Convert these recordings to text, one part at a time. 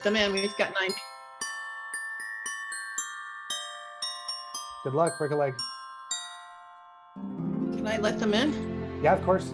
them in. We've got 9. Good luck, break a leg. Can I let them in? Yeah, of course.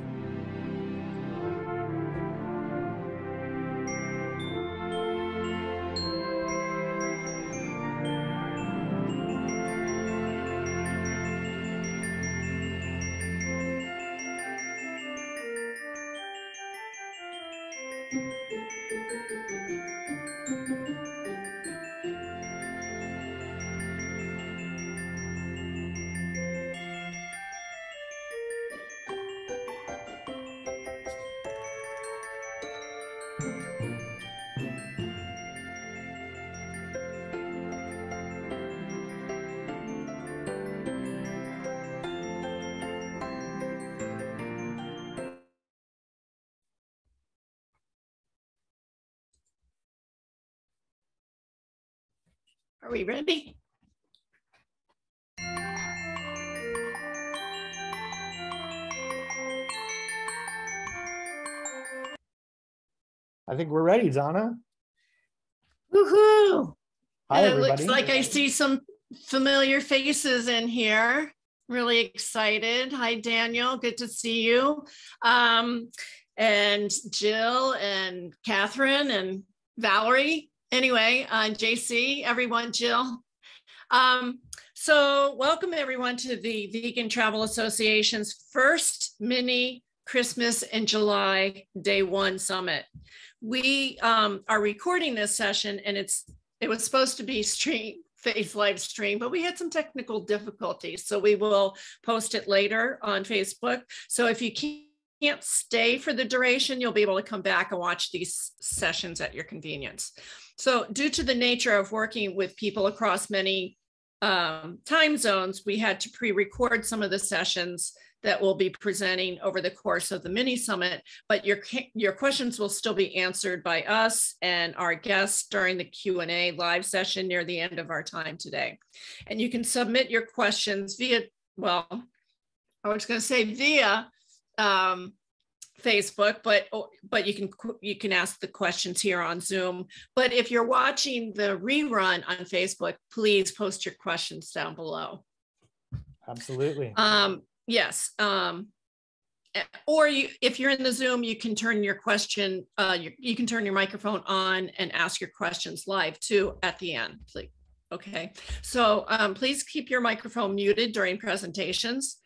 Are we ready? I think we're ready, Donna. Woohoo! Hi, It everybody. looks like I see some familiar faces in here. Really excited. Hi, Daniel. Good to see you. And Jill and Catherine and Valerie. Anyway, JC, everyone, Jill. So welcome everyone to the Vegan Travel Association's first mini Christmas in July Day 1 Summit. We are recording this session, and it was supposed to be live stream, but we had some technical difficulties. So we will post it later on Facebook. So if you can't stay for the duration, you'll be able to come back and watch these sessions at your convenience. So due to the nature of working with people across many time zones, we had to pre-record some of the sessions that we'll be presenting over the course of the mini summit, but your questions will still be answered by us and our guests during the Q&A live session near the end of our time today. And you can submit your questions via, well, I was going to say via Facebook, but you can ask the questions here on Zoom. But if you're watching the rerun on Facebook, please post your questions down below. Absolutely. Yes. Or if you're in the Zoom, you can turn your question, you can turn your microphone on and ask your questions live too at the end. Okay. So please keep your microphone muted during presentations.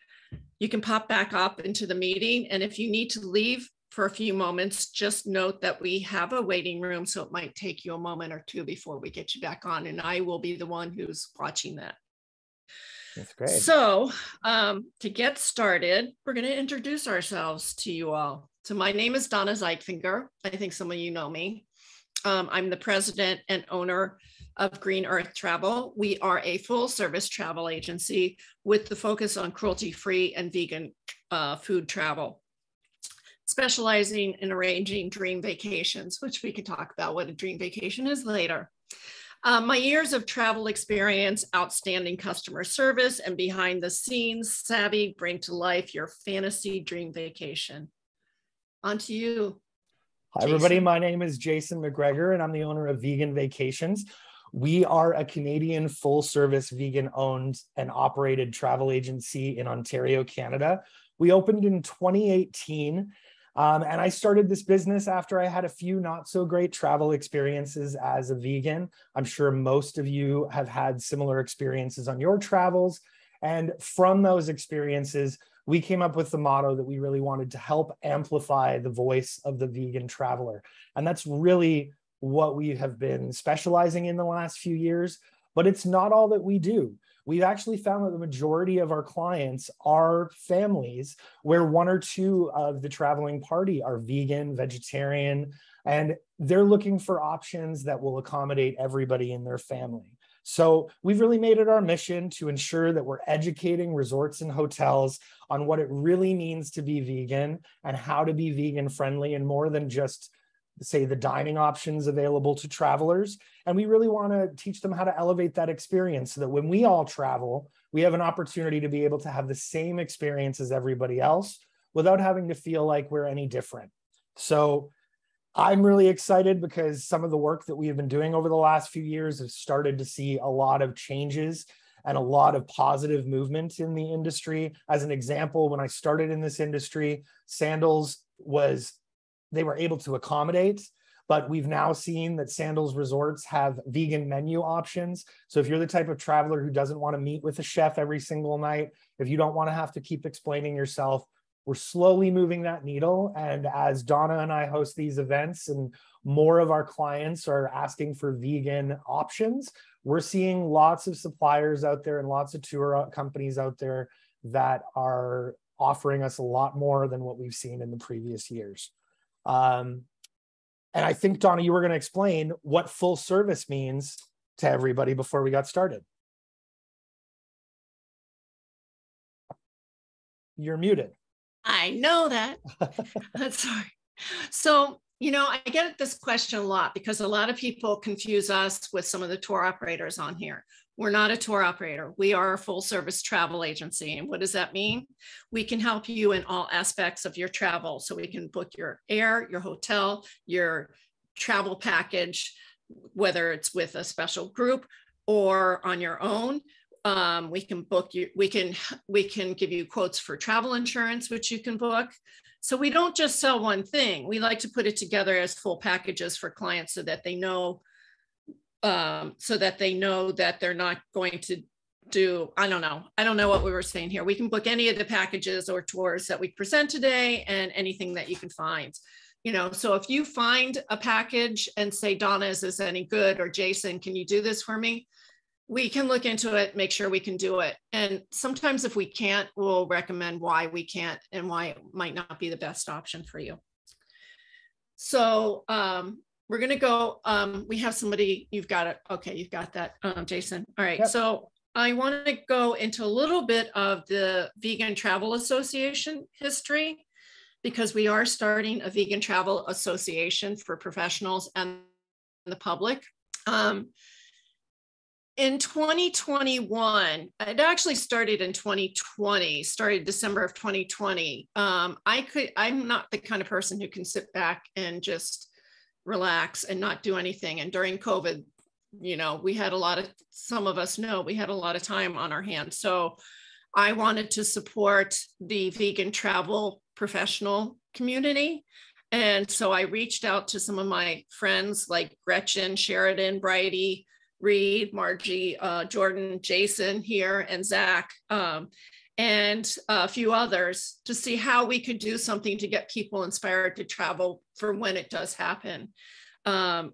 You can pop back up into the meeting. And if you need to leave for a few moments, just note that we have a waiting room. So it might take you a moment or two before we get you back on. And I will be the one who's watching that. That's great. So to get started, we're going to introduce ourselves to you all. So my name is Donna Zeigfinger. I think some of you know me. I'm the president and owner of Green Earth Travel. We are a full service travel agency with the focus on cruelty-free and vegan food travel, specializing in arranging dream vacations, which we can talk about what a dream vacation is later. My years of travel experience, outstanding customer service, and behind the scenes savvy bring to life your fantasy dream vacation. On to you. Hi, everybody. My name is Jason McGregor, and I'm the owner of Vegan Vacations. We are a Canadian full-service vegan-owned and operated travel agency in Ontario, Canada. We opened in 2018. And I started this business after I had a few not so great travel experiences as a vegan. I'm sure most of you have had similar experiences on your travels. And from those experiences, we came up with the motto that we really wanted to help amplify the voice of the vegan traveler. And that's really what we have been specializing in the last few years. But it's not all that we do. We've actually found that the majority of our clients are families where one or two of the traveling party are vegan, vegetarian, and they're looking for options that will accommodate everybody in their family. So we've really made it our mission to ensure that we're educating resorts and hotels on what it really means to be vegan and how to be vegan friendly, and more than just say the dining options available to travelers. And we really want to teach them how to elevate that experience so that when we all travel, we have an opportunity to be able to have the same experience as everybody else without having to feel like we're any different. So I'm really excited because some of the work that we have been doing over the last few years have started to see a lot of changes and a lot of positive movement in the industry. As an example, when I started in this industry, Sandals they were able to accommodate, but we've now seen that Sandals resorts have vegan menu options. So if you're the type of traveler who doesn't want to meet with a chef every single night, if you don't want to have to keep explaining yourself, we're slowly moving that needle. And as Donna and I host these events and more of our clients are asking for vegan options, we're seeing lots of suppliers out there and lots of tour companies out there that are offering us a lot more than what we've seen in the previous years. And I think, Donna, you were going to explain what full service means to everybody before we got started. You're muted. I know that. Sorry. So, I get this question a lot because a lot of people confuse us with some of the tour operators on here. We're not a tour operator. We are a full service travel agency. And what does that mean? We can help you in all aspects of your travel. So we can book your air, your hotel, your travel package, whether it's with a special group or on your own. We can book you. We can give you quotes for travel insurance, which you can book. So we don't just sell one thing. We like to put it together as full packages for clients so that they know that they're not going to do, I don't know what we were saying here. We can book any of the packages or tours that we present today and anything that you can find. So if you find a package and say, Donna, is this any good? Or Jason, can you do this for me? We can look into it, make sure we can do it. And sometimes if we can't, we'll recommend why we can't and why it might not be the best option for you. So we're going to go, we have somebody, you've got it. Okay, you've got that, Jason. All right, yep. So I want to go into a little bit of the Vegan Travel Association history, because we are starting a Vegan Travel Association for professionals and the public. In 2021, it actually started in 2020, started December of 2020. I'm not the kind of person who can sit back and just relax and not do anything. And during COVID, we had some of us know we had a lot of time on our hands. So I wanted to support the vegan travel professional community. And so I reached out to some of my friends like Gretchen Sheridan, Brighde, Reed, Margie, Jordan, Jason here, and Zach, and a few others to see how we could do something to get people inspired to travel for when it does happen.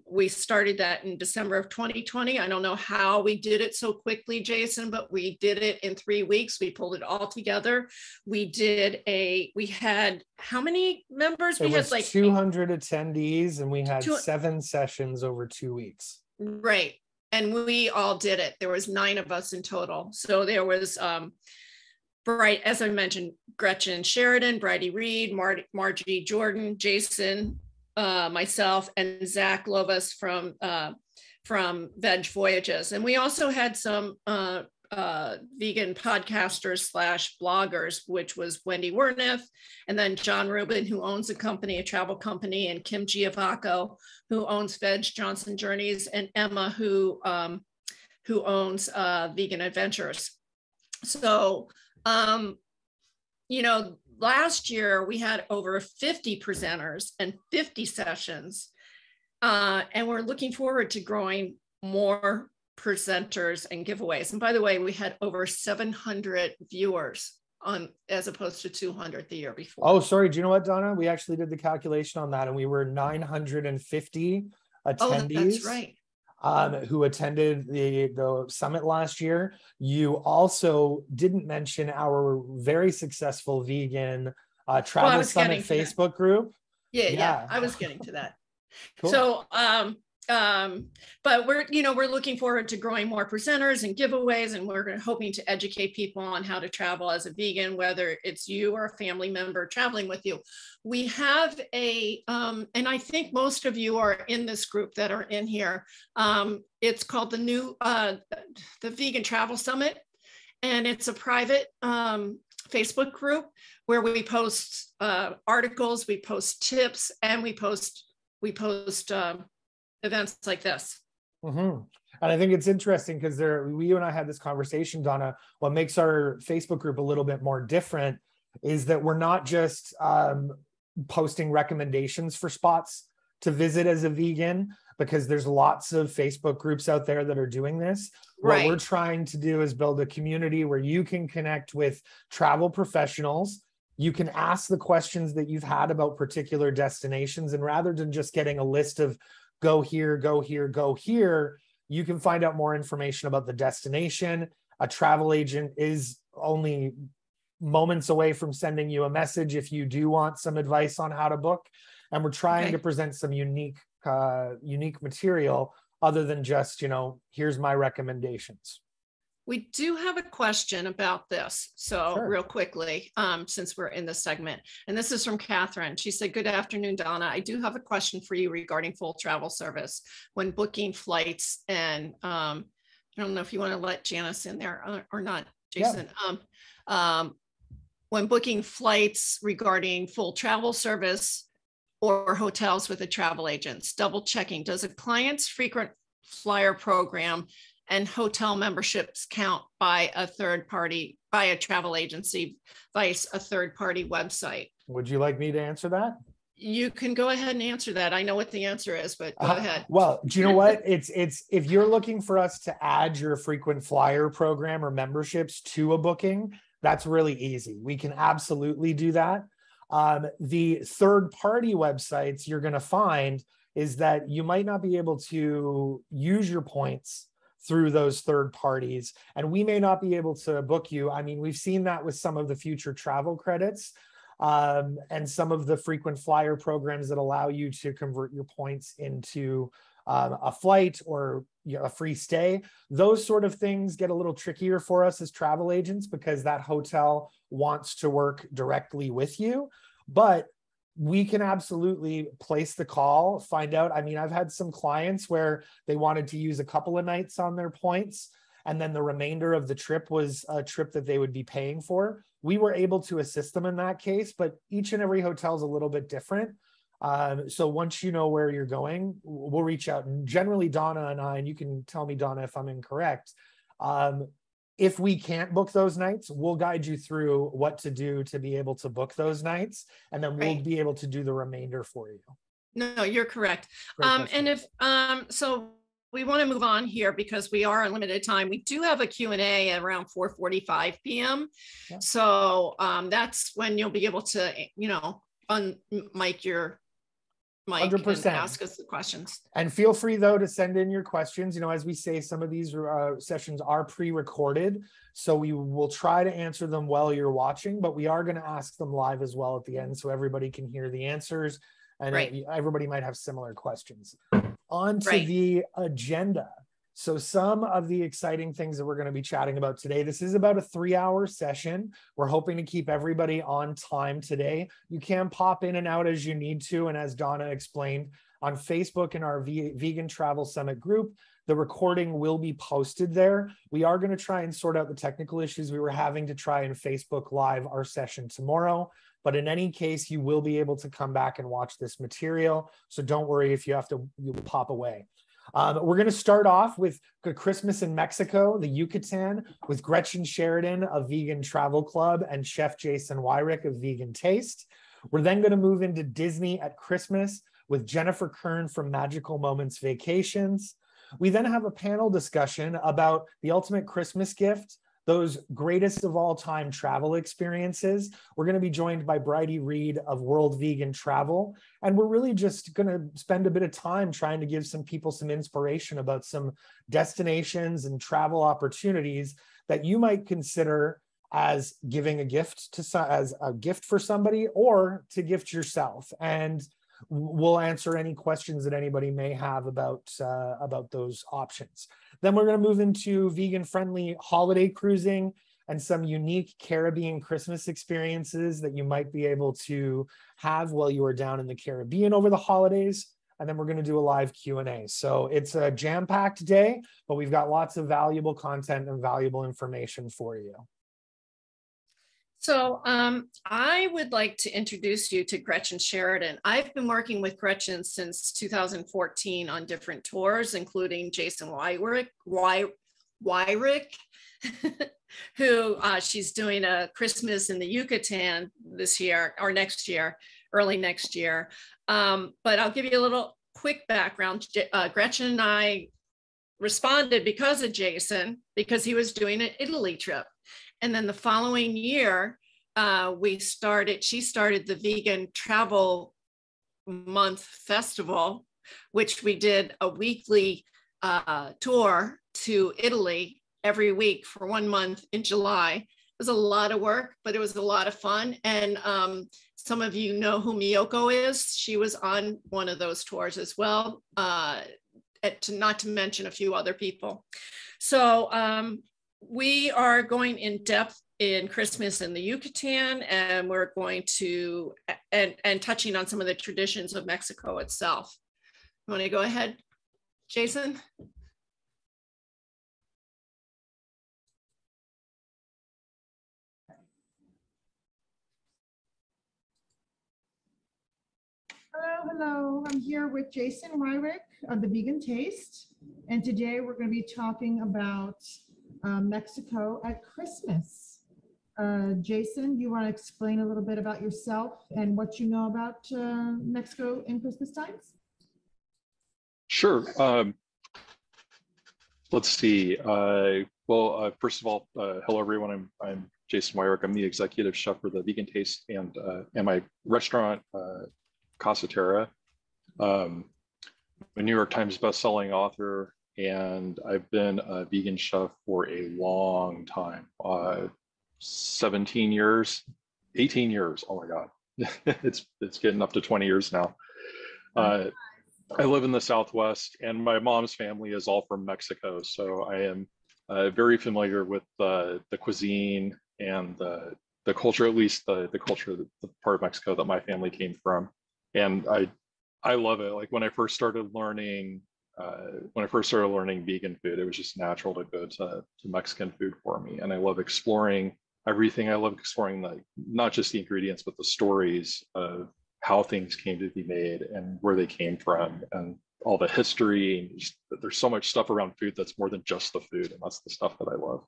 We started that in December of 2020. I don't know how we did it so quickly, Jason, but we did it in 3 weeks. We pulled it all together. We had how many members? We had like 200 attendees, and we had 7 sessions over 2 weeks. Right. And we all did it. There was 9 of us in total. So there was, as I mentioned, Gretchen Sheridan, Brighde Reed, Margie Jordan, Jason, myself, and Zach Lovas from Veg Voyages. And we also had some vegan podcasters / bloggers, which was Wendy Werniff, and then John Rubin, who owns a travel company, and Kim Giavaco, who owns Veg Johnson Journeys, and Emma, who owns Vegan Adventures. So, last year we had over 50 presenters and 50 sessions, and we're looking forward to growing more presenters and giveaways. And by the way, we had over 700 viewers as opposed to 200 the year before. Oh, sorry. Do you know what, Donna? We actually did the calculation on that, and we were 950 attendees. Oh, that's right. Who attended the summit last year. You also didn't mention our very successful vegan travel summit Facebook group. Yeah, I was getting to that. Cool. So, but we're looking forward to growing more presenters and giveaways, and we're hoping to educate people on how to travel as a vegan, whether it's you or a family member traveling with you. We have and I think most of you are in this group that are in here. It's called the Vegan Travel Summit, and it's a private Facebook group where we post articles, we post tips, and we post we post events like this. Mm-hmm. And I think it's interesting because you and I had this conversation, Donna. What makes our Facebook group a little bit more different is that we're not just posting recommendations for spots to visit as a vegan, because there's lots of Facebook groups out there that are doing this. Right. What we're trying to do is build a community where you can connect with travel professionals. You can ask the questions that you've had about particular destinations, and rather than just getting a list of go here, go here, go here, you can find out more information about the destination. A travel agent is only moments away from sending you a message if you do want some advice on how to book. And we're trying to present some unique material other than just, here's my recommendations. We do have a question about this. So Sure. Real quickly, since we're in this segment, and this is from Catherine. She said, good afternoon, Donna. I do have a question for you regarding full travel service when booking flights. And I don't know if you want to let Janice in there or not, Jason. Yeah. When booking flights regarding full travel service or hotels with a travel agent, double checking, does a client's frequent flyer program and hotel memberships count by a travel agency, vice a third-party website? Would you like me to answer that? You can go ahead and answer that. I know what the answer is, but go ahead. Well, do you know what? It's if you're looking for us to add your frequent flyer program or memberships to a booking, that's really easy. We can absolutely do that. The third-party websites you're going to find is that you might not be able to use your points through those third parties, and we may not be able to book you. I mean, we've seen that with some of the future travel credits and some of the frequent flyer programs that allow you to convert your points into a flight or a free stay. Those sort of things get a little trickier for us as travel agents because that hotel wants to work directly with you. But we can absolutely place the call, find out. I mean, I've had some clients where they wanted to use a couple of nights on their points, and then the remainder of the trip was a trip that they would be paying for. We were able to assist them in that case, but each and every hotel is a little bit different. So once you know where you're going, we'll reach out. And generally, Donna and I, and you can tell me, Donna, if I'm incorrect, if we can't book those nights, we'll guide you through what to do to be able to book those nights. And then we'll be able to do the remainder for you. No, you're correct. And if, so we want to move on here because we are on limited time. We do have a Q&A at around 4:45 p.m. Yeah. So that's when you'll be able to, unmic your mic 100%. And ask us the questions. And feel free, though, to send in your questions. As we say, some of these sessions are pre-recorded, so we will try to answer them while you're watching, but we are going to ask them live as well at the end so everybody can hear the answers, and everybody might have similar questions. On to the agenda. So some of the exciting things that we're going to be chatting about today. This is about a 3-hour session. We're hoping to keep everybody on time today. You can pop in and out as you need to. And as Donna explained, on Facebook in our Vegan Travel Summit group, the recording will be posted there. We are going to try and sort out the technical issues we were having to try and Facebook Live our session tomorrow. But in any case, you will be able to come back and watch this material. So don't worry if you have to pop away. We're going to start off with Christmas in Mexico, the Yucatan, with Gretchen Sheridan of Vegan Travel Club and Chef Jason Wyrick of Vegan Taste. We're then going to move into Disney at Christmas with Jennifer Kern from Magical Moments Vacations. We then have a panel discussion about the ultimate Christmas gift, those greatest of all time travel experiences. We're going to be joined by Brighde Reed of World Vegan Travel. And we're really just going to spend a bit of time trying to give some people some inspiration about some destinations and travel opportunities that you might consider as giving a gift as a gift for somebody or to gift yourself. And we'll answer any questions that anybody may have about those options. Then we're going to move into vegan-friendly holiday cruising and some unique Caribbean Christmas experiences that you might be able to have while you are down in the Caribbean over the holidays. And then we're going to do a live Q&A. So it's a jam-packed day, but we've got lots of valuable content and valuable information for you. So I would like to introduce you to Gretchen Sheridan. I've been working with Gretchen since 2014 on different tours, including Jason Wyrick, who she's doing a Christmas in the Yucatan this year or next year, early next year. But I'll give you a little quick background. Gretchen and I responded because of Jason, because he was doing an Italy trip. And then the following year, she started the Vegan Travel Month Festival, which we did a weekly tour to Italy every week for 1 month in July. It was a lot of work, but it was a lot of fun. And some of you know who Miyoko is. She was on one of those tours as well, not to mention a few other people. So we are going in depth in Christmas in the Yucatan, and we're going to, and touching on some of the traditions of Mexico itself. You want to go ahead, Jason? Hello. I'm here with Jason Wyrick of the Vegan Taste, and today we're going to be talking about Mexico at Christmas. Jason, you want to explain a little bit about yourself and what you know about Mexico in Christmas times? Sure. Let's see. First of all, hello everyone. I'm Jason Wyrick. I'm the executive chef for the Vegan Taste and my restaurant, Casa Terra. I'm a New York Times bestselling author, and I've been a vegan chef for a long time, 17 years, 18 years. Oh my God, it's getting up to 20 years now. I live in the Southwest, and my mom's family is all from Mexico, so I am very familiar with the cuisine and the culture, at least the culture, the part of Mexico that my family came from. And I love it. Like when I first started learning vegan food, it was just natural to go to Mexican food for me. And I love exploring everything. I love exploring not just the ingredients, but the stories of how things came to be made and where they came from and all the history. And just, there's so much stuff around food that's more than just the food. And that's the stuff that I love.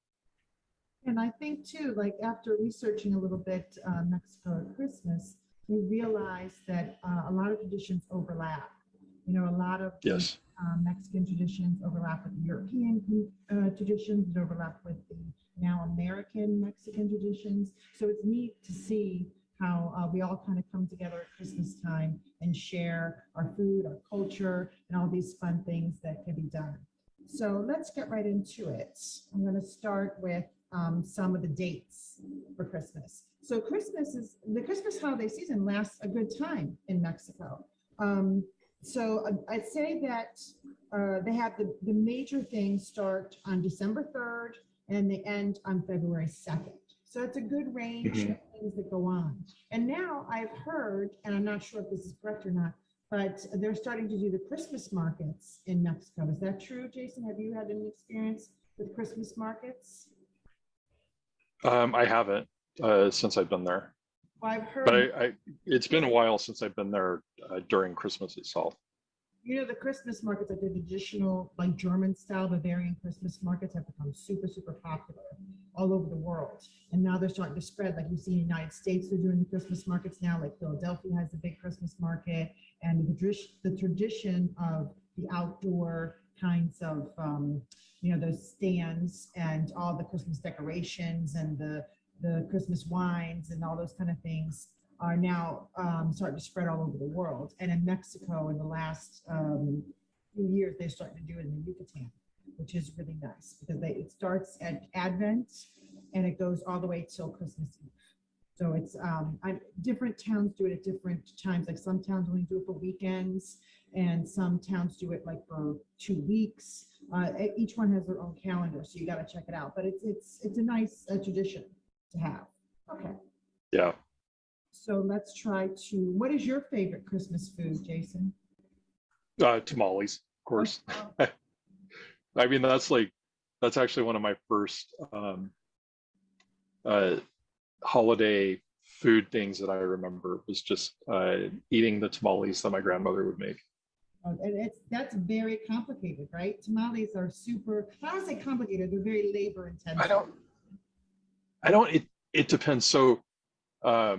And I think too, like after researching a little bit Mexico at Christmas, we realized that a lot of traditions overlap. You know, a lot of Yes. Mexican traditions overlap with European traditions, that overlap with the now American Mexican traditions. So it's neat to see how we all kind of come together at Christmas time and share our food, our culture, and all these fun things that can be done. So let's get right into it. I'm going to start with some of the dates for Christmas. So the Christmas holiday season lasts a good time in Mexico. So I'd say that they have the major things start on December 3rd and they end on February 2nd. So it's a good range of things that go on. And now I've heard, and I'm not sure if this is correct or not, but they're starting to do the Christmas markets in Mexico. Is that true, Jason? Have you had any experience with Christmas markets? I haven't since I've been there. Well, I've heard. But it's been a while since I've been there during Christmas itself. You know, the Christmas markets, like the traditional, like German style Bavarian Christmas markets have become super, super popular all over the world. And now they're starting to spread. Like you see in the United States, they're doing the Christmas markets now, like Philadelphia has a big Christmas market. And the tradition of the outdoor kinds of, you know, those stands and all the Christmas decorations and the Christmas wines and all those kind of things are now starting to spread all over the world. And in Mexico, in the last few years, they're starting to do it in the Yucatan, which is really nice because it starts at Advent and it goes all the way till Christmas Eve. So it's different towns do it at different times. Like some towns only do it for weekends, and some towns do it like for 2 weeks. Each one has their own calendar, so you got to check it out. But it's a nice tradition to have. Okay. Yeah. So let's try to. What is your favorite Christmas food, Jason? Tamales, of course. I mean, that's actually one of my first holiday food things that I remember was just eating the tamales that my grandmother would make. And that's very complicated, right? Tamales are super, I don't say complicated, they're very labor intensive. It depends. So, I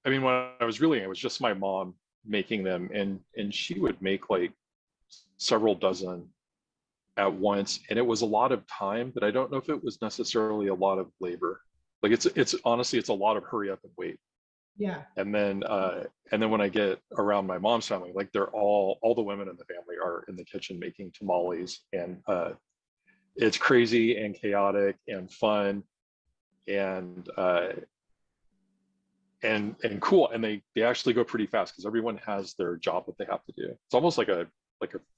mean, when I was really, it was just my mom making them, and she would make like several dozen at once. And it was a lot of time, but I don't know if it was necessarily a lot of labor. Like it's honestly, it's a lot of hurry up and wait. Yeah. And then when I get around my mom's family, like they're all the women in the family are in the kitchen making tamales, and it's crazy and chaotic and fun and cool. And they actually go pretty fast because everyone has their job that they have to do. It's almost like a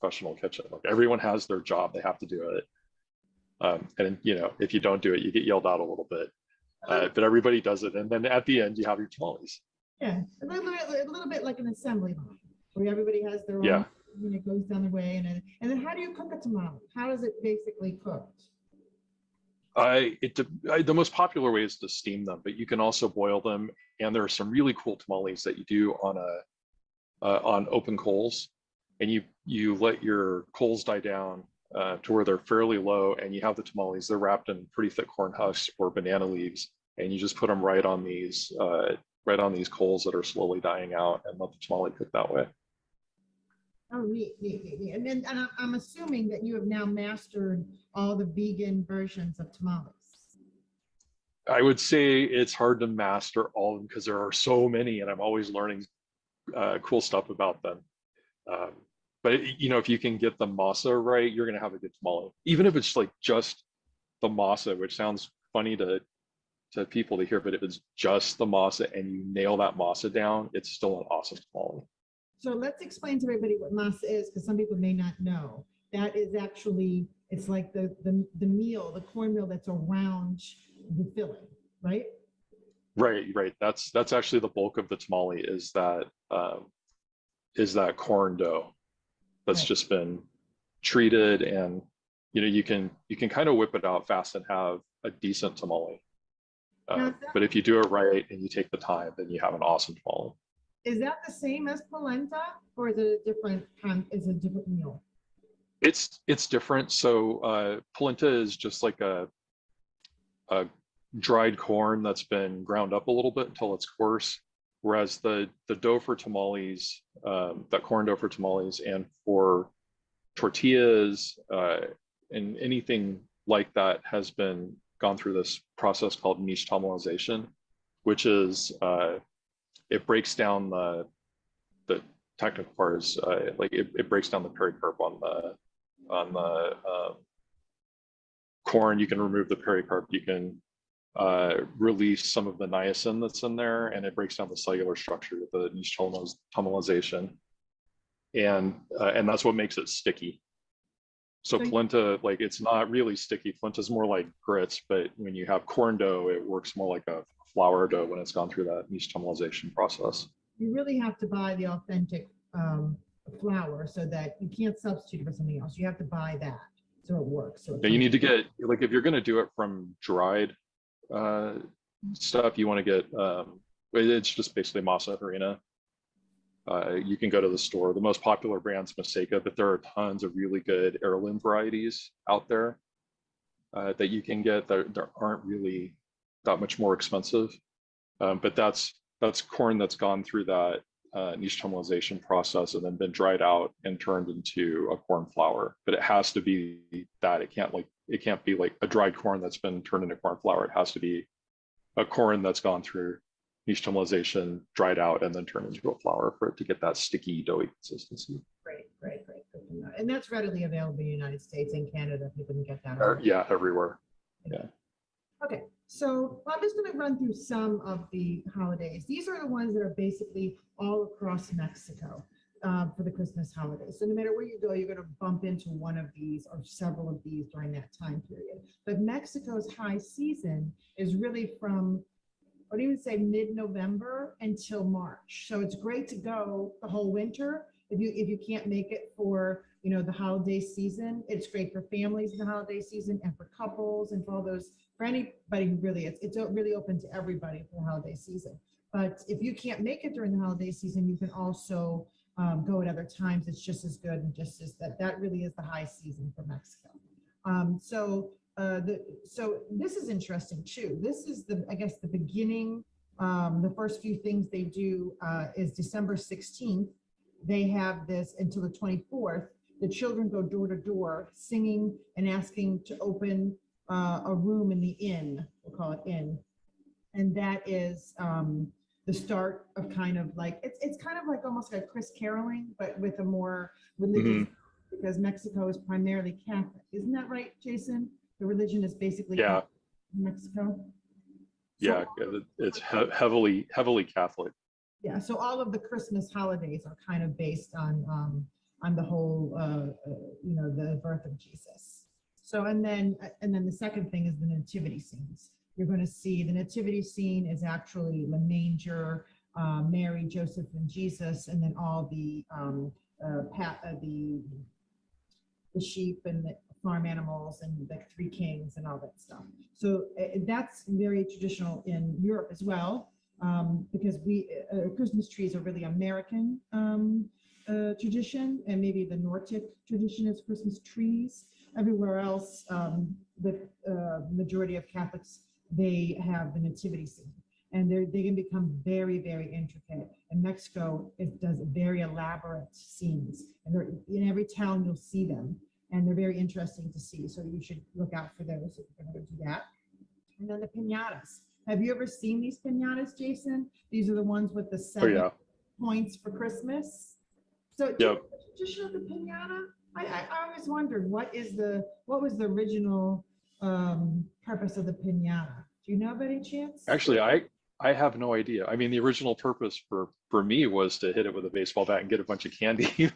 professional kitchen. Like everyone has their job, they have to do it. And you know, if you don't do it, you get yelled out a little bit. But everybody does it, and then at the end you have your tamales. Yeah, a little bit like an assembly line where everybody has their own. Yeah. And it goes down the way, and then how do you cook a tamale? How is it basically cooked? The most popular way is to steam them, but you can also boil them. And there are some really cool tamales that you do on open coals, and you let your coals die down to where they're fairly low, and you have the tamales. They're wrapped in pretty thick corn husks or banana leaves, and you just put them right on these coals that are slowly dying out, and let the tamale cook that way. Oh, neat. And I'm assuming that you have now mastered all the vegan versions of tamales. I would say it's hard to master all of them because there are so many, and I'm always learning cool stuff about them. But you know, if you can get the masa right, you're gonna have a good tamale. Even if it's like just the masa, which sounds funny to people to hear, but if it's just the masa and you nail that masa down, it's still an awesome tamale. So let's explain to everybody what masa is, because some people may not know. That is actually, it's like the meal, the cornmeal that's around the filling, right? Right. That's actually the bulk of the tamale is that corn dough that's just been treated, and you know, you can kind of whip it out fast and have a decent tamale. But if you do it right and you take the time, then you have an awesome tamale. Is that the same as polenta, or is it a different meal? It's different. So polenta is just like a dried corn that's been ground up a little bit until it's coarse. Whereas the dough for tamales, that corn dough for tamales and for tortillas and anything like that has been gone through this process called nixtamalization, which is it breaks down the technical part is like it breaks down the pericarp on the corn. You can remove the pericarp. You can release some of the niacin that's in there, and it breaks down the cellular structure with the nixtamalization, and that's what makes it sticky. So polenta, like, it's not really sticky. Polenta is more like grits, but when you have corn dough, it works more like a flour dough when it's gone through that nixtamalization process. You really have to buy the authentic flour, so that you can't substitute for something else. You have to buy that so it works. So you need to get, like, if you're going to do it from dried stuff, you want to get it's just basically masa harina. You can go to the store. The most popular brand's Maseka, but there are tons of really good heirloom varieties out there that you can get that aren't really that much more expensive. But that's corn that's gone through that nixtamalization process and then been dried out and turned into a corn flour. But it has to be that. It can't be like a dried corn that's been turned into corn flour. It has to be a corn that's gone through nixtamalization, dried out, and then turned into a flour for it to get that sticky, doughy consistency. Great. And that's readily available in the United States and Canada. People can get that. Yeah, everywhere. Yeah. Okay, so I'm just going to run through some of the holidays. These are the ones that are basically all across Mexico for the Christmas holidays. So no matter where you go, you're going to bump into one of these or several of these during that time period. But Mexico's high season is really from, I would even say, mid-November until March. So it's great to go the whole winter if you can't make it for you know, the holiday season. It's great for families in the holiday season and for couples and for all those, for anybody who really, it's really open to everybody for the holiday season. But if you can't make it during the holiday season, you can also go at other times. It's just as good, and just as that really is the high season for Mexico. So this is interesting too. This is I guess the beginning. The first few things they do is December 16th. They have this until the 24th. The children go door to door singing and asking to open a room in the inn. We'll call it inn, and that is the start of kind of like it's kind of like almost like Chris caroling, but with a more religious, because Mexico is primarily Catholic. Isn't that right, Jason? The religion is basically Catholic in Mexico. Yeah, it's heavily Catholic. Yeah, so all of the Christmas holidays are kind of based on the whole, you know, the birth of Jesus. So and then the second thing is the nativity scenes. You're going to see the nativity scene is actually the manger, Mary, Joseph, and Jesus, and then all the sheep and the farm animals and the three kings and all that stuff. So that's very traditional in Europe as well, because Christmas trees are really American tradition, and maybe the Nordic tradition is Christmas trees. Everywhere else, the majority of Catholics, they have the nativity scene, and they can become very, very intricate. In Mexico, it does very elaborate scenes, and in every town you'll see them, and they're very interesting to see. So you should look out for those if you're going to do that. And then the pinatas. Have you ever seen these pinatas, Jason? These are the ones with the 7 points for Christmas. So the tradition of the pinata, I always wondered what was the original purpose of the pinata. Do you know by any chance? Actually, I have no idea. I mean, the original purpose for me was to hit it with a baseball bat and get a bunch of candy.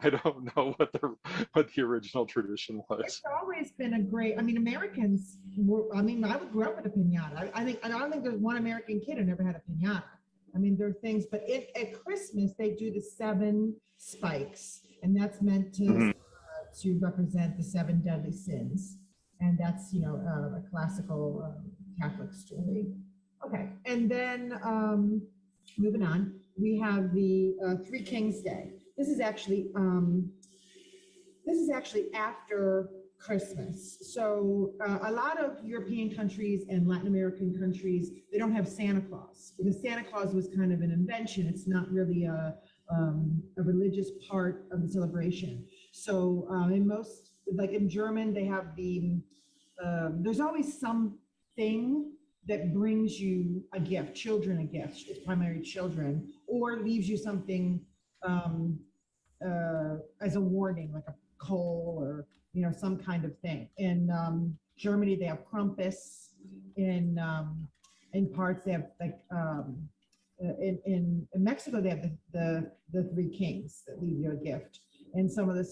I don't know what the original tradition was. It's always been a great. I mean, Americans. I grew up with a pinata. I don't think there's one American kid who never had a pinata. I mean, there are things, but at Christmas they do the 7 spikes, and that's meant to represent the 7 deadly sins, and that's a classical Catholic story. Okay, and then moving on, we have the Three Kings Day. This is actually after Christmas. So a lot of European countries and Latin American countries, they don't have Santa Claus, because Santa Claus was kind of an invention. It's not really a religious part of the celebration. So in most, like in German, they have there's always something that brings you a gift, children a gift. It's primarily children, or leaves you something as a warning, like a coal or some kind of thing. In Germany, they have Krampus. In parts, they have like in Mexico, they have the Three Kings that leave you a gift. In some of the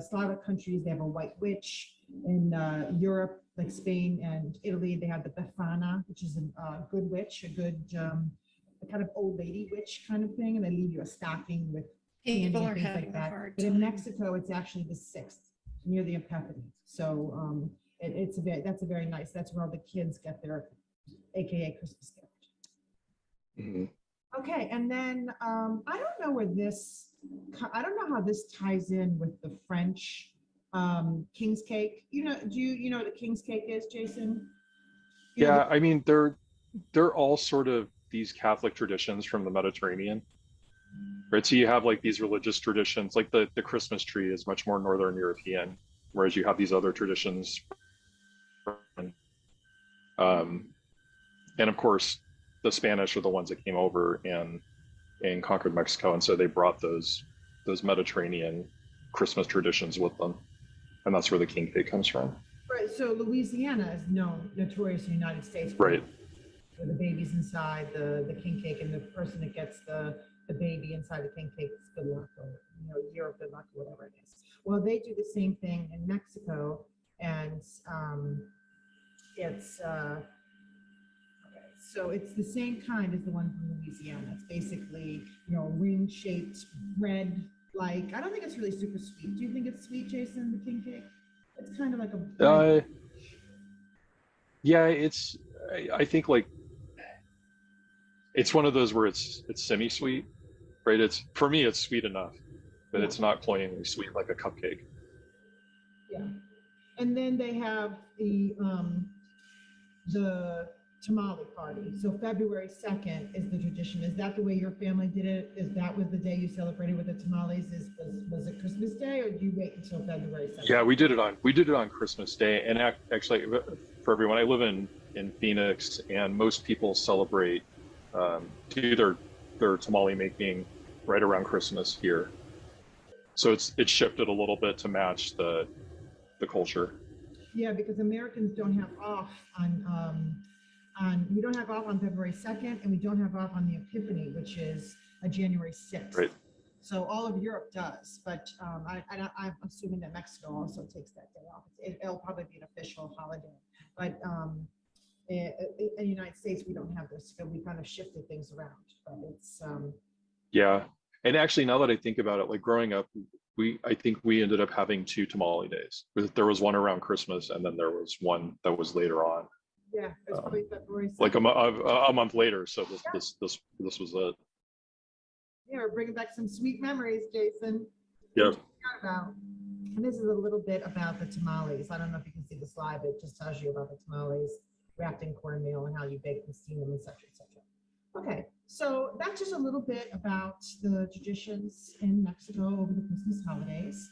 Slavic countries, they have a White Witch. In Europe, like Spain and Italy, they have the Befana, which is a good witch, a good a kind of old lady witch kind of thing, and they leave you a stocking with candy and things like that. But in Mexico, it's actually the 6th, near the Epiphany. So that's a very nice. That's where all the kids get their AKA Christmas gift. Mm-hmm. Okay, and then I don't know how this ties in with the French king's cake. Do you know what a king's cake is, Jason? I mean, they're all sort of these Catholic traditions from the Mediterranean, right? So you have like these religious traditions, like the Christmas tree is much more Northern European, whereas you have these other traditions. And of course, the Spanish are the ones that came over and conquered Mexico, and so they brought those Mediterranean Christmas traditions with them, and that's where the king cake comes from. Right. So Louisiana is notorious in the United States. Right. Where the baby's inside the king cake, and the person that gets the baby inside the king cake is good luck, or year of good luck, or whatever it is. Well, they do the same thing in Mexico, and it's so it's the same kind as the one from Louisiana. It's basically ring-shaped bread like, I don't think it's really super sweet. Do you think it's sweet, Jason, the king cake? It's kind of like a yeah, I think like it's one of those where it's semi-sweet, right? It's, for me, it's sweet enough, but it's not cloyingly sweet like a cupcake. Yeah. And then they have the tamale party. So February 2nd is the tradition. Is that the way your family did it? Is that was the day you celebrated with the tamales? Was it Christmas Day, or do you wait until February 2nd? Yeah, we did it on Christmas Day. And actually, for everyone, I live in Phoenix, and most people celebrate do their tamale making right around Christmas here. So it's shifted a little bit to match the culture. Yeah, because Americans don't have off on we don't have off on February 2nd, and we don't have off on the Epiphany, which is a January 6th. Right. So all of Europe does, but I'm assuming that Mexico also takes that day off. It'll probably be an official holiday, but in the United States, we don't have this, so we kind of shifted things around, but it's Yeah. And actually, now that I think about it, like growing up, I think we ended up having 2 tamale days. There was one around Christmas, and then there was one that was later on. yeah, it's probably February 2nd. Like a month later. So this was it. Yeah, we're bringing back some sweet memories, Jason. Yeah. About. And this is a little bit about the tamales. I don't know if you can see the slide, but it just tells you about the tamales wrapped in cornmeal and how you bake and steam them, etc., etc. Okay, so that's just a little bit about the traditions in Mexico over the Christmas holidays.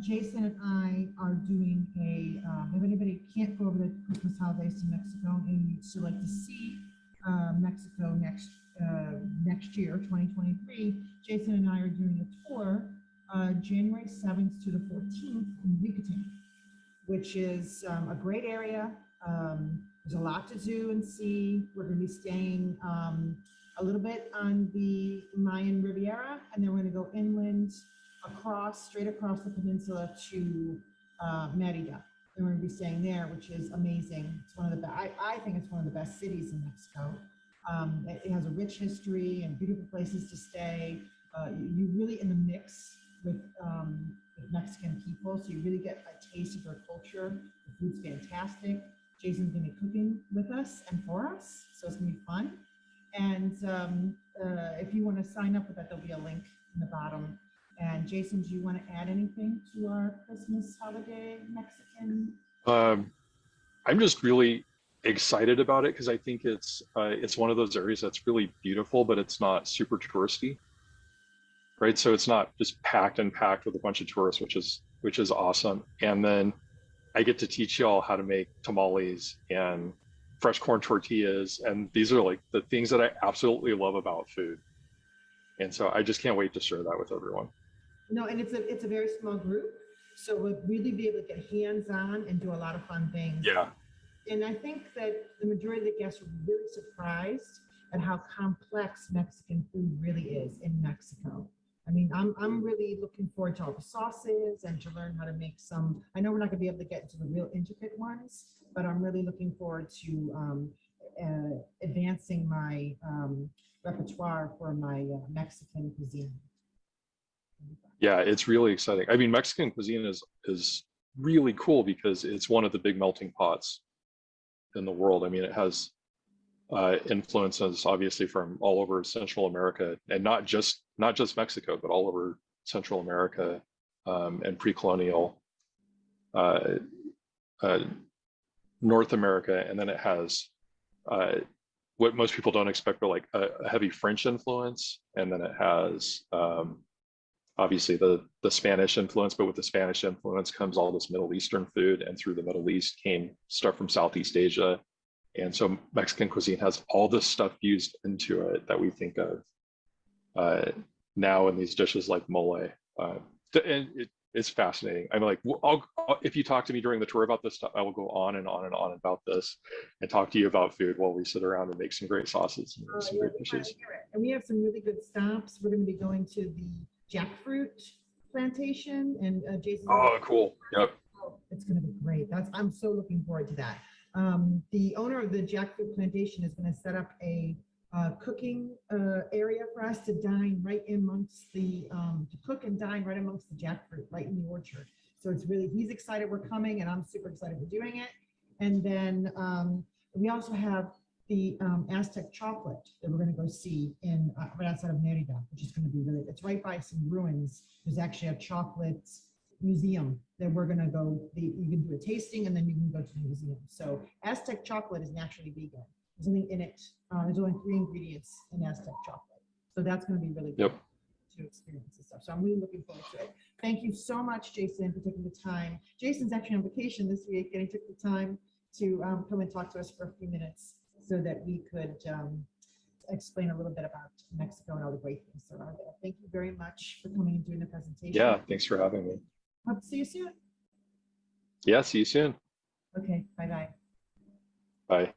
Jason and I are doing if anybody can't go over the Christmas holidays to Mexico and you'd still like to see Mexico next year, 2023, Jason and I are doing a tour January 7th to the 14th in Yucatan, which is a great area. There's a lot to do and see. We're going to be staying a little bit on the Mayan Riviera, and then we're going to go inland straight across the peninsula to Merida. And we're going to be staying there, which is amazing. It's one of the I think it's one of the best cities in Mexico. It has a rich history and beautiful places to stay. You're really in the mix with Mexican people, so you really get a taste of their culture. The food's fantastic. Jason's going to be cooking with us and for us, so it's going to be fun. And if you want to sign up with that, there'll be a link in the bottom. And Jason, do you want to add anything to our Christmas holiday Mexican? I'm just really excited about it because I think it's one of those areas that's really beautiful, but it's not super touristy, right? So it's not just packed with a bunch of tourists, which is awesome. And then I get to teach y'all how to make tamales and fresh corn tortillas, and these are like the things that I absolutely love about food. And so I just can't wait to share that with everyone. No, and it's a very small group, so we'll really be able to get hands-on and do a lot of fun things. Yeah. And I think that the majority of the guests were really surprised at how complex Mexican food really is in Mexico. I mean, I'm really looking forward to all the sauces and to learn how to make some. I know we're not going to be able to get into the real intricate ones, but I'm really looking forward to advancing my repertoire for my Mexican cuisine. Yeah, it's really exciting. I mean, Mexican cuisine is really cool because it's one of the big melting pots in the world. I mean, it has influences obviously from all over Central America, and not just Mexico, but all over Central America and pre-colonial North America. And then it has what most people don't expect, but like a heavy French influence. And then it has obviously the Spanish influence, but with the Spanish influence comes all this Middle Eastern food, and through the Middle East came stuff from Southeast Asia. And so Mexican cuisine has all this stuff fused into it that we think of now in these dishes like mole. And it's fascinating. I'm like, if you talk to me during the tour about this stuff, I will go on and on and on about this and talk to you about food while we sit around and make some great sauces and some great dishes. And we have some really good stops. We're going to be going to the jackfruit plantation, and Jason. Oh, cool. Yep. It's going to be great. I'm so looking forward to that. The owner of the jackfruit plantation is going to set up a cooking area for us to dine right amongst to cook and dine right amongst the jackfruit, right in the orchard. So it's really, he's excited we're coming, and I'm super excited we're doing it. And then we also have the Aztec chocolate that we're going to go see in right outside of Merida, which is going to be really, it's right by some ruins. There's actually a chocolate museum that we're going to go, you can do a tasting and then you can go to the museum. So Aztec chocolate is naturally vegan. There's something in it. There's only 3 ingredients in Aztec chocolate. So that's going to be really good to experience and stuff. So I'm really looking forward to it. Thank you so much, Jason, for taking the time. Jason's actually on vacation this week, and he took the time to come and talk to us for a few minutes so that we could explain a little bit about Mexico and all the great things that are there. Thank you very much for coming and doing the presentation. Yeah, thanks for having me. Hope to see you soon. Yeah, see you soon. Okay, bye-bye. Bye.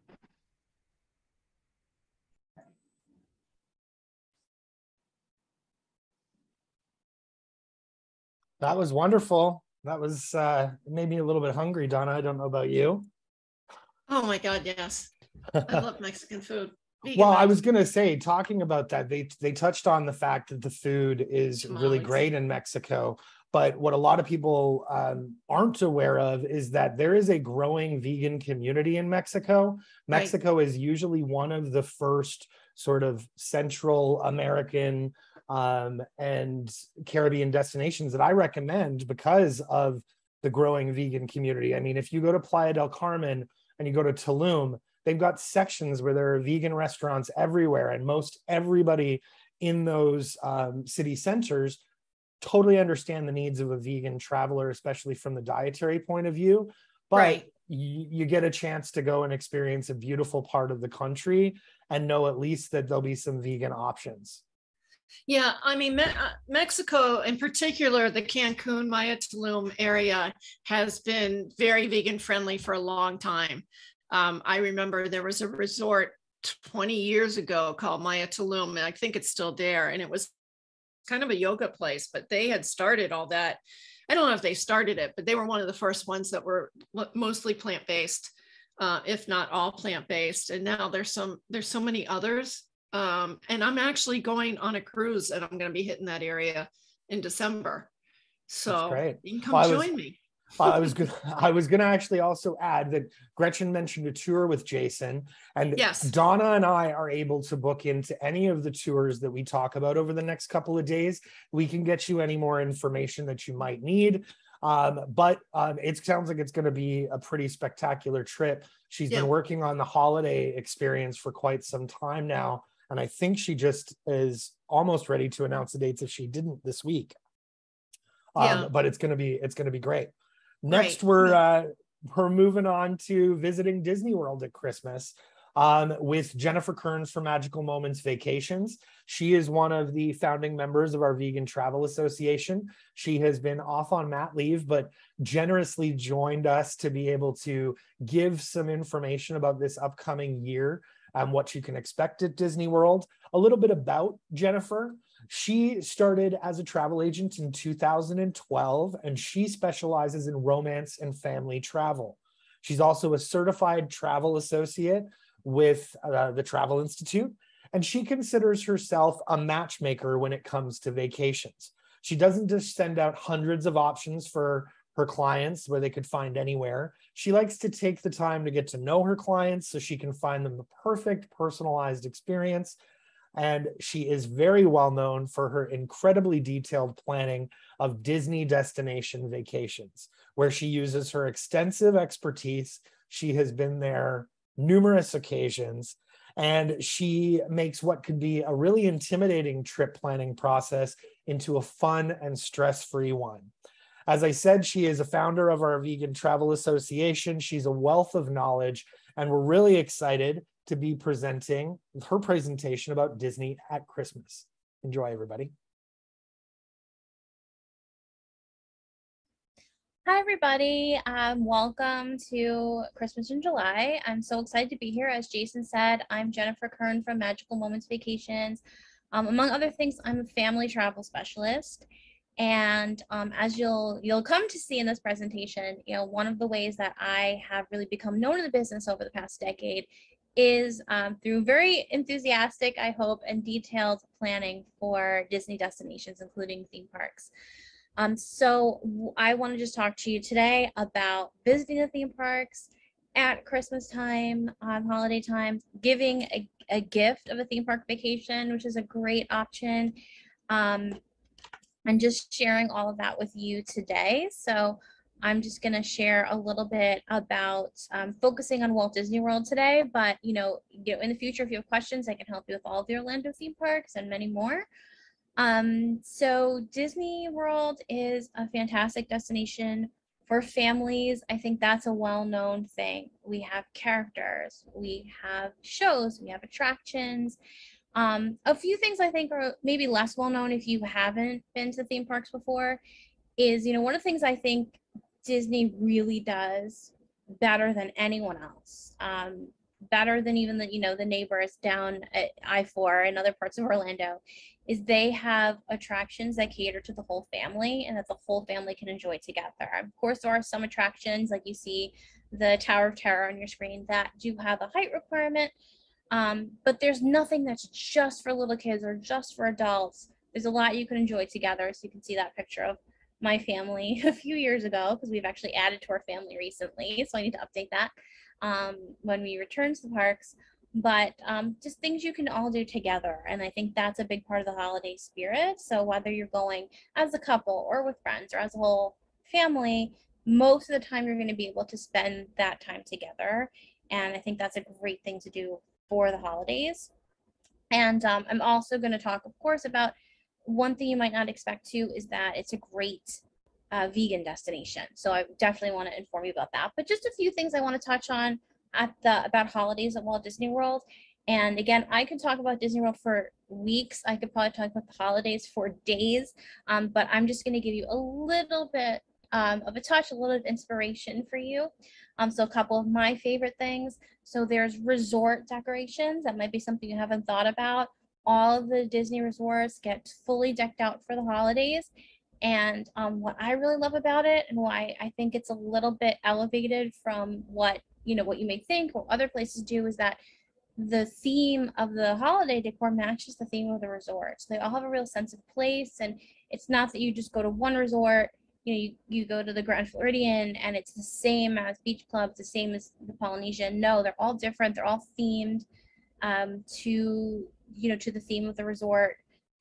That was wonderful. That was it made me a little bit hungry, Donna. I don't know about you. Oh my God, yes. I love Mexican food. Well, I was going to say, talking about that, they touched on the fact that the food is really great in Mexico. But what a lot of people aren't aware of is that there is a growing vegan community in Mexico. Mexico is usually one of the first sort of Central American and Caribbean destinations that I recommend because of the growing vegan community. I mean, if you go to Playa del Carmen and you go to Tulum, they've got sections where there are vegan restaurants everywhere, and most everybody in those city centers totally understand the needs of a vegan traveler, especially from the dietary point of view. But you get a chance to go and experience a beautiful part of the country and know at least that there'll be some vegan options. Yeah, I mean, Mexico in particular, the Cancun, Maya Tulum area has been very vegan friendly for a long time. I remember there was a resort 20 years ago called Maya Tulum, and I think it's still there. And it was kind of a yoga place, but they had started all that. I don't know if they started it, but they were one of the first ones that were mostly plant-based, if not all plant-based. And now there's so many others. And I'm actually going on a cruise, and I'm going to be hitting that area in December. So you can come join me. I was going to actually also add that Gretchen mentioned a tour with Jason, and Donna and I are able to book into any of the tours that we talk about over the next couple of days. We can get you any more information that you might need. But it sounds like it's going to be a pretty spectacular trip. She's been working on the holiday experience for quite some time now. And I think she just is almost ready to announce the dates if she didn't this week. But it's going to be great. Next, we're moving on to visiting Disney World at Christmas with Jennifer Kern from Magical Moments Vacations. She is one of the founding members of our Vegan Travel Association. She has been off on mat leave, but generously joined us to be able to give some information about this upcoming year and what you can expect at Disney World. A little bit about Jennifer. She started as a travel agent in 2012, and she specializes in romance and family travel. She's also a certified travel associate with the Travel Institute, and she considers herself a matchmaker when it comes to vacations. She doesn't just send out hundreds of options for her clients where they could find anywhere. She likes to take the time to get to know her clients so she can find them the perfect personalized experience. And she is very well known for her incredibly detailed planning of Disney destination vacations, where she uses her extensive expertise. She has been there numerous occasions, and she makes what could be a really intimidating trip planning process into a fun and stress-free one. As I said, she is a founder of our Vegan Travel Association. She's a wealth of knowledge, and we're really excited to be presenting her presentation about Disney at Christmas. Enjoy, everybody. Hi, everybody. Welcome to Christmas in July. I'm so excited to be here. As Jason said, I'm Jennifer Kern from Magical Moments Vacations. Among other things, I'm a family travel specialist. And as you'll come to see in this presentation, one of the ways that I have really become known in the business over the past decade is through very enthusiastic, I hope, and detailed planning for Disney destinations, including theme parks. So I want to just talk to you today about visiting the theme parks at Christmas time, holiday time, giving a gift of a theme park vacation, which is a great option, and just sharing all of that with you today. So I'm just going to share a little bit about focusing on Walt Disney World today, but in the future, if you have questions, I can help you with all of the Orlando theme parks and many more. So Disney World is a fantastic destination for families. I think that's a well-known thing. We have characters, we have shows, we have attractions. A few things I think are maybe less well-known if you haven't been to theme parks before is, one of the things I think Disney really does better than anyone else, better than even the neighbors down at I-4 and other parts of Orlando, is they have attractions that cater to the whole family and that the whole family can enjoy together. Of course, there are some attractions, like you see the Tower of Terror on your screen, that do have a height requirement, but there's nothing that's just for little kids or just for adults. There's a lot you can enjoy together. So you can see that picture of my family a few years ago, because we've actually added to our family recently, so I need to update that when we return to the parks. But just things you can all do together, and I think that's a big part of the holiday spirit. So whether you're going as a couple or with friends or as a whole family, most of the time you're going to be able to spend that time together, and I think that's a great thing to do for the holidays. And I'm also going to talk, of course, about one thing you might not expect to is that it's a great vegan destination. So I definitely want to inform you about that. But just a few things I want to touch on about holidays at Walt Disney World. And again, I could talk about Disney World for weeks. I could probably talk about the holidays for days. But I'm just going to give you a little bit of a touch, a little bit of inspiration for you. So a couple of my favorite things. So there's resort decorations. That might be something you haven't thought about. All of the Disney resorts get fully decked out for the holidays. And what I really love about it, and why I think it's a little bit elevated from what you may think or other places do, is that the theme of the holiday decor matches the theme of the resort. So they all have a real sense of place, and it's not that you just go to one resort. You go to the Grand Floridian and it's the same as Beach Club, the same as the Polynesian. No, they're all different. They're all themed to the theme of the resort.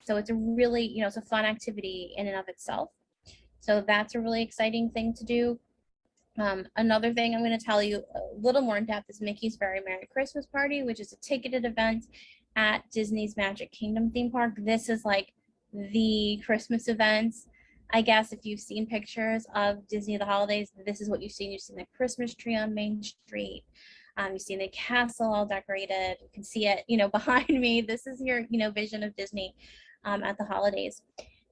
So it's a really, it's a fun activity in and of itself. So that's a really exciting thing to do. Another thing I'm going to tell you a little more in depth is Mickey's Very Merry Christmas Party, which is a ticketed event at Disney's Magic Kingdom theme park. This is like the Christmas events. I guess if you've seen pictures of Disney of the holidays, this is what you've seen. You've seen the Christmas tree on Main Street. You've seen the castle all decorated. You can see it, behind me. This is your, vision of Disney at the holidays.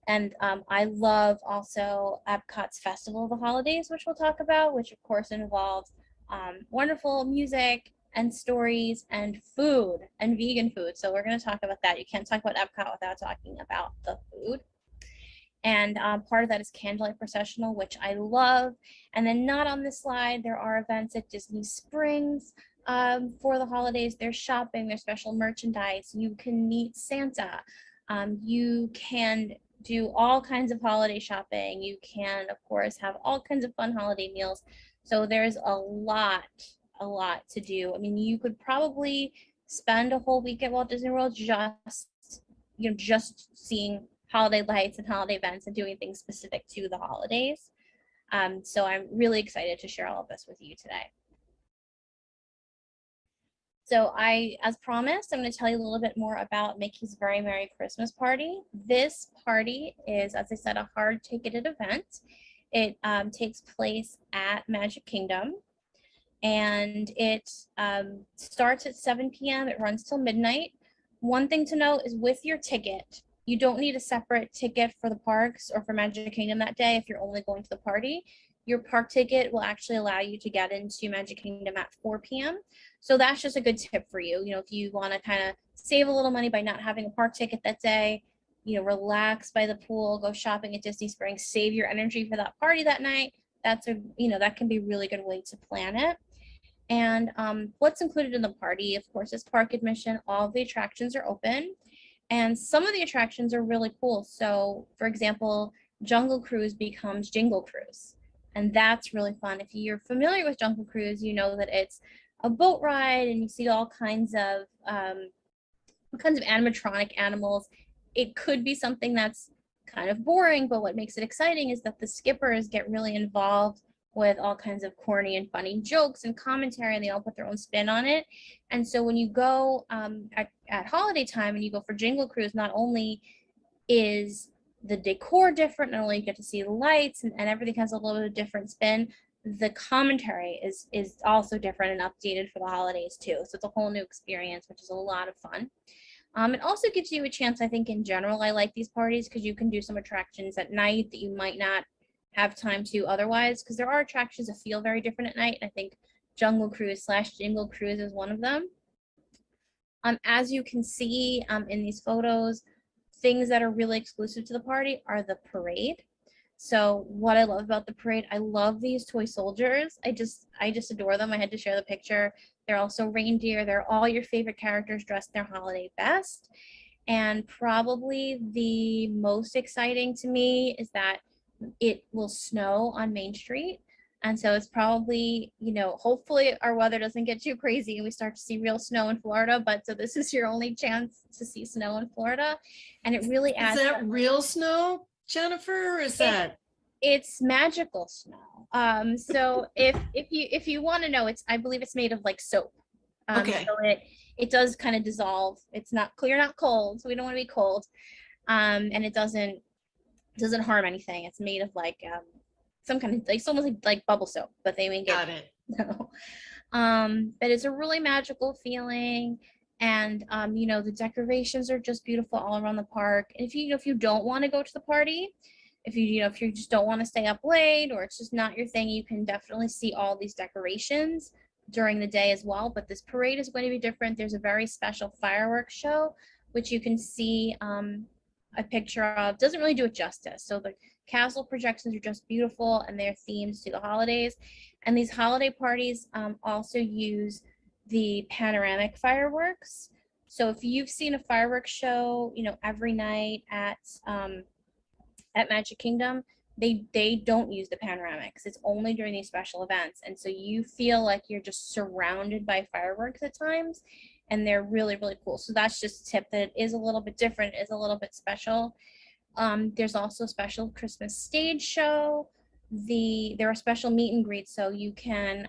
And I love also Epcot's Festival of the Holidays, which we'll talk about, which of course involves wonderful music and stories and food and vegan food. So we're going to talk about that. You can't talk about Epcot without talking about the food. And part of that is Candlelight Processional, which I love. And then not on this slide, there are events at Disney Springs for the holidays. There's shopping, there's special merchandise. You can meet Santa. You can do all kinds of holiday shopping. You can, of course, have all kinds of fun holiday meals. So there's a lot to do. I mean, you could probably spend a whole week at Walt Disney World just seeing holiday lights and holiday events and doing things specific to the holidays. So I'm really excited to share all of this with you today. So as promised, I'm going to tell you a little bit more about Mickey's Very Merry Christmas Party. This party is, as I said, a hard ticketed event. It takes place at Magic Kingdom, and it starts at 7 p.m. It runs till midnight. One thing to note is with your ticket, you don't need a separate ticket for the parks or for Magic Kingdom that day if you're only going to the party. Your park ticket will actually allow you to get into Magic Kingdom at 4 p.m. So that's just a good tip for you. If you want to kind of save a little money by not having a park ticket that day, relax by the pool, go shopping at Disney Springs, save your energy for that party that night. That can be a really good way to plan it. And what's included in the party, of course, is park admission. All of the attractions are open, and some of the attractions are really cool. So, for example, Jungle Cruise becomes Jingle Cruise, and that's really fun. If you're familiar with Jungle Cruise, you know that it's a boat ride, and you see all kinds of animatronic animals. It could be something that's kind of boring, but what makes it exciting is that the skippers get really involved with all kinds of corny and funny jokes and commentary, and they all put their own spin on it. And so when you go at holiday time and you go for Jingle Cruise, not only is the decor different, not only you get to see the lights and everything has a little bit of different spin, the commentary is also different and updated for the holidays too. So it's a whole new experience, which is a lot of fun. It also gives you a chance, I think in general, I like these parties because you can do some attractions at night that you might not have time to otherwise, because there are attractions that feel very different at night. I think Jungle Cruise / Jingle Cruise is one of them. As you can see in these photos, things that are really exclusive to the party are the parade. So what I love about the parade, I love these toy soldiers. I just adore them. I had to share the picture. They're also reindeer. They're all your favorite characters dressed their holiday best. And probably the most exciting to me is that it will snow on Main Street. And so it's probably, hopefully our weather doesn't get too crazy and we start to see real snow in Florida. But so this is your only chance to see snow in Florida. And it really adds. Is that real snow, Jennifer, or is that? It's magical snow. So if you want to know, I believe it's made of like soap. Okay. So it does kind of dissolve. It's not clear, not cold. So we don't want to be cold. And it doesn't harm anything. It's made of like some kind of like, it's almost like bubble soap, but they make it. Got it. No. But it's a really magical feeling. And the decorations are just beautiful all around the park. And if you don't want to go to the party, if you just don't want to stay up late or it's just not your thing, you can definitely see all these decorations during the day as well. But this parade is going to be different. There's a very special fireworks show, which you can see a picture of. Doesn't really do it justice. So the castle projections are just beautiful and they're themed to the holidays. And these holiday parties also use the panoramic fireworks. So if you've seen a fireworks show, every night at Magic Kingdom, they don't use the panoramics. It's only during these special events. And so you feel like you're just surrounded by fireworks at times, and they're really, really cool. So that's just a tip that it is a little bit different, is a little bit special. There's also a special Christmas stage show. There are special meet and greets, so you can,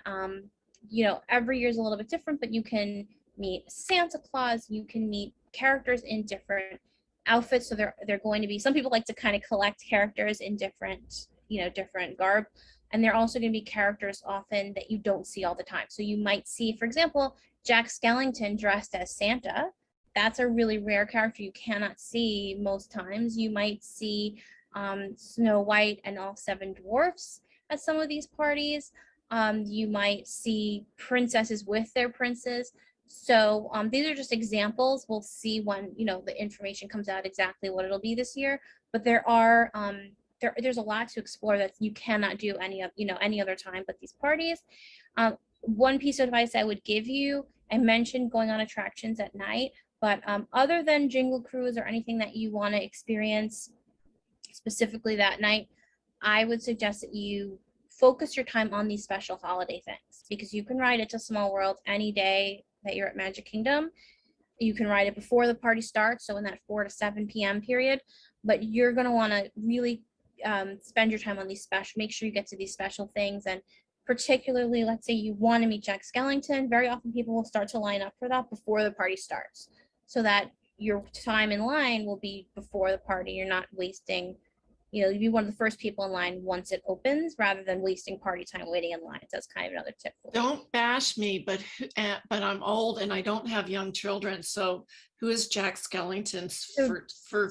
every year is a little bit different, but you can meet Santa Claus, you can meet characters in different outfits. So they're going to be, some people like to kind of collect characters in different garb, and they're also going to be characters often that you don't see all the time. So you might see, for example, Jack Skellington dressed as Santa. That's a really rare character you cannot see most times. You might see Snow White and all 7 dwarfs at some of these parties. You might see princesses with their princes. So these are just examples. We'll see when the information comes out exactly what it'll be this year. But there are there's a lot to explore that you cannot do any other time but these parties. One piece of advice I would give you, I mentioned going on attractions at night, but other than Jingle Cruise or anything that you want to experience specifically that night, I would suggest that you focus your time on these special holiday things, because you can ride it to Small World any day that you're at Magic Kingdom. You can ride it before the party starts, so in that 4 to 7 p.m. period, but you're going to want to really spend your time on these special, make sure you get to these special things. And particularly, let's say you want to meet Jack Skellington, very often people will start to line up for that before the party starts, so that your time in line will be before the party. You're not wasting, you'd be one of the first people in line once it opens, rather than wasting party time waiting in line. So that's kind of another tip. Don't bash me, but I'm old and I don't have young children. So who is Jack Skellington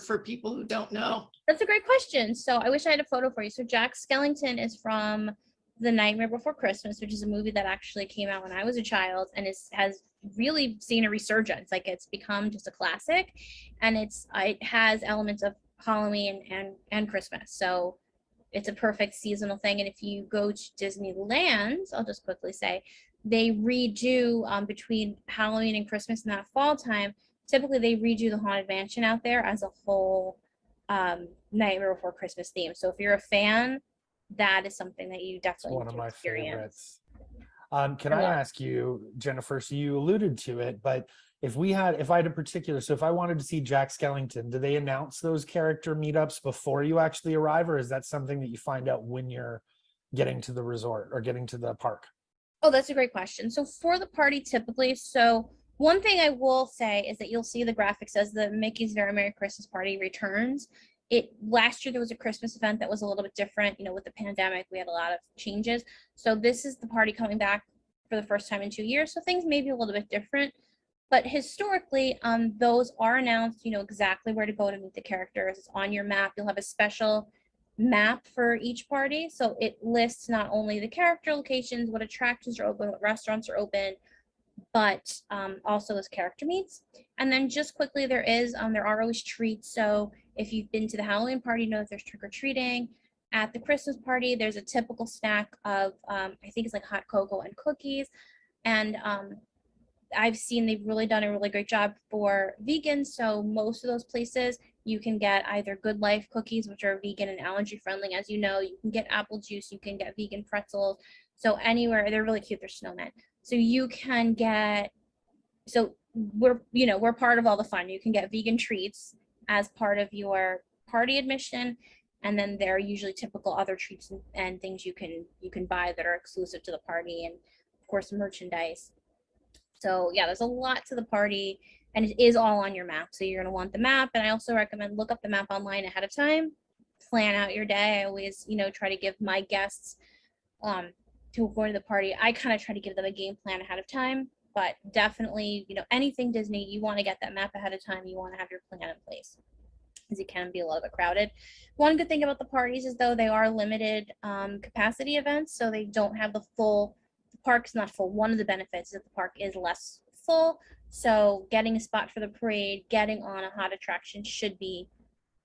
for people who don't know? That's a great question. So I wish I had a photo for you. So Jack Skellington is from The Nightmare Before Christmas, which is a movie that actually came out when I was a child and has really seen a resurgence. Like, it's become just a classic, and it has elements of Halloween and Christmas. So it's a perfect seasonal thing. And if you go to Disneyland, I'll just quickly say, they redo between Halloween and Christmas in that fall time. Typically, they redo the Haunted Mansion out there as a whole Nightmare Before Christmas theme. So if you're a fan, that is something that you definitely One of my experience. favorites. Can I ask you, Jennifer, so you alluded to it, but if I had a particular, so if I wanted to see Jack Skellington, do they announce those character meetups before you actually arrive, or is that something that you find out when you're getting to the resort or getting to the park? Oh, that's a great question. So for the party, typically, so one thing I will say is that you'll see the graphic says the Mickey's Very Merry Christmas Party returns. Last year there was a Christmas event that was a little bit different. With the pandemic, we had a lot of changes. So this is the party coming back for the first time in 2 years. So things may be a little bit different. But historically, those are announced. You know exactly where to go to meet the characters. It's on your map. You'll have a special map for each party. So it lists not only the character locations, what attractions are open, what restaurants are open, but also those character meets. And then just quickly, there are always treats. So if you've been to the Halloween party, you know that there's trick-or-treating. At the Christmas party, there's a typical snack of, I think it's like hot cocoa and cookies. And I've seen they've really done a really great job for vegans. So most of those places, you can get either Good Life cookies, which are vegan and allergy friendly. As you know, you can get apple juice, you can get vegan pretzels. So anywhere, they're really cute, they're snowmen. So you can get, so we're part of all the fun. You can get vegan treats as part of your party admission. And then there are usually typical other treats and things you can buy that are exclusive to the party, and of course merchandise. So yeah, there's a lot to the party, and it is all on your map. So you're gonna want the map, and I also recommend look up the map online ahead of time. Plan out your day. I always, try to give my guests to go to the party. I kind of try to give them a game plan ahead of time, but definitely, anything Disney, you want to get that map ahead of time. You want to have your plan in place, because it can be a little bit crowded. One good thing about the parties is though they are limited capacity events, so they don't have the park's not full. One of the benefits is that the park is less full, so getting a spot for the parade, getting on a hot attraction should be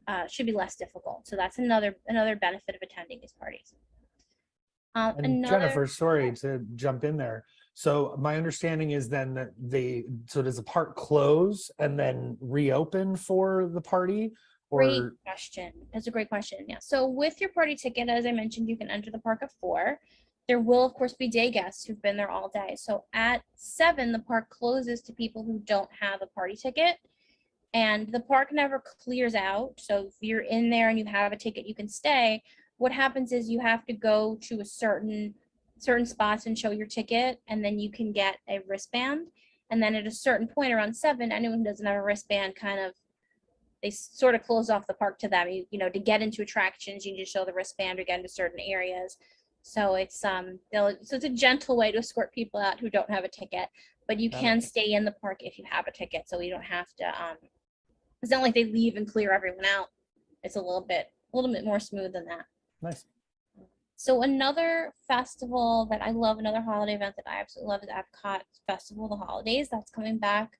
less difficult. So that's another benefit of attending these parties. And Jennifer, sorry to jump in there. So my understanding is then that does the park close and then reopen for the party? Great question. That's a great question. Yeah. So with your party ticket, as I mentioned, you can enter the park at 4. There will, of course, be day guests who've been there all day. So at 7, the park closes to people who don't have a party ticket. And the park never clears out. So if you're in there and you have a ticket, you can stay. What happens is you have to go to a certain spots and show your ticket, and then you can get a wristband. And then at a certain point around 7, anyone who doesn't have a wristband they sort of close off the park to them. To get into attractions, you need to show the wristband or get into certain areas. So it's it's a gentle way to escort people out who don't have a ticket, but you can stay in the park if you have a ticket. So you don't have to. It's not like they leave and clear everyone out. It's a little bit more smooth than that. Nice. So another festival that I love, another holiday event that I absolutely love is Epcot Festival of the Holidays. That's coming back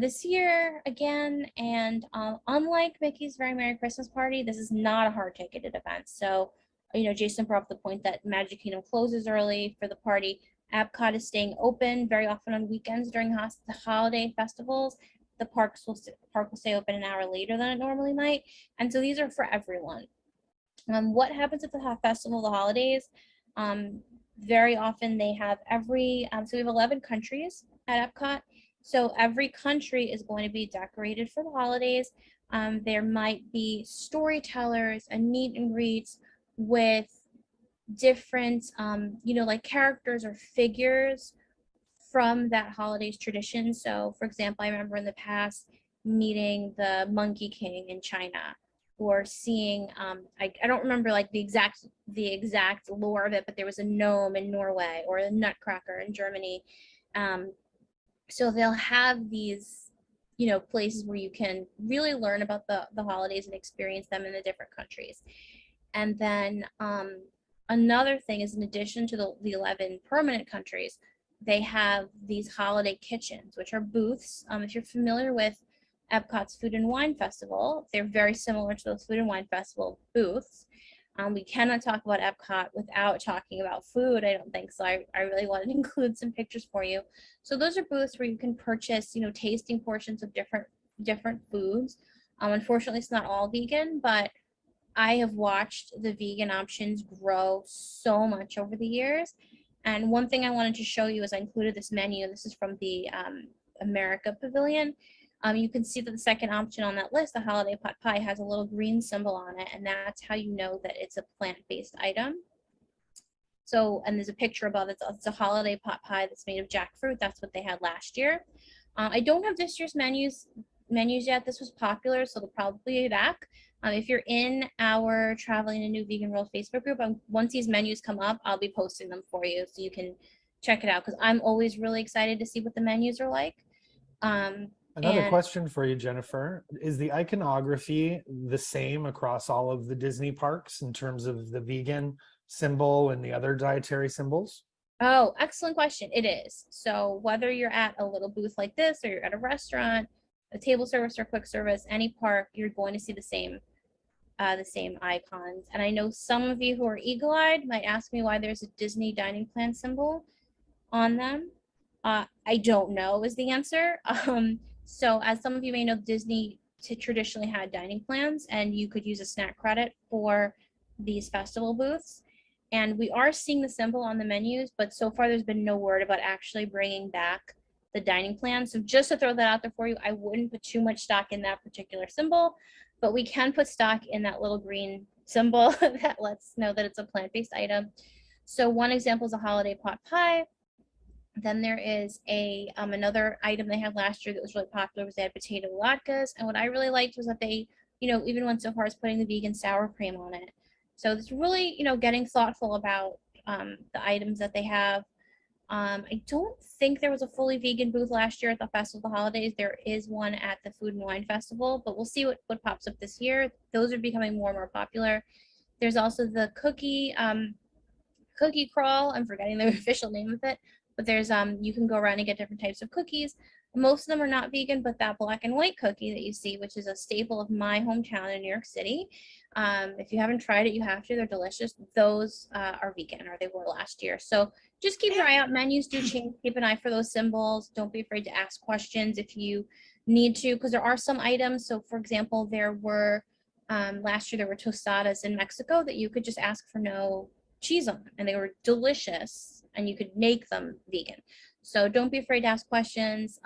this year again. And unlike Mickey's Very Merry Christmas Party, this is not a hard ticketed event. So, Jason brought up the point that Magic Kingdom closes early for the party. Epcot is staying open very often on weekends during the holiday festivals. The park will stay open an hour later than it normally might. And so these are for everyone. What happens at the Festival of the Holidays? Very often they have so we have 11 countries at Epcot. So every country is going to be decorated for the holidays. There might be storytellers and meet and greets with different, like characters or figures from that holiday's tradition. So, for example, I remember in the past meeting the Monkey King in China, or seeing I don't remember like the exact lore of it, but there was a gnome in Norway or a Nutcracker in Germany. So they'll have these places where you can really learn about the holidays and experience them in the different countries. And then another thing is, in addition to the 11 permanent countries, they have these holiday kitchens, which are booths. If you're familiar with Epcot's Food and Wine Festival, they're very similar to those Food and Wine Festival booths. We cannot talk about Epcot without talking about food, I don't think. So I really wanted to include some pictures for you. So those are booths where you can purchase, tasting portions of different foods. Unfortunately, it's not all vegan, but I have watched the vegan options grow so much over the years. And one thing I wanted to show you is I included this menu, and this is from the America Pavilion. You can see that the second option on that list, the holiday pot pie, has a little green symbol on it, and that's how you know that it's a plant-based item. So, and there's a picture above it. It's a holiday pot pie that's made of jackfruit. That's what they had last year. I don't have this year's menus yet. This was popular, so they'll probably be back. If you're in our Traveling a New Vegan World Facebook group, once these menus come up, I'll be posting them for you so you can check it out, because I'm always really excited to see what the menus are like. Another question for you, Jennifer. Is the iconography the same across all of the Disney parks in terms of the vegan symbol and the other dietary symbols? Oh, excellent question. It is. So whether you're at a little booth like this, or you're at a restaurant, a table service or quick service, any park, you're going to see the same icons. And I know some of you who are eagle-eyed might ask me why there's a Disney dining plan symbol on them. I don't know is the answer. So as some of you may know, Disney traditionally had dining plans, and you could use a snack credit for these festival booths. And we are seeing the symbol on the menus, but so far there's been no word about actually bringing back the dining plan. So just to throw that out there for you, I wouldn't put too much stock in that particular symbol, but we can put stock in that little green symbol that lets know that it's a plant-based item. So one example is a holiday pot pie. Then there is another item they had last year that was really popular, was they had potato latkes. And what I really liked was that they, even went so far as putting the vegan sour cream on it. So it's really, getting thoughtful about the items that they have. I don't think there was a fully vegan booth last year at the Festival of the Holidays. There is one at the Food and Wine Festival, but we'll see what pops up this year. Those are becoming more and more popular. There's also the cookie crawl. I'm forgetting the official name of it, but there's you can go around and get different types of cookies. Most of them are not vegan, but that black and white cookie that you see, which is a staple of my hometown in New York City. If you haven't tried it, you have to. They're delicious. Those are vegan, or they were last year. So just keep your eye out. Menus do change. Keep an eye for those symbols. Don't be afraid to ask questions if you need to, because there are some items. So for example, there were last year there were tostadas in Mexico that you could just ask for no cheese on them, and they were delicious, and you could make them vegan. So don't be afraid to ask questions.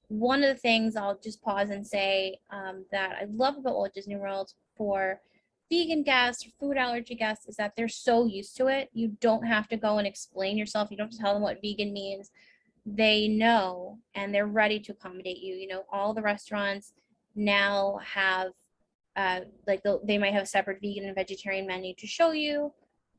One of the things I'll just pause and say that I love about Walt Disney World for vegan guests or food allergy guests is that they're so used to it. You don't have to go and explain yourself. You don't have to tell them what vegan means. They know, and they're ready to accommodate you. All the restaurants now have they might have a separate vegan and vegetarian menu to show you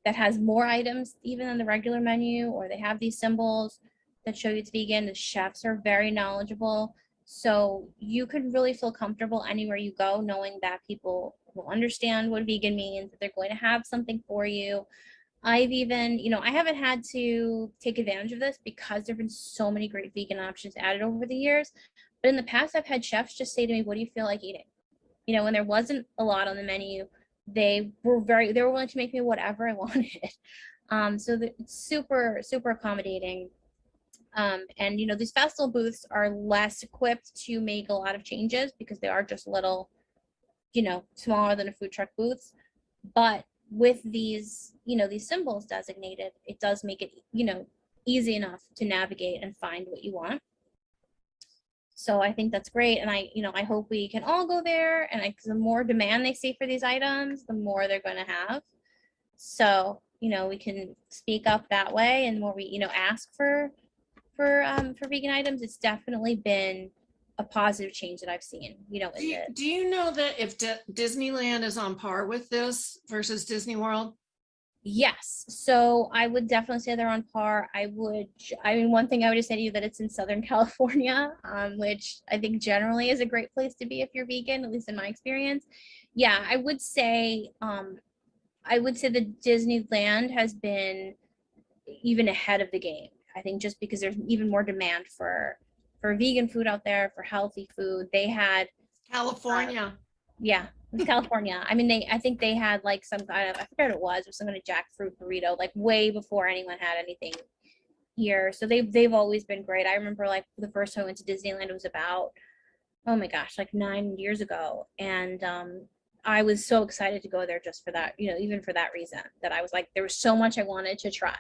that has more items even than the regular menu, or they have these symbols that show you it's vegan. The chefs are very knowledgeable. So you could really feel comfortable anywhere you go, knowing that people will understand what vegan means, that they're going to have something for you. I've even, I haven't had to take advantage of this because there've been so many great vegan options added over the years. But in the past, I've had chefs just say to me, what do you feel like eating? When there wasn't a lot on the menu, they were willing to make me whatever I wanted. So it's super, super accommodating. And these festival booths are less equipped to make a lot of changes because they are just little, smaller than a food truck booths. But with these, these symbols designated, it does make it, easy enough to navigate and find what you want. So I think that's great. And I hope we can all go there. And because the more demand they see for these items, the more they're going to have. So, we can speak up that way, and the more we, ask for vegan items, it's definitely been a positive change that I've seen, Do you know that if Disneyland is on par with this versus Disney World? Yes. So I would definitely say they're on par. One thing I would just say to you that it's in Southern California, which I think generally is a great place to be if you're vegan, at least in my experience. Yeah, I would say the Disneyland has been even ahead of the game. I think just because there's even more demand for vegan food out there, for healthy food. They had California. Yeah, It was California. I mean, I think they had like some kind of, I forget what it was, or some kind of jackfruit burrito, like way before anyone had anything here. So they've always been great. I remember like the first time I went to Disneyland, it was about, oh my gosh, like 9 years ago. And I was so excited to go there just for that, even for that reason, that I was like, there was so much I wanted to try,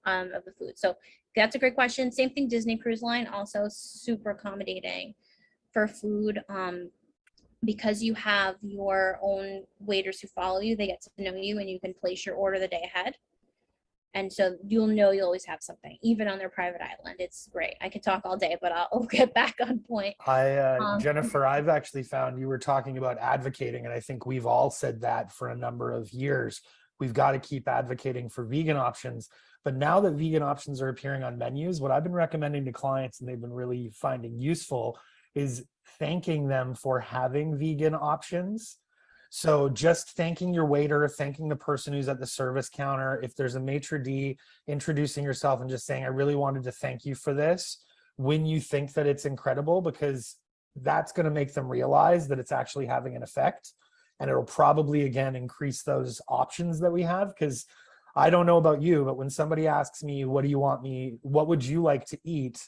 of the food. So that's a great question. Same thing, Disney Cruise Line, also super accommodating for food. Because you have your own waiters who follow you, they get to know you and you can place your order the day ahead. And so you'll always have something, even on their private island. It's great. I could talk all day, but I'll get back on point. Jennifer, I've actually found, you were talking about advocating, and I think we've all said that for a number of years. We've got to keep advocating for vegan options. But now that vegan options are appearing on menus, what I've been recommending to clients, and they've been really finding useful, is thanking them for having vegan options. So just thanking your waiter, thanking the person who's at the service counter. If there's a maitre d', introducing yourself and just saying, I really wanted to thank you for this, when you think that it's incredible, because that's going to make them realize that it's actually having an effect. And it'll probably, again, increase those options that we have. Because I don't know about you, but when somebody asks me, what would you like to eat?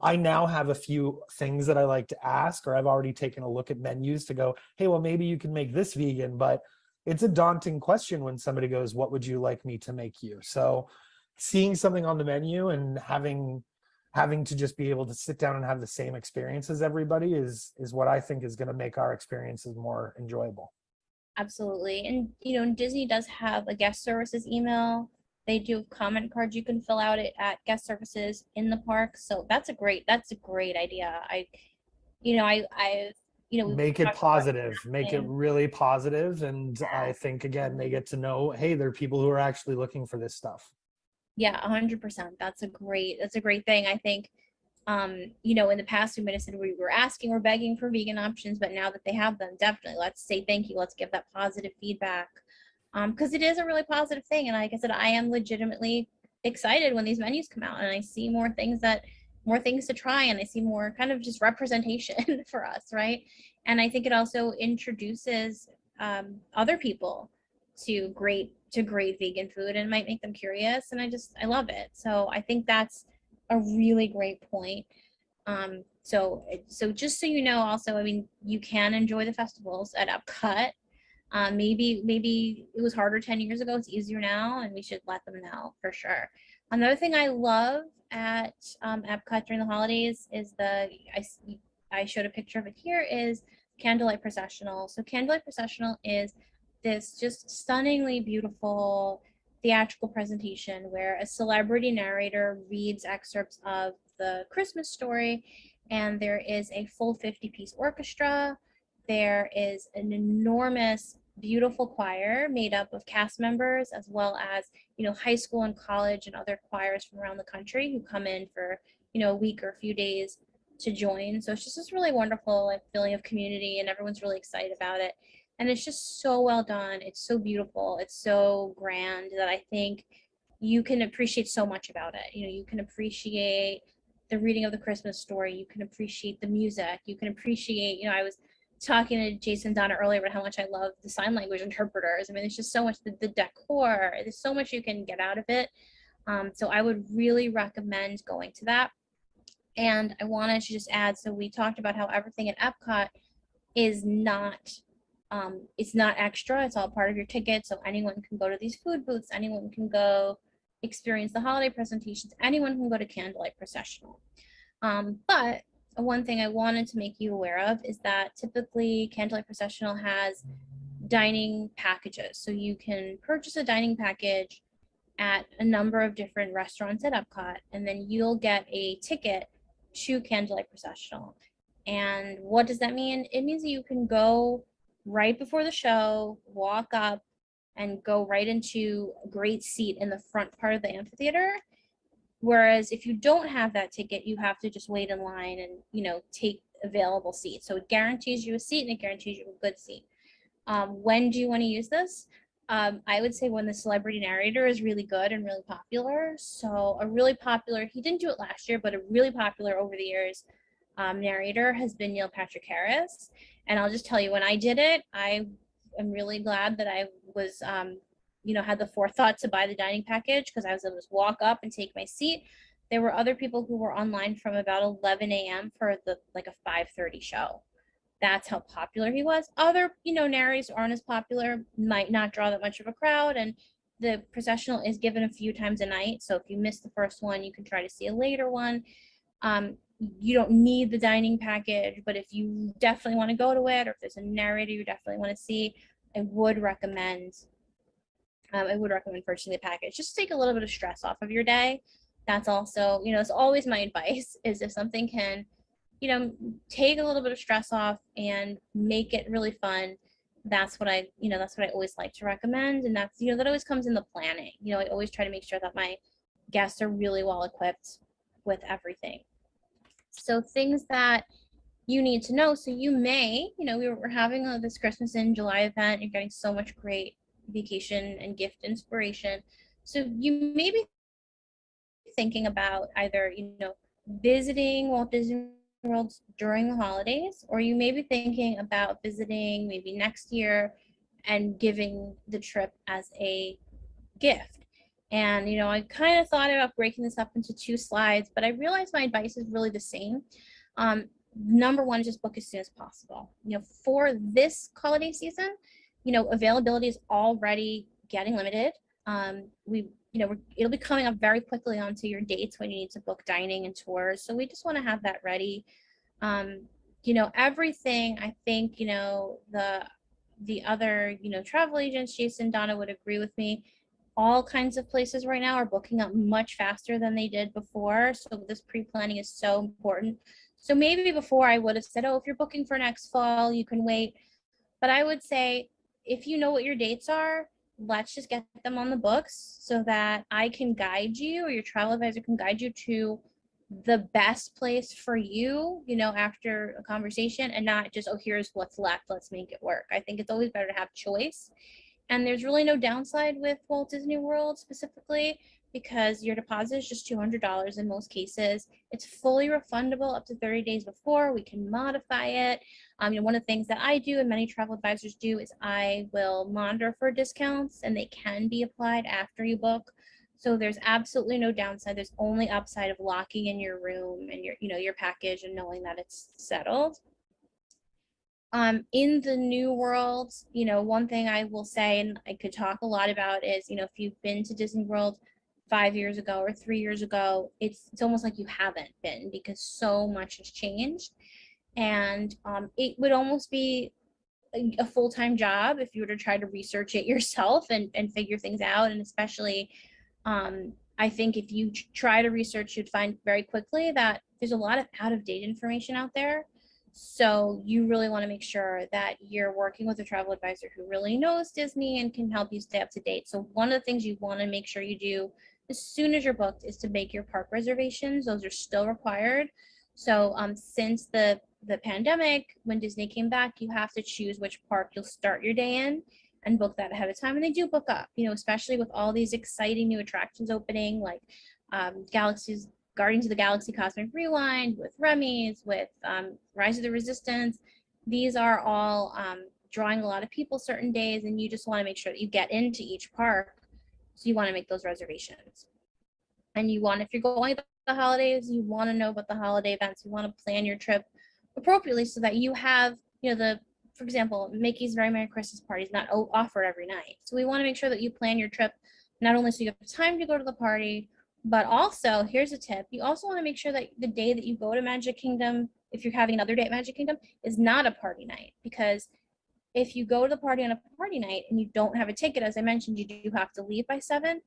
I now have a few things that I like to ask, or I've already taken a look at menus to go, hey, well, maybe you can make this vegan. But it's a daunting question when somebody goes, what would you like me to make you? So seeing something on the menu and having to just be able to sit down and have the same experience as everybody is what I think is going to make our experiences more enjoyable. Absolutely. And Disney does have a guest services email. They do have comment cards you can fill out at guest services in the park. So that's a great idea. Make it positive, make it really positive. And I think, again, they get to know, hey, there are people who are actually looking for this stuff. Yeah, 100%. That's a great thing. I think, in the past, we might have said we're begging for vegan options, but now that they have them, definitely let's say thank you. Let's give that positive feedback. Because it is a really positive thing. And like I said, I am legitimately excited when these menus come out and I see more things to try, and I see more kind of just representation for us, right? And I think it also introduces other people to great vegan food and might make them curious. And I love it. So I think that's a really great point. So just so you know, also, I mean, you can enjoy the festivals at Epcot. Maybe it was harder 10 years ago. It's easier now, and we should let them know for sure. Another thing I love at Epcot during the holidays is I showed a picture of it here, is Candlelight Processional. So Candlelight Processional is this just stunningly beautiful theatrical presentation where a celebrity narrator reads excerpts of the Christmas story, and there is a full 50-piece orchestra. There is an enormous, beautiful choir made up of cast members, as well as, high school and college and other choirs from around the country who come in for, a week or a few days to join. So it's just this really wonderful feeling of community, and everyone's really excited about it. And it's just so well done. It's so beautiful. It's so grand that I think you can appreciate so much about it. You can appreciate the reading of the Christmas story. You can appreciate the music. You can appreciate, I was talking to Jason and Donna earlier about how much I love the sign language interpreters. I mean, there's just so much, the decor, there's so much you can get out of it. So I would really recommend going to that. And I wanted to just add, so we talked about how everything at Epcot is not, it's not extra, it's all part of your ticket. So anyone can go to these food booths, anyone can go experience the holiday presentations, anyone can go to Candlelight Processional. But one thing I wanted to make you aware of is that typically Candlelight Processional has dining packages. So you can purchase a dining package at a number of different restaurants at Epcot, and then you'll get a ticket to Candlelight Processional. And what does that mean? It means that you can go right before the show, walk up, and go right into a great seat in the front part of the amphitheater. Whereas if you don't have that ticket, you have to just wait in line and, take available seats. So it guarantees you a seat, and it guarantees you a good seat. When do you want to use this? I would say when the celebrity narrator is really good and really popular. So he didn't do it last year, but a really popular over the years narrator has been Neil Patrick Harris. And I'll just tell you, when I did it, I am really glad that I was, had the forethought to buy the dining package, because I was able to just walk up and take my seat. There were other people who were online from about 11 a.m. for a 5:30 show. That's how popular he was. Other, narrators aren't as popular, might not draw that much of a crowd, and the processional is given a few times a night. So if you miss the first one, you can try to see a later one. You don't need the dining package, but if you definitely want to go to it, or if there's a narrator you definitely want to see, I would recommend purchasing the package. Just take a little bit of stress off of your day. That's also, it's always my advice, is if something can, take a little bit of stress off and make it really fun. That's what I always like to recommend. And that's, that always comes in the planning. I always try to make sure that my guests are really well equipped with everything. So things that you need to know. So you may, we're having this Christmas in July event. You're getting so much great vacation and gift inspiration. So you may be thinking about either, visiting Walt Disney World during the holidays, or you may be thinking about visiting maybe next year and giving the trip as a gift. And, I kind of thought about breaking this up into 2 slides, but I realized my advice is really the same. Number one, just book as soon as possible. For this holiday season, availability is already getting limited. It'll be coming up very quickly onto your dates when you need to book dining and tours. So we just want to have that ready. Everything, I think, the other, travel agents, Jason, Donna would agree with me. All kinds of places right now are booking up much faster than they did before. So this pre-planning is so important. So maybe before I would have said, oh, if you're booking for next fall, you can wait. But I would say, if you know what your dates are, let's just get them on the books so that I can guide you, or your travel advisor can guide you to the best place for you, after a conversation, and not just, oh, here's what's left, let's make it work. I think it's always better to have choice. And there's really no downside with Walt Disney World specifically, because your deposit is just $200 in most cases. It's fully refundable up to 30 days before. We can modify it. One of the things that I do, and many travel advisors do, is I will monitor for discounts, and they can be applied after you book. So there's absolutely no downside. There's only upside of locking in your room and your package and knowing that it's settled. In the new world, one thing I will say, and I could talk a lot about, is, if you've been to Disney World 5 years ago or 3 years ago, it's almost like you haven't been, because so much has changed. And it would almost be a full-time job if you were to try to research it yourself and figure things out. And especially, I think if you try to research, you'd find very quickly that there's a lot of out-of-date information out there. So you really want to make sure that you're working with a travel advisor who really knows Disney and can help you stay up to date. So one of the things you want to make sure you do as soon as you're booked is to make your park reservations. Those are still required. So since the pandemic, when Disney came back, you have to choose which park you'll start your day in and book that ahead of time. And they do book up, especially with all these exciting new attractions opening, like Guardians of the Galaxy Cosmic Rewind, with Remy's, with Rise of the Resistance. These are all drawing a lot of people certain days, and you just want to make sure that you get into each park. So you want to make those reservations. And if you're going to the holidays, you want to know about the holiday events. You want to plan your trip appropriately so that you have, for example, Mickey's Very Merry Christmas Party is not offered every night. So we want to make sure that you plan your trip not only so you have time to go to the party, but also, here's a tip, you also want to make sure that the day that you go to Magic Kingdom, if you're having another day at Magic Kingdom, is not a party night. Because if you go to the party on a party night and you don't have a ticket, as I mentioned, you do have to leave by 7.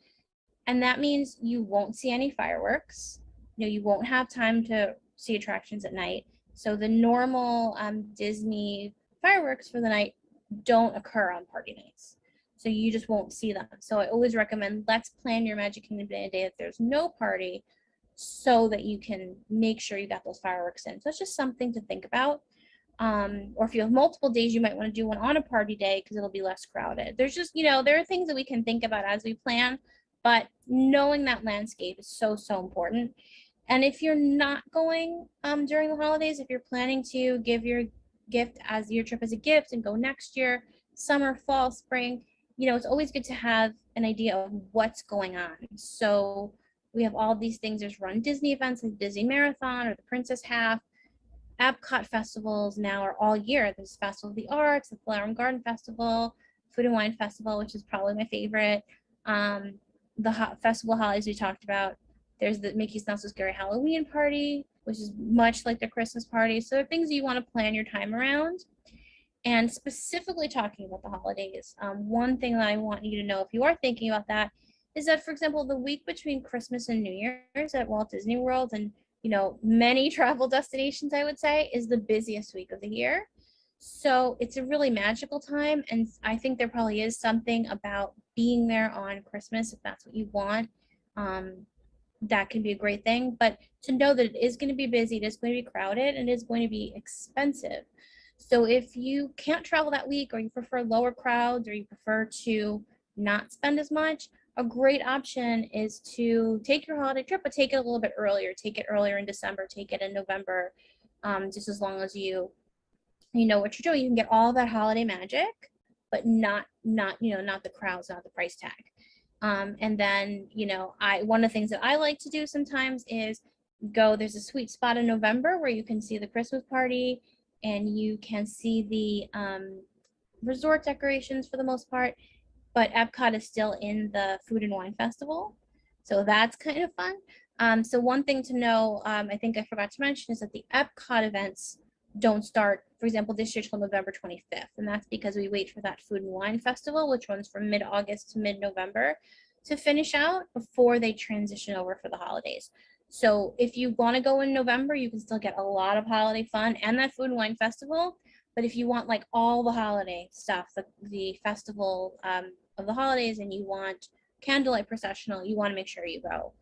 And that means you won't see any fireworks. You won't have time to see attractions at night. So the normal Disney fireworks for the night don't occur on party nights. So you just won't see them. So I always recommend, let's plan your Magic Kingdom Day a day that there's no party, so that you can make sure you got those fireworks in. So it's just something to think about. Or if you have multiple days, you might want to do one on a party day because it'll be less crowded. There's just, there are things that we can think about as we plan, but knowing that landscape is so, so important. And if you're not going during the holidays, if you're planning to give your gift as your trip as a gift and go next year, summer, fall, spring, it's always good to have an idea of what's going on. So we have all these things. There's Run Disney events like Disney Marathon or the Princess Half. Epcot festivals now are all year. There's Festival of the Arts, the Flower and Garden Festival, Food and Wine Festival, which is probably my favorite. The festival holidays we talked about. There's the Mickey's Not So Scary Halloween party, which is much like the Christmas party. So there are things you want to plan your time around. And specifically talking about the holidays, one thing that I want you to know if you are thinking about that is that, for example, the week between Christmas and New Year's at Walt Disney World and many travel destinations, I would say, is the busiest week of the year. So it's a really magical time. And I think there probably is something about being there on Christmas, if that's what you want. That can be a great thing. But to know that it is going to be busy, it is going to be crowded, and it is going to be expensive. So if you can't travel that week, or you prefer lower crowds, or you prefer to not spend as much, a great option is to take your holiday trip, but take it a little bit earlier. Take it earlier in December, take it in November, just as long as you know what you're doing. You can get all that holiday magic, but not the crowds, not the price tag. And then, one of the things that I like to do sometimes is there's a sweet spot in November where you can see the Christmas party and you can see the resort decorations for the most part, but Epcot is still in the Food and Wine Festival. So that's kind of fun. So one thing to know, I think I forgot to mention, is that the Epcot events don't start, for example, this year till November 25th. And that's because we wait for that Food and Wine Festival, which runs from mid-August to mid-November, to finish out before they transition over for the holidays. So if you want to go in November, you can still get a lot of holiday fun and that Food and Wine Festival. But if you want like all the holiday stuff, the festival of the holidays, and you want candlelight processional, you want to make sure you go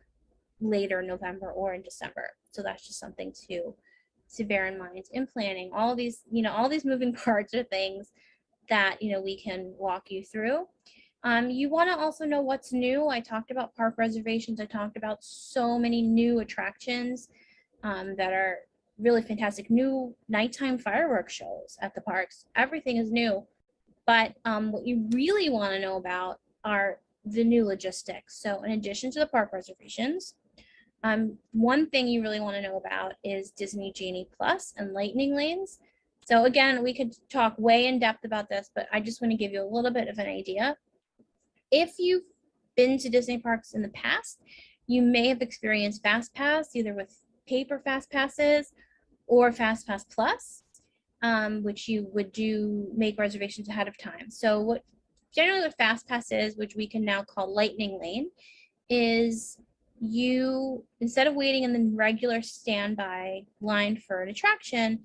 later in November or in December. So that's just something to bear in mind in planning. All these moving parts are things that we can walk you through. You want to also know what's new. I talked about park reservations. I talked about so many new attractions that are really fantastic. New nighttime fireworks shows at the parks. Everything is new. But what you really want to know about are the new logistics. So in addition to the park reservations, one thing you really want to know about is Disney Genie Plus and Lightning Lanes. So again, we could talk way in depth about this, but I just want to give you a little bit of an idea. If you've been to Disney parks in the past, you may have experienced Fast Pass, either with paper Fast Passes or Fast Pass Plus, which you would make reservations ahead of time. So what Fast Pass is, which we can now call Lightning Lane, is you, instead of waiting in the regular standby line for an attraction,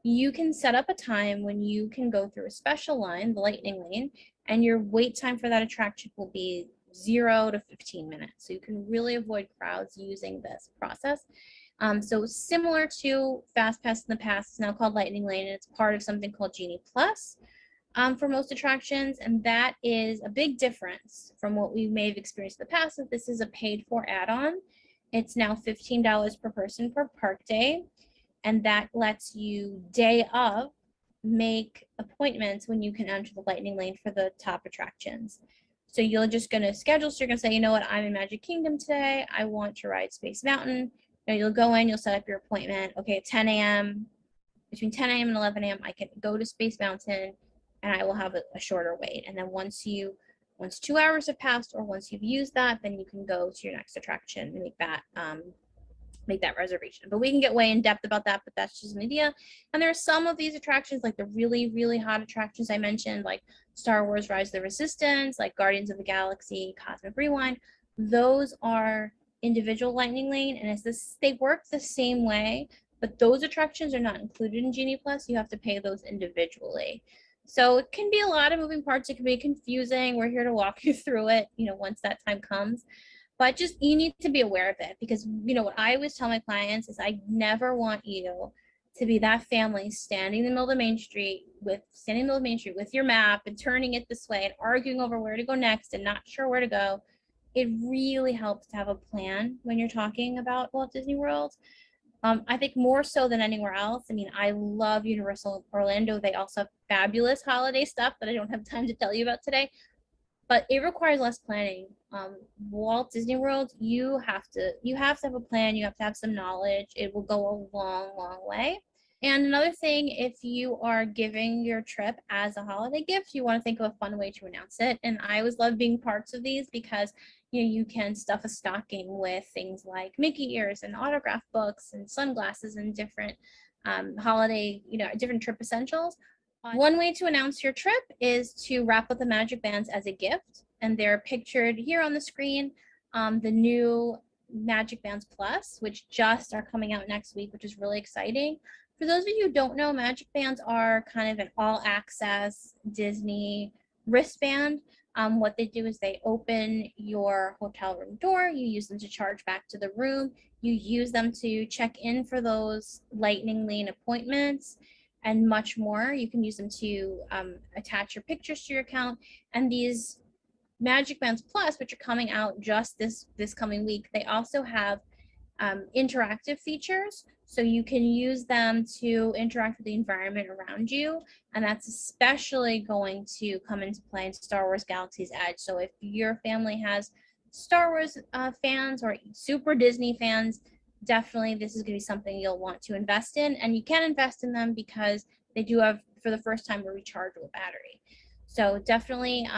you can set up a time when you can go through a special line, the Lightning Lane, and your wait time for that attraction will be 0 to 15 minutes. So you can really avoid crowds using this process. So similar to Fast Pass in the past, it's now called Lightning Lane, and it's part of something called Genie Plus for most attractions. And that is a big difference from what we may have experienced in the past. That this is a paid for add-on. It's now $15 per person per park day. And that lets you day of make appointments when you can enter the Lightning Lane for the top attractions. So you're just going to schedule. So you're going to say, you know what, I'm in Magic Kingdom today. I want to ride Space Mountain. You'll go in, you'll set up your appointment. Okay, at 10 a.m., between 10 a.m. and 11 a.m., I can go to Space Mountain and I will have a shorter wait. And then once 2 hours have passed, or once you've used that, then you can go to your next attraction and make that reservation. But we can get way in depth about that, but that's just an idea. And there are some of these attractions, like the really, really hot attractions I mentioned, like Star Wars Rise of the Resistance, like Guardians of the Galaxy, Cosmic Rewind. Those are individual Lightning Lane, and they work the same way, but those attractions are not included in Genie Plus. You have to pay those individually. So it can be a lot of moving parts. It can be confusing. We're here to walk you through it, once that time comes. But just, you need to be aware of it, because, what I always tell my clients is I never want you to be that family standing in the middle of the main street with your map and turning it this way and arguing over where to go next and not sure where to go. it really helps to have a plan when you're talking about Walt Disney World. I think more so than anywhere else. I mean, I love Universal Orlando. They also have fabulous holiday stuff that I don't have time to tell you about today, but it requires less planning. Walt Disney World, you have to have a plan. You have to have some knowledge. It will go a long, long way. And another thing, if you are giving your trip as a holiday gift, you want to think of a fun way to announce it. And I always love being parts of these because you can stuff a stocking with things like Mickey ears and autograph books and sunglasses and different holiday, different trip essentials. One way to announce your trip is to wrap up the magic bands as a gift, and they're pictured here on the screen. The new Magic Bands Plus, which just are coming out next week, which is really exciting. For those of you who don't know, Magic Bands are kind of an all-access Disney wristband. What they do is they open your hotel room door. You use them to charge back to the room. You use them to check in for those lightning lane appointments and much more. You can use them to attach your pictures to your account. And these Magic Bands Plus, which are coming out just this coming week, they also have interactive features. So you can use them to interact with the environment around you. And that's especially going to come into play in Star Wars Galaxy's Edge. So if your family has Star Wars fans or super Disney fans, definitely this is going to be something you'll want to invest in. And you can invest in them because they do have, for the first time, a rechargeable battery. So definitely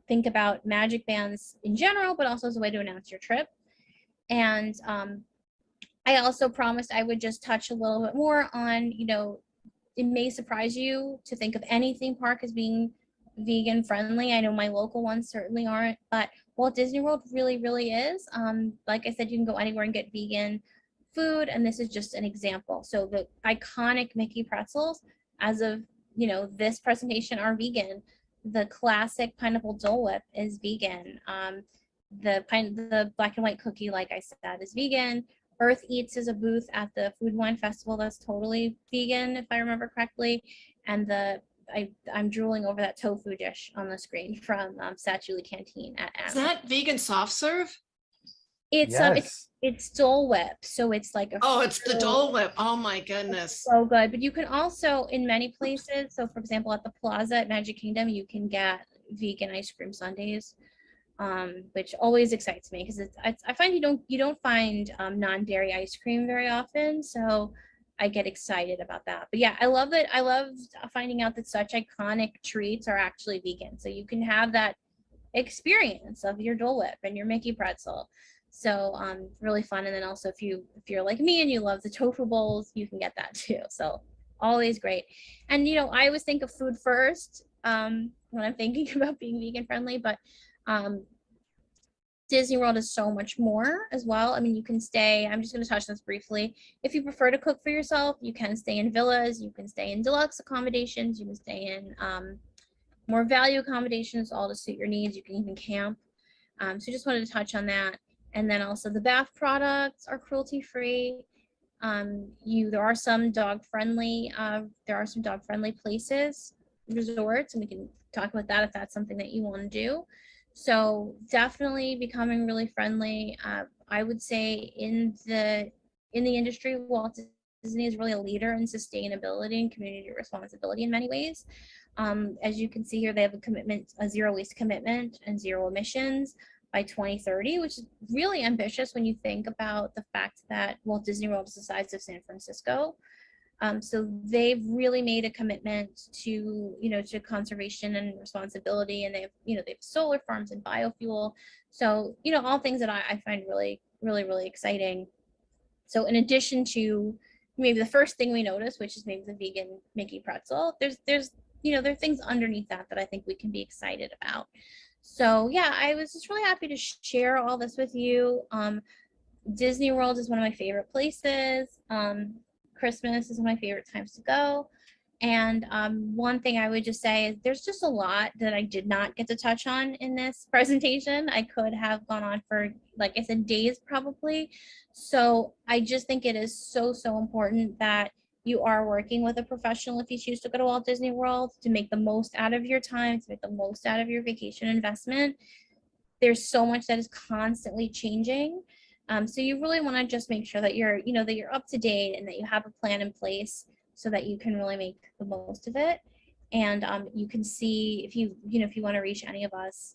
think about Magic Bands in general, but also as a way to announce your trip. And I also promised I would just touch a little bit more on, it may surprise you to think of any theme park as being vegan friendly. I know my local ones certainly aren't, but Walt Disney World really, really is. Like I said, you can go anywhere and get vegan food, and this is just an example. So the iconic Mickey pretzels, as of this presentation, are vegan. The classic pineapple Dole Whip is vegan. The black and white cookie, like I said, is vegan. Earth Eats is a booth at the Food and Wine Festival that's totally vegan, if I remember correctly. And I'm drooling over that tofu dish on the screen from Satchuli Canteen at Is that vegan soft serve? It's Yes. it's Dole Whip, so it's like it's the Dole Whip. Oh my goodness. So good. But you can also, in many places, so for example at the Plaza at Magic Kingdom, you can get vegan ice cream sundaes, which always excites me because I find you don't find non-dairy ice cream very often, so I get excited about that. But yeah, I love finding out that such iconic treats are actually vegan, so you can have that experience of your Dole Whip and your Mickey pretzel. So really fun. And then also if you're like me and you love the tofu bowls, you can get that too. So always great. And I always think of food first when I'm thinking about being vegan friendly, but Disney World is so much more as well. I mean, you can stay, I'm just going to touch on this briefly. If you prefer to cook for yourself, you can stay in villas, you can stay in deluxe accommodations, you can stay in more value accommodations, all to suit your needs. You can even camp. So just wanted to touch on that. And then also the bath products are cruelty free. There are some dog friendly places, resorts, and we can talk about that if that's something that you want to do. So definitely becoming really friendly. I would say in the industry, Walt Disney is really a leader in sustainability and community responsibility in many ways. As you can see here, they have a zero waste commitment and zero emissions by 2030, which is really ambitious when you think about the fact that Walt Disney World is the size of San Francisco. So they've really made a commitment to conservation and responsibility, and they have solar farms and biofuel. So all things that I find really, really, really exciting. So in addition to maybe the first thing we notice, which is maybe the vegan Mickey pretzel, there are things underneath that I think we can be excited about. So yeah, I was just really happy to share all this with you. Disney World is one of my favorite places. Christmas is one of my favorite times to go. And one thing I would just say is there's just a lot that I did not get to touch on in this presentation. I could have gone on for, like I said, days probably. So I just think it is so, so important that you are working with a professional if you choose to go to Walt Disney World, to make the most out of your time, to make the most out of your vacation investment. there's so much that is constantly changing. So you really want to just make sure that you're, that you're up to date and that you have a plan in place so that you can really make the most of it. And you can see if you want to reach any of us.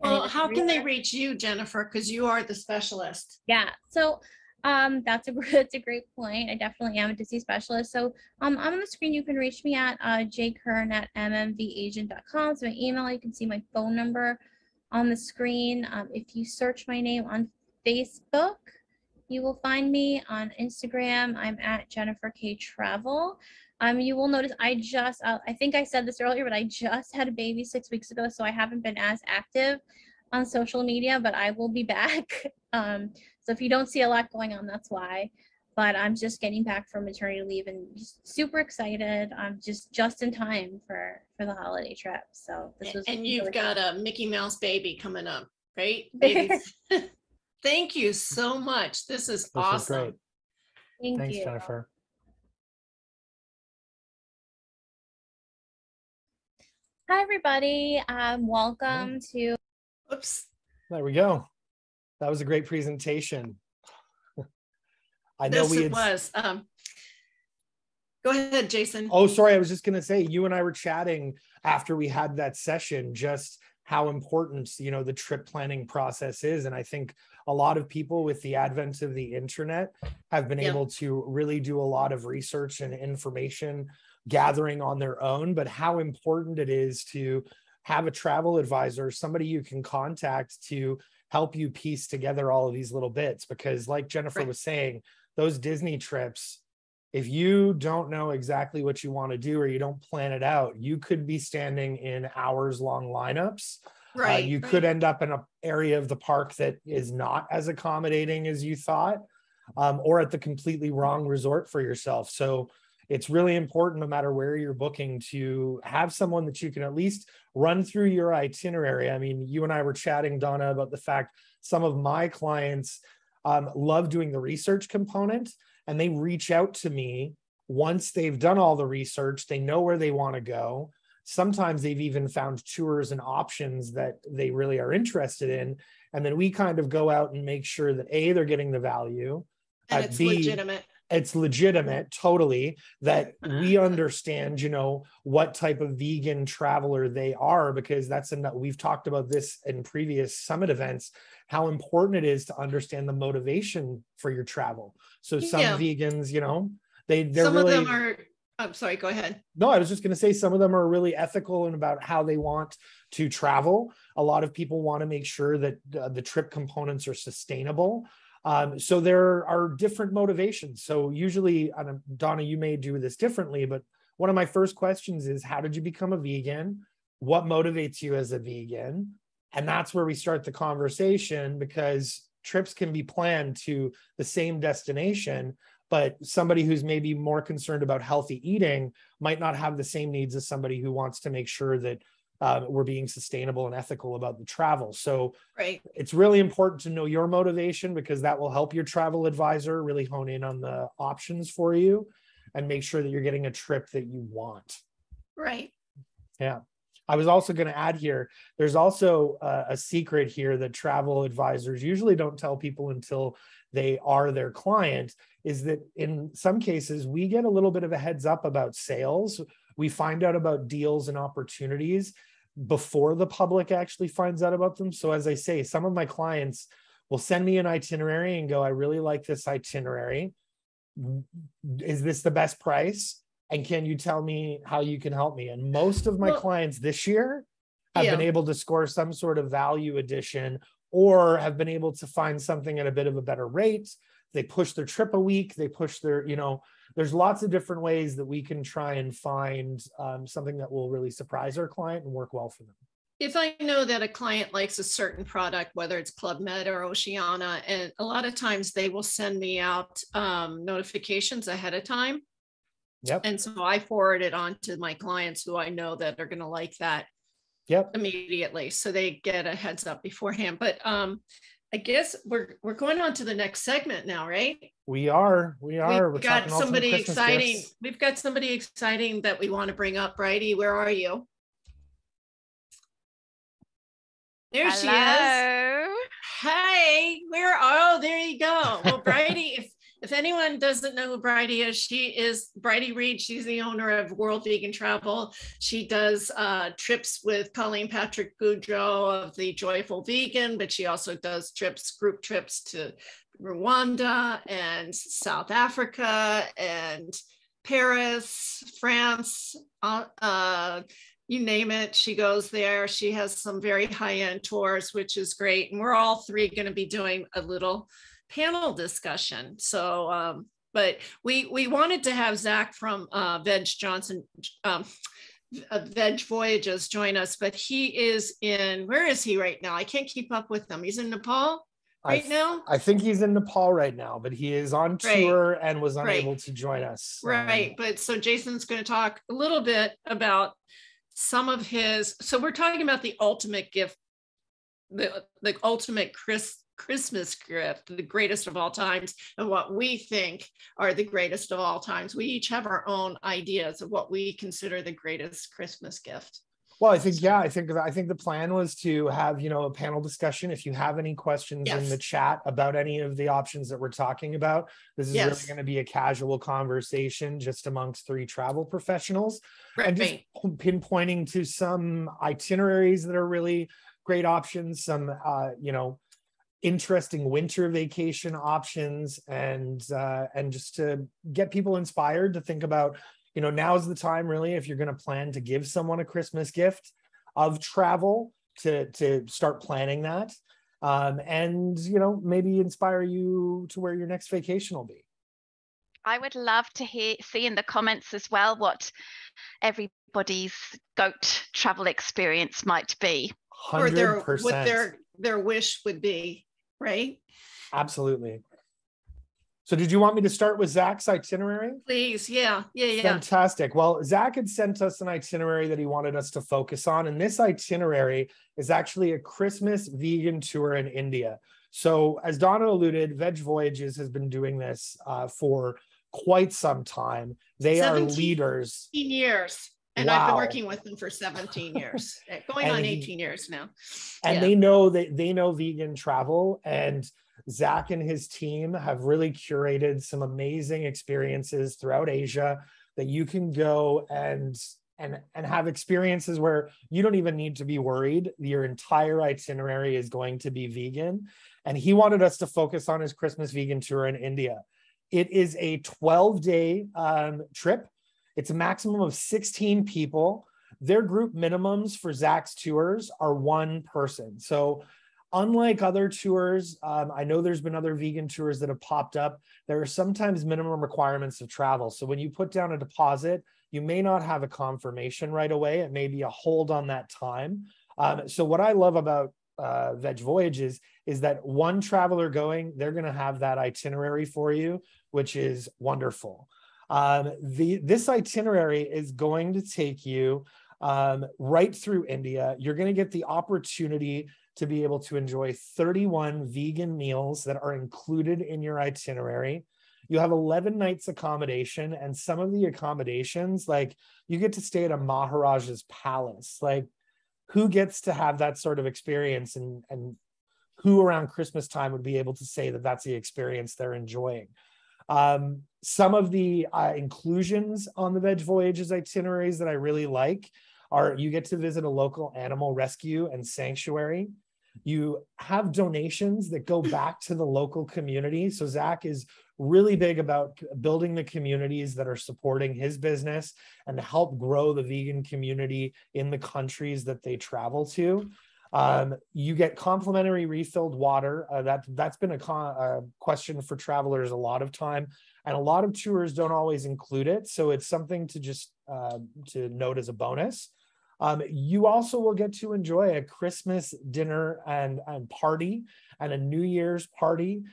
Well, how can they reach you, Jennifer? Because you are the specialist. Yeah. So that's a great point. I definitely am a Disney specialist. So on the screen, you can reach me at jkern@mmvagent.com. So my email, you can see my phone number on the screen. If you search my name on Facebook, you will find me. On Instagram, I'm at Jennifer K Travel. You will notice I think I said this earlier, but I just had a baby 6 weeks ago, so I haven't been as active on social media, but I will be back. So if you don't see a lot going on, that's why. But I'm just getting back from maternity leave and just super excited. I'm just in time for the holiday trip. So this was. And you've got a Mickey Mouse baby coming up, right? Thank you so much. This is awesome. Great. Thanks, Jennifer. Hi, everybody. Welcome to. Oops. There we go. That was a great presentation. I know it was. Go ahead, Jason. Oh, sorry. I was just going to say, you and I were chatting after we had that session, just how important, the trip planning process is. And I think a lot of people with the advent of the internet have been able to really do a lot of research and information gathering on their own, but how important it is to have a travel advisor, somebody you can contact to help you piece together all of these little bits. Because like Jennifer was saying, those Disney trips, if you don't know exactly what you want to do or you don't plan it out, you could be standing in hours long lineups. You could end up in an area of the park that is not as accommodating as you thought, or at the completely wrong resort for yourself. So it's really important, no matter where you're booking, to have someone that you can at least run through your itinerary. I mean, you and I were chatting, Donna, about the fact some of my clients love doing the research component, and they reach out to me once they've done all the research. They know where they want to go. Sometimes they've even found tours and options that they really are interested in. And then we kind of go out and make sure that A, they're getting the value. And it's legitimate. It's legitimate, totally, that we understand, what type of vegan traveler they are, because we've talked about this in previous summit events, how important it is to understand the motivation for your travel. So some vegans, they're some really, of them are, I'm sorry, go ahead. No, I was just going to say some of them are really ethical and about how they want to travel. A lot of people want to make sure that the trip components are sustainable. So there are different motivations. So usually, Donna, you may do this differently, but one of my first questions is, how did you become a vegan? What motivates you as a vegan? And that's where we start the conversation, because trips can be planned to the same destination, but somebody who's maybe more concerned about healthy eating might not have the same needs as somebody who wants to make sure that we're being sustainable and ethical about the travel. So it's really important to know your motivation, because that will help your travel advisor really hone in on the options for you and make sure that you're getting a trip that you want. Right. Yeah. I was also going to add here, there's also a secret here that travel advisors usually don't tell people until they are their client, is that in some cases, we get a little bit of a heads up about sales. We find out about deals and opportunities before the public actually finds out about them. So as I say, some of my clients will send me an itinerary and go, I really like this itinerary. Is this the best price? And can you tell me how you can help me? And most of my clients this year have been able to score some sort of value addition, or have been able to find something at a bit of a better rate. They push their trip a week, they push their, there's lots of different ways that we can try and find something that will really surprise our client and work well for them. If I know that a client likes a certain product, whether it's Club Med or Oceana, and a lot of times they will send me out notifications ahead of time. Yep. And so I forward it on to my clients who I know that are going to like that immediately. So they get a heads up beforehand. But I guess we're going on to the next segment now, right? We are. We've got somebody exciting. Gifts. We've got somebody exciting that we want to bring up. Brighde, where are you? There she is. Hello. Hey, there you go. Well, Brighde, if anyone doesn't know who Brighde is, she is Brighde Reed. She's the owner of World Vegan Travel. She does trips with Colleen Patrick Goudreau of the Joyful Vegan, but she also does group trips to Rwanda and South Africa and Paris, France, you name it, she goes there. She has some very high-end tours, which is great. And we're all three going to be doing a little panel discussion. So, but we wanted to have Zach from Veg Voyages join us, but he is where is he right now? I can't keep up with him. He's in Nepal now? I think he's in Nepal right now, but he is on tour and was unable to join us. Right, but so Jason's going to talk a little bit about some of his, so we're talking about the ultimate gift, the ultimate Christmas gift, the greatest of all times, and what we think are the greatest of all times. We each have our own ideas of what we consider the greatest Christmas gift. Well, I think the plan was to have, a panel discussion. If you have any questions in the chat about any of the options that we're talking about, this is really going to be a casual conversation just amongst three travel professionals. And just pinpointing to some itineraries that are really great options, some, interesting winter vacation options, and just to get people inspired to think about, now's the time really, if you're going to plan to give someone a Christmas gift of travel, to start planning that, and maybe inspire you to where your next vacation will be. I would love to see in the comments as well what everybody's GOAT travel experience might be. 100%. Or what their wish would be, right? Absolutely. So did you want me to start with Zach's itinerary? Please, yeah. Fantastic. Well, Zach had sent us an itinerary that he wanted us to focus on, and this itinerary is actually a Christmas vegan tour in India. So as Donna alluded, Veg Voyages has been doing this for quite some time. They are leaders. 17 years. And I've been working with them for 17 years, going on 18 years now. And they know vegan travel, and Zach and his team have really curated some amazing experiences throughout Asia that you can go and have experiences where you don't even need to be worried. Your entire itinerary is going to be vegan. And he wanted us to focus on his Christmas vegan tour in India. It is a 12-day trip. It's a maximum of 16 people. Their group minimums for Zach's tours are one person. So unlike other tours, I know there's been other vegan tours that have popped up. There are sometimes minimum requirements of travel. So when you put down a deposit, you may not have a confirmation right away. It may be a hold on that time. So what I love about Veg Voyages is that one traveler going, they're going to have that itinerary for you, which is wonderful. This itinerary is going to take you right through India. You're going to get the opportunity to be able to enjoy 31 vegan meals that are included in your itinerary. You have 11 nights accommodation, and some of the accommodations, like you get to stay at a Maharaja's palace. Like, who gets to have that sort of experience, and who around Christmas time would be able to say that that's the experience they're enjoying? Some of the inclusions on the Veg Voyages itineraries that I really like are you get to visit a local animal rescue and sanctuary. You have donations that go back to the local community. So Zach is really big about building the communities that are supporting his business and to help grow the vegan community in the countries that they travel to. You get complimentary refilled water. That's been a question for travelers a lot of time, and a lot of tours don't always include it. So it's something to just to note as a bonus. You also will get to enjoy a Christmas dinner and party and a New Year's party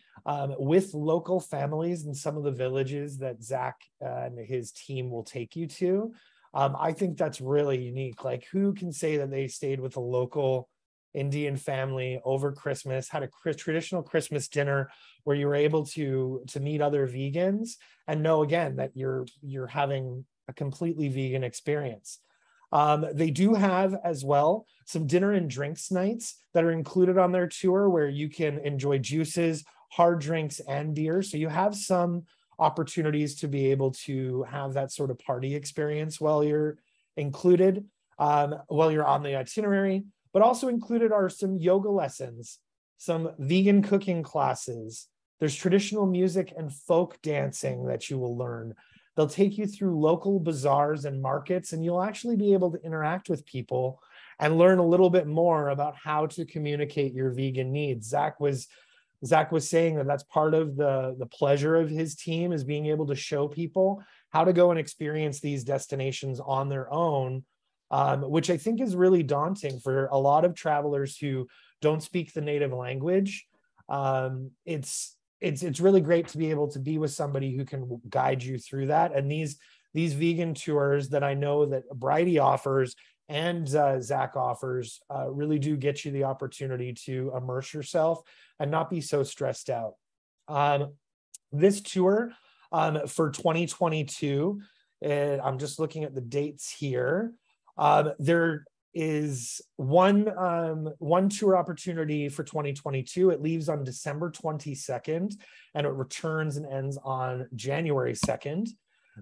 with local families in some of the villages that Zach and his team will take you to. I think that's really unique. Like, who can say that they stayed with a local Indian family over Christmas, had a traditional Christmas dinner where you were able to meet other vegans and know again that you're having a completely vegan experience. They do have as well some dinner and drinks nights that are included on their tour where you can enjoy juices, hard drinks, and beer. So you have some opportunities to be able to have that sort of party experience while you're included, while you're on the itinerary. But also included are some yoga lessons, some vegan cooking classes. There's traditional music and folk dancing that you will learn. They'll take you through local bazaars and markets, and you'll actually be able to interact with people and learn a little bit more about how to communicate your vegan needs. Zach was saying that that's part of the pleasure of his team, is being able to show people how to go and experience these destinations on their own, which I think is really daunting for a lot of travelers who don't speak the native language. It's really great to be able to be with somebody who can guide you through that. And these vegan tours that I know that Brighde offers and Zach offers really do get you the opportunity to immerse yourself and not be so stressed out. This tour for 2022, I'm just looking at the dates here. There is one tour opportunity for 2022. It leaves on December 22nd and it returns and ends on January 2nd.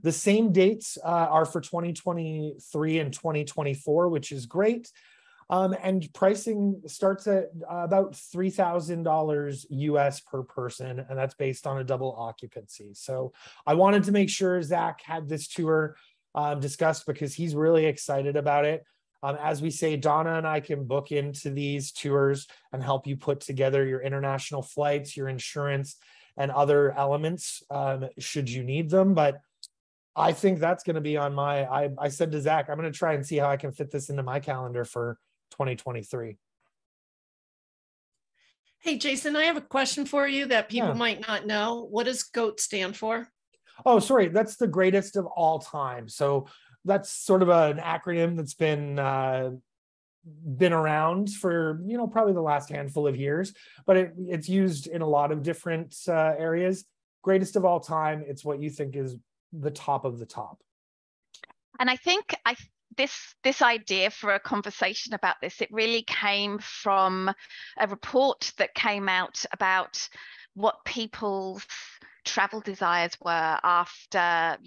The same dates are for 2023 and 2024, which is great. And pricing starts at about $3,000 US per person, and that's based on a double occupancy. So I wanted to make sure Zach had this tour discussed because he's really excited about it. As we say, Donna and I can book into these tours and help you put together your international flights, your insurance, and other elements should you need them. But I think that's going to be on I said to Zach, I'm going to try and see how I can fit this into my calendar for 2023. Hey, Jason, I have a question for you that people might not know. What does GOAT stand for? Oh, sorry. That's the greatest of all time. So that's sort of an acronym that's been around for, probably the last handful of years, but it's used in a lot of different areas. Greatest of all time. It's what you think is the top of the top. And I think this idea for a conversation about this, it really came from a report that came out about what people's travel desires were after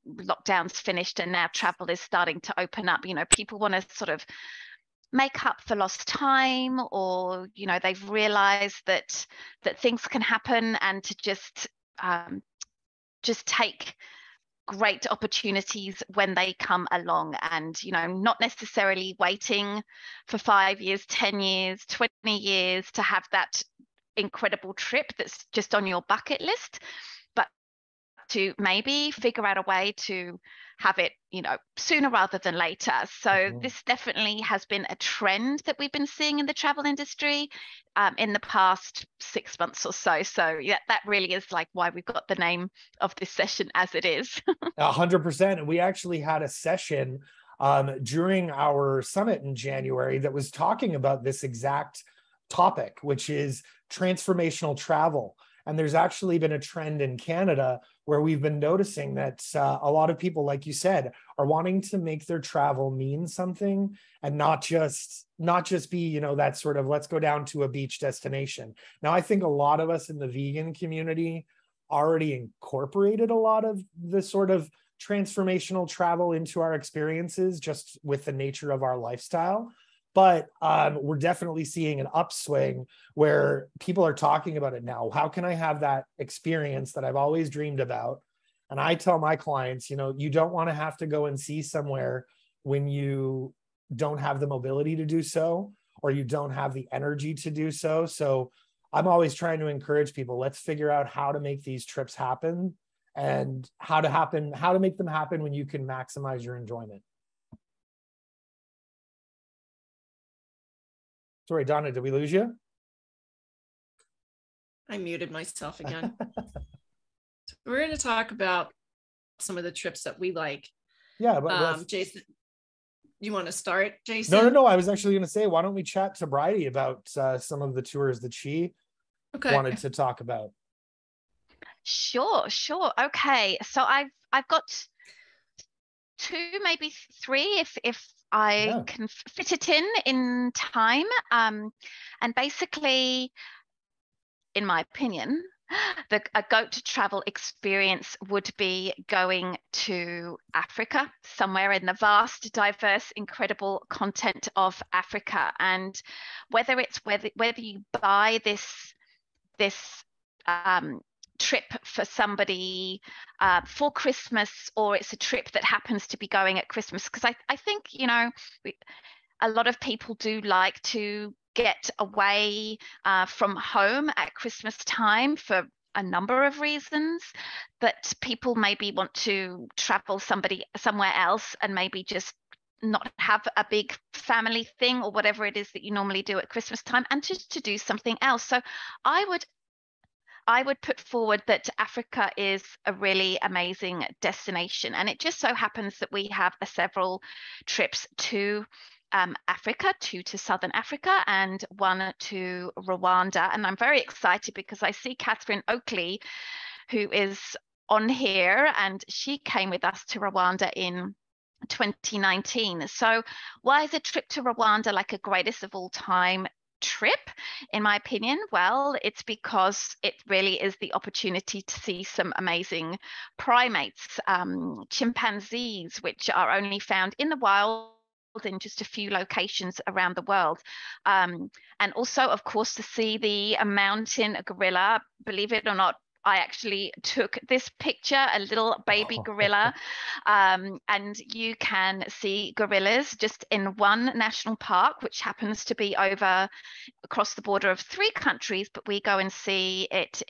lockdowns finished and now travel is starting to open up. People want to sort of make up for lost time, or they've realized that things can happen, and to just take great opportunities when they come along, and not necessarily waiting for 5 years, 10 years, 20 years to have that incredible trip that's just on your bucket list, but to maybe figure out a way to have it sooner rather than later. So this definitely has been a trend that we've been seeing in the travel industry in the past 6 months or so. So yeah, that really is like why we've got the name of this session as it is. 100%. And we actually had a session during our summit in January that was talking about this exact topic, which is transformational travel. And there's actually been a trend in Canada where we've been noticing that a lot of people, like you said, are wanting to make their travel mean something and not just be, that sort of let's go down to a beach destination. Now, I think a lot of us in the vegan community already incorporated a lot of the sort of transformational travel into our experiences just with the nature of our lifestyle. But we're definitely seeing an upswing where people are talking about it now. How can I have that experience that I've always dreamed about? And I tell my clients, you don't want to have to go and see somewhere when you don't have the mobility to do so, or you don't have the energy to do so. So I'm always trying to encourage people, let's figure out how to make these trips happen and how to make them happen when you can maximize your enjoyment. Sorry, Donna, did we lose you? I muted myself again. So we're going to talk about some of the trips that we like. Yeah, but Jason, you want to start, Jason? No. I was actually going to say, why don't we chat to Brighde about some of the tours that she wanted to talk about? Sure. Okay, so I've got two, maybe three, if I can fit it in time. And basically, in my opinion, a GO.A.T travel experience would be going to Africa, somewhere in the vast, diverse, incredible content of Africa. And whether you buy this trip for somebody for Christmas, or it's a trip that happens to be going at Christmas, because I think, you know, a lot of people do like to get away from home at Christmas time for a number of reasons, but people maybe want to travel somewhere else and maybe just not have a big family thing or whatever it is that you normally do at Christmas time, and just to do something else. So I would put forward that Africa is a really amazing destination, and it just so happens that we have several trips to Africa, two to Southern Africa and one to Rwanda. And I'm very excited because I see Catherine Oakley, who is on here, and she came with us to Rwanda in 2019. So why is a trip to Rwanda like a greatest of all time trip, in my opinion? Well, it's because it really is the opportunity to see some amazing primates, chimpanzees, which are only found in the wild in just a few locations around the world, and also, of course, to see the mountain gorilla. Believe it or not, I actually took this picture, a little baby gorilla, and you can see gorillas just in one national park, which happens to be across the border of 3 countries, but we go and see it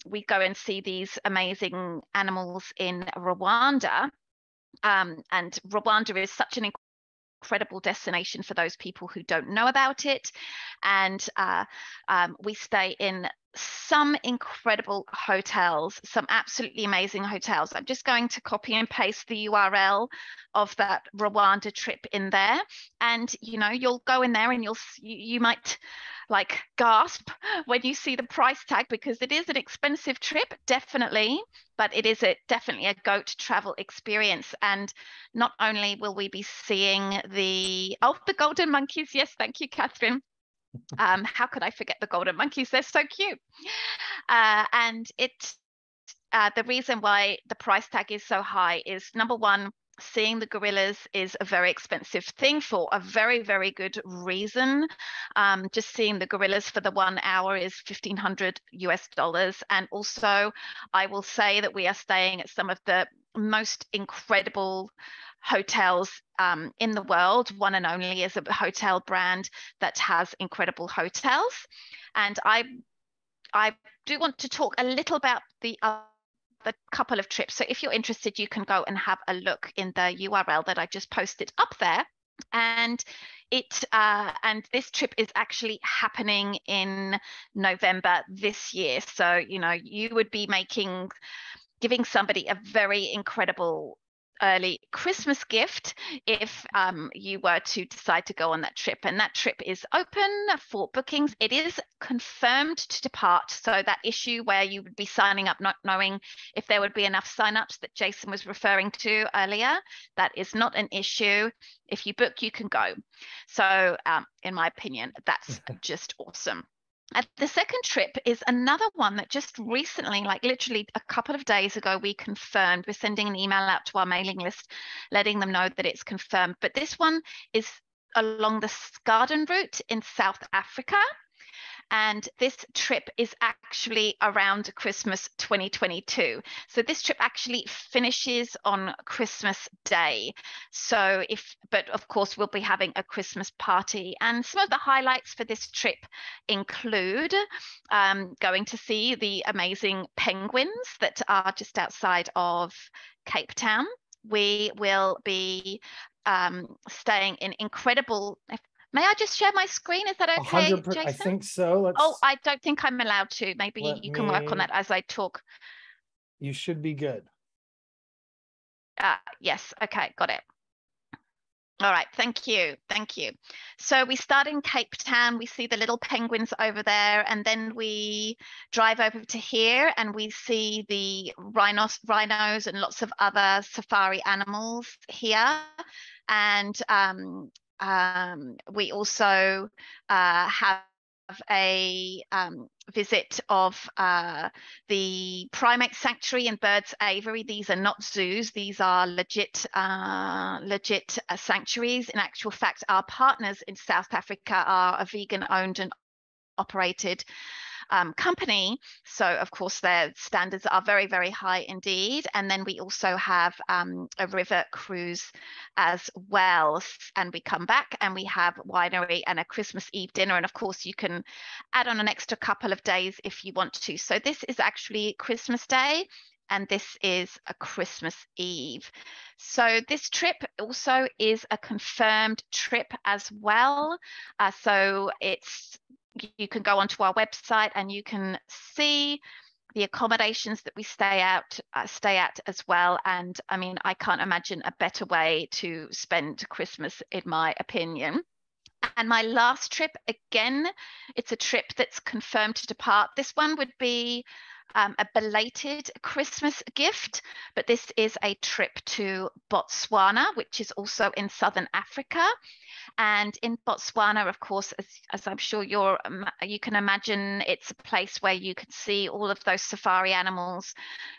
we go and see these amazing animals in Rwanda. And Rwanda is such an incredible destination for those people who don't know about it. And we stay in some incredible hotels, some absolutely amazing hotels. I'm just going to copy and paste the URL of that Rwanda trip in there. And, you know, you'll go in there and you might like gasp when you see the price tag, because it is an expensive trip, definitely, but it is definitely a GO.A.T travel experience. And not only will we be seeing the golden monkeys. Yes, thank you, Catherine. How could I forget the golden monkeys? They're so cute. And the reason why the price tag is so high is, number one, seeing the gorillas is a very expensive thing for a very, very good reason. Just seeing the gorillas for the 1 hour is $1,500 US. And also, I will say that we are staying at some of the most incredible hotels in the world. One and Only is a hotel brand that has incredible hotels. And I do want to talk a little about the couple of trips. So if you're interested, you can go and have a look in the URL that I just posted up there. And this trip is actually happening in November this year. So, you know, you would be giving somebody a very incredible early Christmas gift if you were to decide to go on that trip. And that trip is open for bookings. It is confirmed to depart. So that issue where you would be signing up not knowing if there would be enough signups that Jason was referring to earlier, that is not an issue. If you book, you can go. So in my opinion, that's just awesome. And the second trip is another one that just recently, like literally a couple of days ago, we confirmed. We're sending an email out to our mailing list, letting them know that it's confirmed. But this one is along the Garden route in South Africa. And this trip is actually around Christmas 2022. So this trip actually finishes on Christmas Day. But of course, we'll be having a Christmas party. And some of the highlights for this trip include going to see the amazing penguins that are just outside of Cape Town. We will be staying in incredible... May I just share my screen? Is that okay, Jason? I think so. I don't think I'm allowed to. Maybe you can work on that as I talk. You should be good. Yes. Okay. Got it. All right. Thank you. Thank you. So we start in Cape Town. We see the little penguins over there, and then we drive over to here and we see the rhinos and lots of other safari animals here. And we also have a visit of the primate sanctuary and birds aviary. These are not zoos, these are legit sanctuaries. In actual fact, our partners in South Africa are a vegan owned and operated company, so of course their standards are very, very high indeed. And then we also have a river cruise as well, and we come back and we have winery and a Christmas Eve dinner, and of course you can add on an extra couple of days if you want to. So this is actually Christmas Day and this is a Christmas Eve. So this trip also is a confirmed trip as well. So you can go onto our website and you can see the accommodations that we stay at as well. And I mean, I can't imagine a better way to spend Christmas, in my opinion. And my last trip, again, it's a trip that's confirmed to depart. This one would be a belated Christmas gift, but this is a trip to Botswana, which is also in Southern Africa. And in Botswana, of course, as I'm sure you can imagine, it's a place where you can see all of those safari animals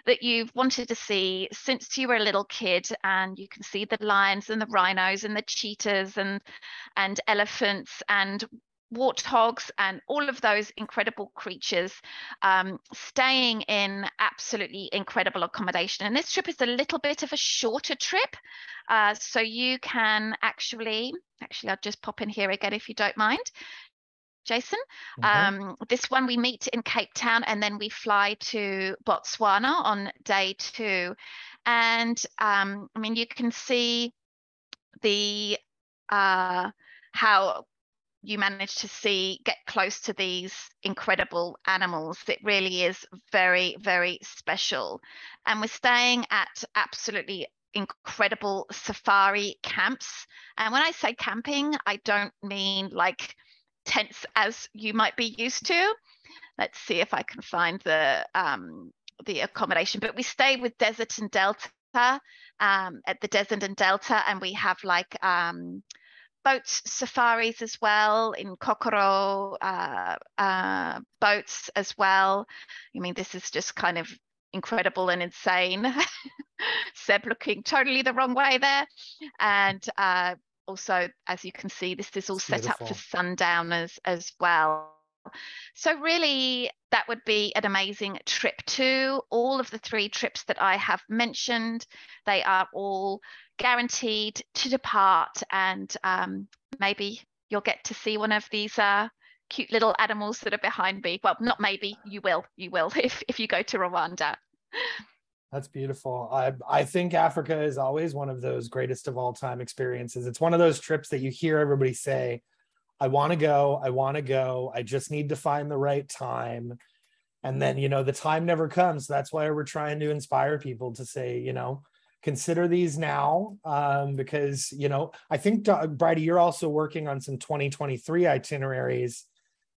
that you've wanted to see since you were a little kid. And you can see the lions and the rhinos and the cheetahs and elephants and warthogs and all of those incredible creatures, staying in absolutely incredible accommodation. And this trip is a little bit of a shorter trip, so you can actually I'll just pop in here again if you don't mind, Jason. This one we meet in Cape Town and then we fly to Botswana on day 2. And I mean, you can see the how you manage to get close to these incredible animals. It really is very, very special. And we're staying at absolutely incredible safari camps. And when I say camping, I don't mean like tents as you might be used to. Let's see if I can find the accommodation. But we stay with Desert and Delta, at the Desert and Delta, and we have like boat safaris as well, in Kokoro boats as well. I mean, this is just kind of incredible and insane. Seb looking totally the wrong way there. And also, as you can see, this is all set up for sundowners as well. So really, that would be an amazing trip too. All of the 3 trips that I have mentioned, they are all guaranteed to depart, and maybe you'll get to see one of these cute little animals that are behind me. Well, not maybe, you will if you go to Rwanda. That's beautiful. I think Africa is always one of those greatest of all time experiences. It's one of those trips that you hear everybody say, I want to go. I just need to find the right time. And then, the time never comes. That's why we're trying to inspire people to say, consider these now, because, I think, Brighde, you're also working on some 2023 itineraries.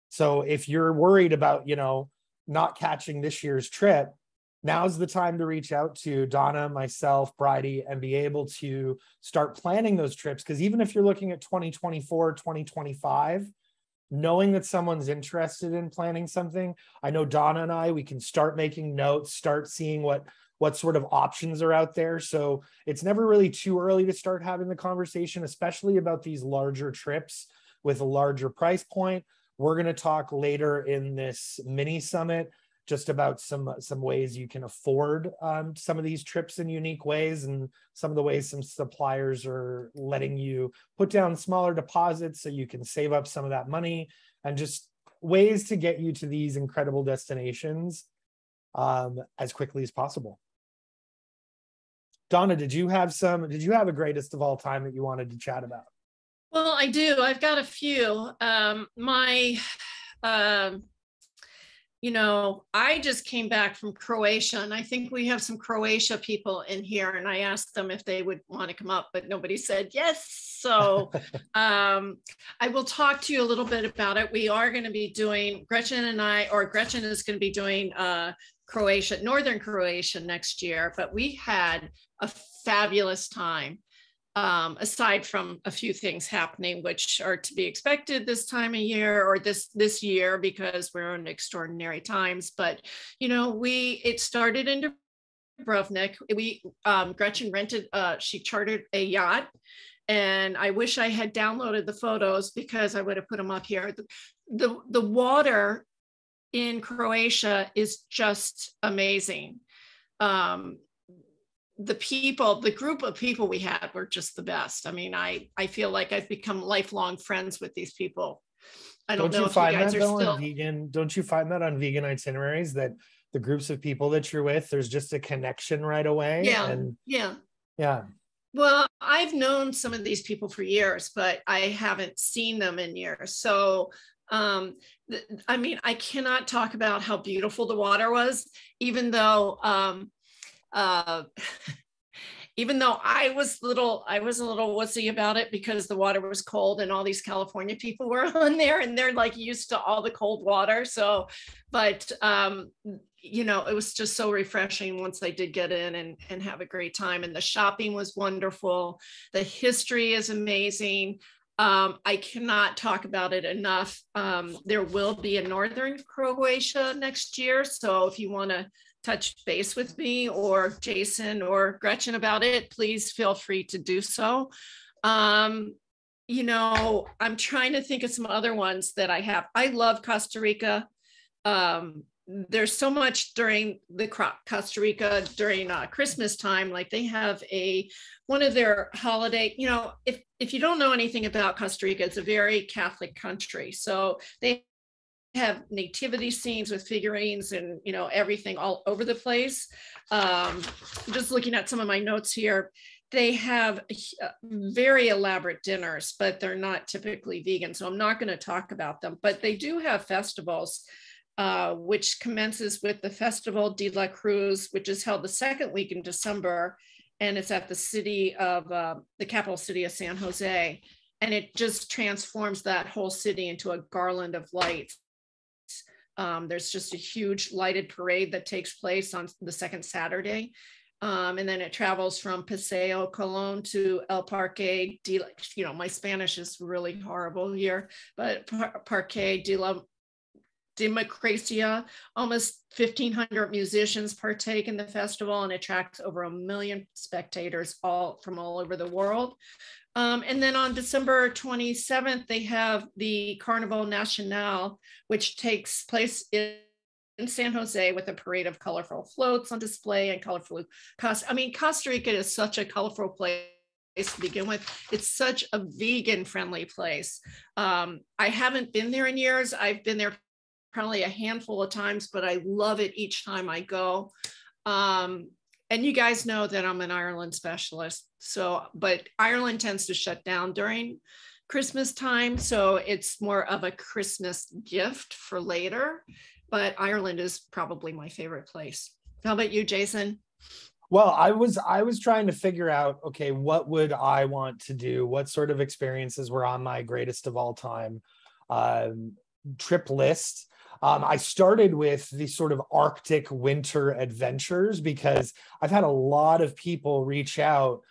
So if you're worried about, not catching this year's trip, now's the time to reach out to Donna, myself, Brighde, and be able to start planning those trips. Because even if you're looking at 2024, 2025, knowing that someone's interested in planning something, I know Donna and we can start making notes, start seeing what sort of options are out there. So it's never really too early to start having the conversation, especially about these larger trips with a larger price point. We're going to talk later in this mini summit just about some ways you can afford some of these trips in unique ways, and some of the ways some suppliers are letting you put down smaller deposits so you can save up some of that money, and just ways to get you to these incredible destinations as quickly as possible. Donna, did you have a greatest of all time that you wanted to chat about? Well, I do. I've got a few. I just came back from Croatia, and I think we have some Croatia people in here, and I asked them if they would want to come up, but nobody said yes. So I will talk to you a little bit about it. We are going to be doing, Gretchen is going to be doing Croatia, Northern Croatia next year, but we had a fabulous time. aside from a few things happening, which are to be expected this time of year or this year, because we're in extraordinary times. But, it started in Dubrovnik. Gretchen rented, she chartered a yacht, and I wish I had downloaded the photos because I would have put them up here. The water in Croatia is just amazing. The group of people we had were just the best. I mean, I feel like I've become lifelong friends with these people. I don't know if you guys are still vegan. Don't you find that on vegan itineraries that the groups of people that you're with, there's just a connection right away? Yeah. Well, I've known some of these people for years, but I haven't seen them in years. So, I mean, I cannot talk about how beautiful the water was, even though I was a little wussy about it because the water was cold and all these California people were on there and they're like used to all the cold water. So, but it was just so refreshing once I did get in and have a great time. And the shopping was wonderful. The history is amazing. I cannot talk about it enough. There will be a Northern Croatia next year. So if you want to touch base with me or Jason or Gretchen about it, please feel free to do so. I'm trying to think of some other ones that I have. I love Costa Rica. There's so much during Costa Rica during Christmas time. Like they have one of their holiday, if you don't know anything about Costa Rica, it's a very Catholic country. So they have nativity scenes with figurines and everything all over the place. Just looking at some of my notes here, they have very elaborate dinners, but they're not typically vegan, so I'm not going to talk about them. But they do have festivals, which commences with the Festival de la Cruz, which is held the second week in December, and it's at the capital city of San Jose, and it just transforms that whole city into a garland of lights. There's just a huge lighted parade that takes place on the second Saturday. And then it travels from Paseo Colón to El Parque my Spanish is really horrible here, but Parque de la Democracia. Almost 1,500 musicians partake in the festival and attracts over 1 million spectators from all over the world. And then on December 27th, they have the Carnaval Nacional, which takes place in San Jose with a parade of colorful floats on display and colorful Costa Rica is such a colorful place to begin with. It's such a vegan friendly place. I haven't been there in years. I've been there probably a handful of times, but I love it each time I go. And you guys know that I'm an Ireland specialist. But Ireland tends to shut down during Christmas time. So it's more of a Christmas gift for later, but Ireland is probably my favorite place. How about you, Jason? Well, I was trying to figure out, okay, what would I want to do? What sort of experiences were on my greatest of all time trip list? I started with the sort of Arctic winter adventures because I've had a lot of people reach out.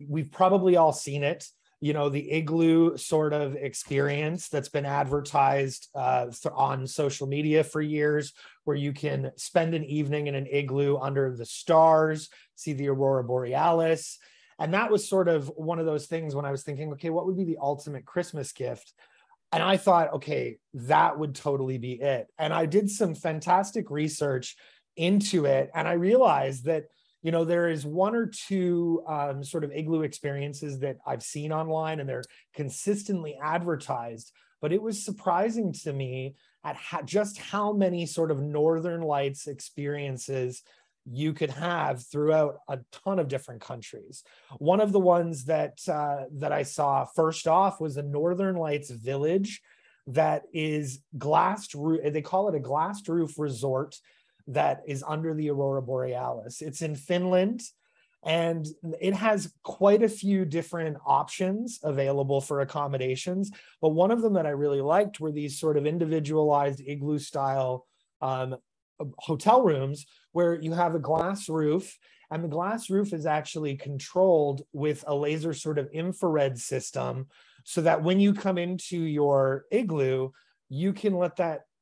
We've probably all seen it, the igloo sort of experience that's been advertised on social media for years, where you can spend an evening in an igloo under the stars, see the aurora borealis. And that was sort of one of those things when I was thinking, okay, what would be the ultimate Christmas gift? And I thought, okay, that would totally be it. And I did some fantastic research into it. And I realized that, there is one or two sort of igloo experiences that I've seen online and they're consistently advertised. But it was surprising to me at just how many sort of Northern Lights experiences you could have throughout a ton of different countries. One of the ones that I saw first off was a Northern Lights village that is glassed roof. They call it a glassed roof resort that is under the aurora borealis. It's in Finland, and it has quite a few different options available for accommodations. But one of them that I really liked were these sort of individualized igloo style hotel rooms where you have a glass roof, and the glass roof is actually controlled with a laser sort of infrared system, so that when you come into your igloo, you can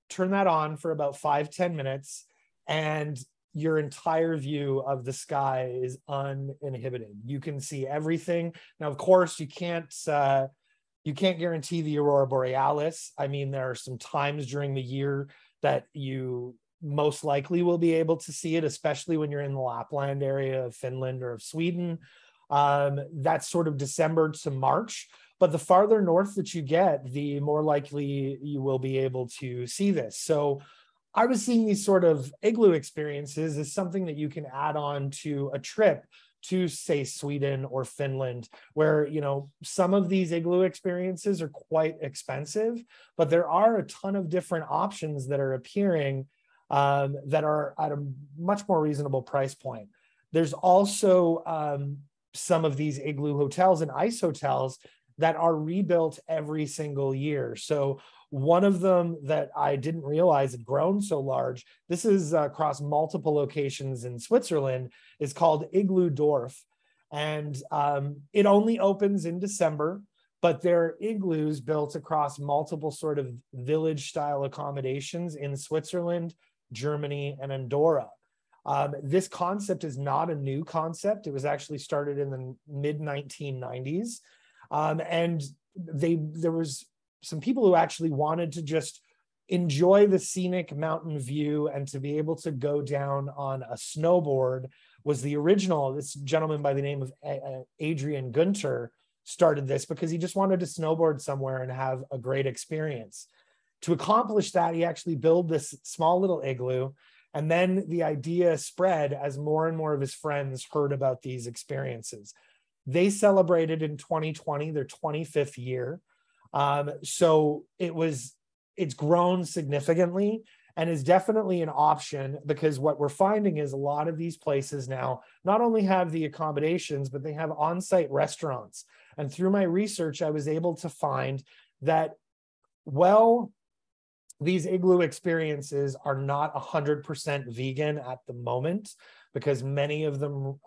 turn that on for about 5-10 minutes, and your entire view of the sky is uninhibited. You can see everything. Now, of course, you can't guarantee the aurora borealis. I mean, there are some times during the year that you most likely will be able to see it, especially when you're in the Lapland area of Finland or of Sweden. That's sort of December to March. But the farther north that you get, the more likely you will be able to see this. So I was seeing these sort of igloo experiences as something that you can add on to a trip to, say, Sweden or Finland, where, you know, some of these igloo experiences are quite expensive, but there are a ton of different options that are appearing that are at a much more reasonable price point. There's also some of these igloo hotels and ice hotels that are rebuilt every single year. So one of them that I didn't realize had grown so large, this is across multiple locations in Switzerland, is called Igloo Dorf. And it only opens in December, but there are igloos built across multiple sort of village style accommodations in Switzerland, Germany, and Andorra. This concept is not a new concept. It was actually started in the mid-1990s. And there was some people who actually wanted to just enjoy the scenic mountain view and to be able to go down on a snowboard. Was the original. This gentleman by the name of Adrian Gunter started this because he just wanted to snowboard somewhere and have a great experience. To accomplish that, he actually built this small little igloo. And then the idea spread as more and more of his friends heard about these experiences. They celebrated in 2020 their 25th year. So it's grown significantly and is definitely an option, because what we're finding is a lot of these places now not only have the accommodations, but they have on-site restaurants. And through my research, I was able to find that, well, these igloo experiences are not 100% vegan at the moment, because many of them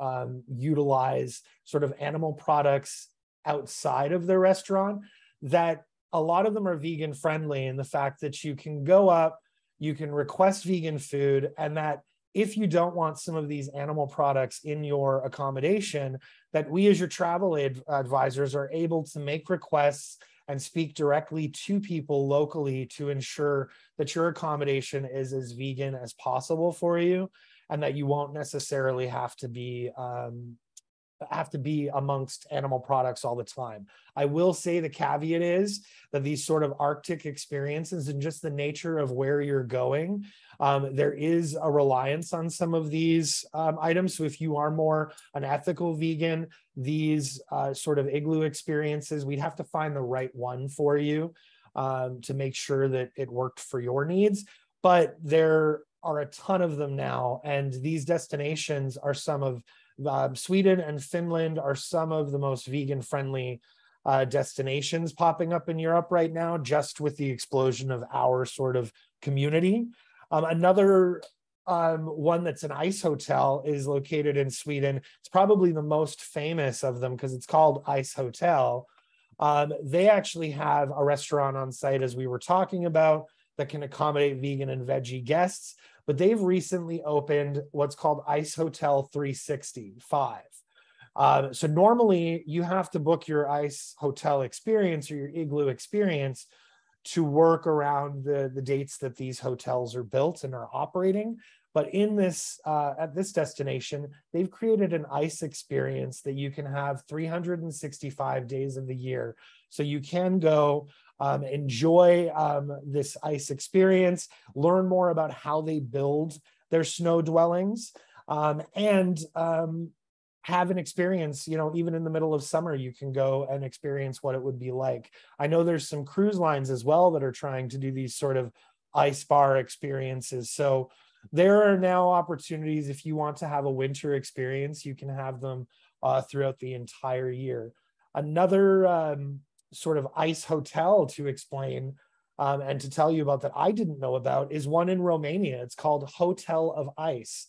utilize sort of animal products outside of their restaurant, that a lot of them are vegan friendly, and the fact that you can go up, you can request vegan food, and that if you don't want some of these animal products in your accommodation, that we as your travel advisors are able to make requests and speak directly to people locally to ensure that your accommodation is as vegan as possible for you, and that you won't necessarily have to be amongst animal products all the time. I will say the caveat is that these sort of Arctic experiences and just the nature of where you're going, there is a reliance on some of these items. So if you are more an ethical vegan, these sort of igloo experiences, we'd have to find the right one for you to make sure that it worked for your needs. But there are a ton of them now, and these destinations are some of Sweden and Finland are some of the most vegan-friendly destinations popping up in Europe right now, just with the explosion of our sort of community. Another one that's an ice hotel is located in Sweden. It's probably the most famous of them because it's called Ice Hotel. They actually have a restaurant on site, as we were talking about, that can accommodate vegan and veggie guests. But they've recently opened what's called Ice Hotel 365. So normally you have to book your ice hotel experience or your igloo experience to work around the dates that these hotels are built and are operating. But in this, at this destination, they've created an ice experience that you can have 365 days of the year. So you can go enjoy this ice experience, learn more about how they build their snow dwellings, and have an experience, you know, even in the middle of summer, you can go and experience what it would be like. I know there's some cruise lines as well that are trying to do these sort of ice bar experiences. So there are now opportunities. If you want to have a winter experience, you can have them throughout the entire year. Another sort of ice hotel to explain and to tell you about that I didn't know about is one in Romania. It's called Hotel of Ice.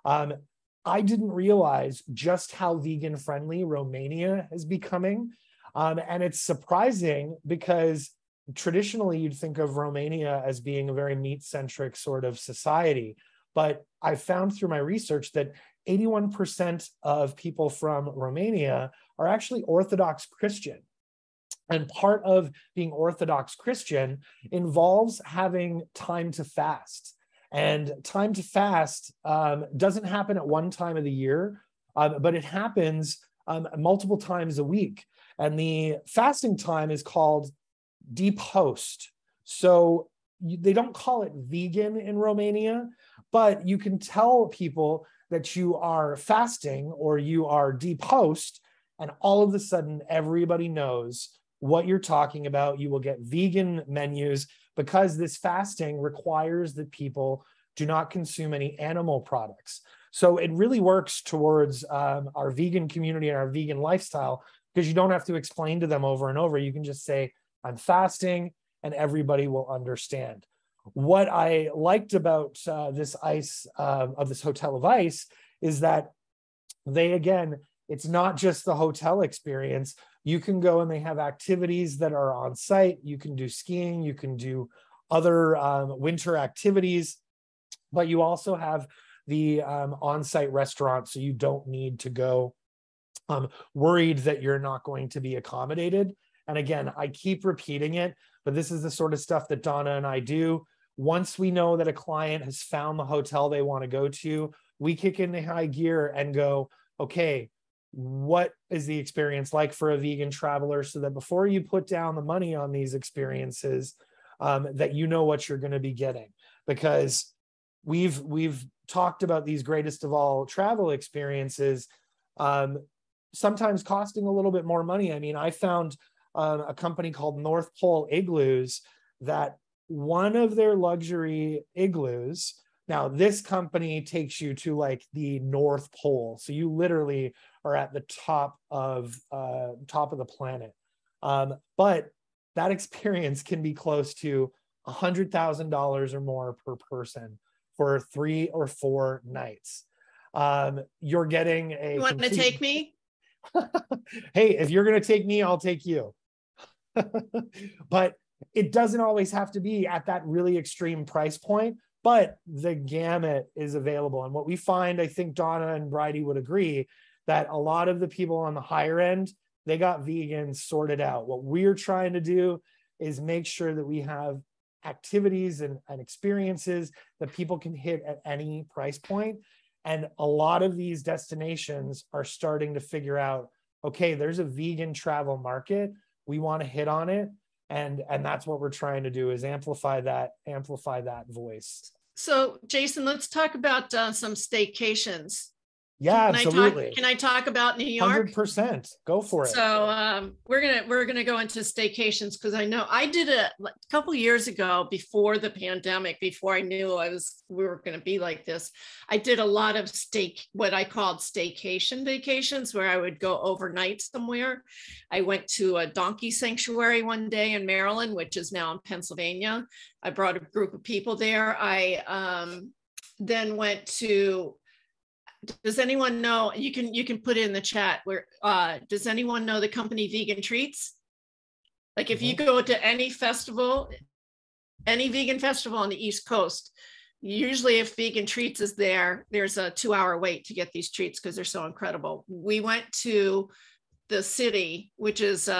I didn't realize just how vegan friendly Romania is becoming. And it's surprising because traditionally you'd think of Romania as being a very meat-centric sort of society. But I found through my research that 81% of people from Romania are actually Orthodox Christian. And part of being Orthodox Christian involves having time to fast. And time to fast doesn't happen at one time of the year, but it happens multiple times a week. And the fasting time is called deep host. So they don't call it vegan in Romania, but you can tell people that you are fasting or you are deep host, and all of a sudden everybody knows what you're talking about. You will get vegan menus because this fasting requires that people do not consume any animal products. So it really works towards our vegan community and our vegan lifestyle, because you don't have to explain to them over and over. You can just say, I'm fasting, and everybody will understand. What I liked about this ice, of this Hotel of Ice, is that they, again, it's not just the hotel experience. You can go and they have activities that are on site. You can do skiing, you can do other winter activities, but you also have the on-site restaurant, so you don't need to go worried that you're not going to be accommodated. And again, I keep repeating it, but this is the sort of stuff that Donna and I do. Once we know that a client has found the hotel they want to go to, we kick into high gear and go, okay, what is the experience like for a vegan traveler, so that before you put down the money on these experiences, that you know what you're going to be getting. Because we've talked about these greatest of all travel experiences, sometimes costing a little bit more money. I mean, I found a company called North Pole Igloos, that one of their luxury igloos, now this company takes you to like the North Pole, so you literally are at the top of the planet, but that experience can be close to $100,000 or more per person for 3 or 4 nights. You're getting a— You want to take me? Hey, if you're going to take me, I'll take you. But it doesn't always have to be at that really extreme price point, but the gamut is available. And what we find, I think Donna and Brighde would agree, that a lot of the people on the higher end, they got vegans sorted out. What we're trying to do is make sure that we have activities and experiences that people can hit at any price point. And a lot of these destinations are starting to figure out, okay, there's a vegan travel market. We want to hit on it. And that's what we're trying to do, is amplify that voice. So Jason, let's talk about some staycations. Yeah, absolutely. Can I talk about New York? 100%. Go for it. So we're gonna go into staycations, because I know I did a couple years ago, before the pandemic, before I knew we were gonna be like this. I did a lot of what I called staycation vacations, where I would go overnight somewhere. I went to a donkey sanctuary one day in Maryland, which is now in Pennsylvania. I brought a group of people there. I then went to— does anyone know, you can put it in the chat, where does anyone know the company Vegan Treats? Like if you go to any festival, any vegan festival on the East Coast, usually if Vegan Treats is there, there's a 2-hour wait to get these treats because they're so incredible. We went to the city, which is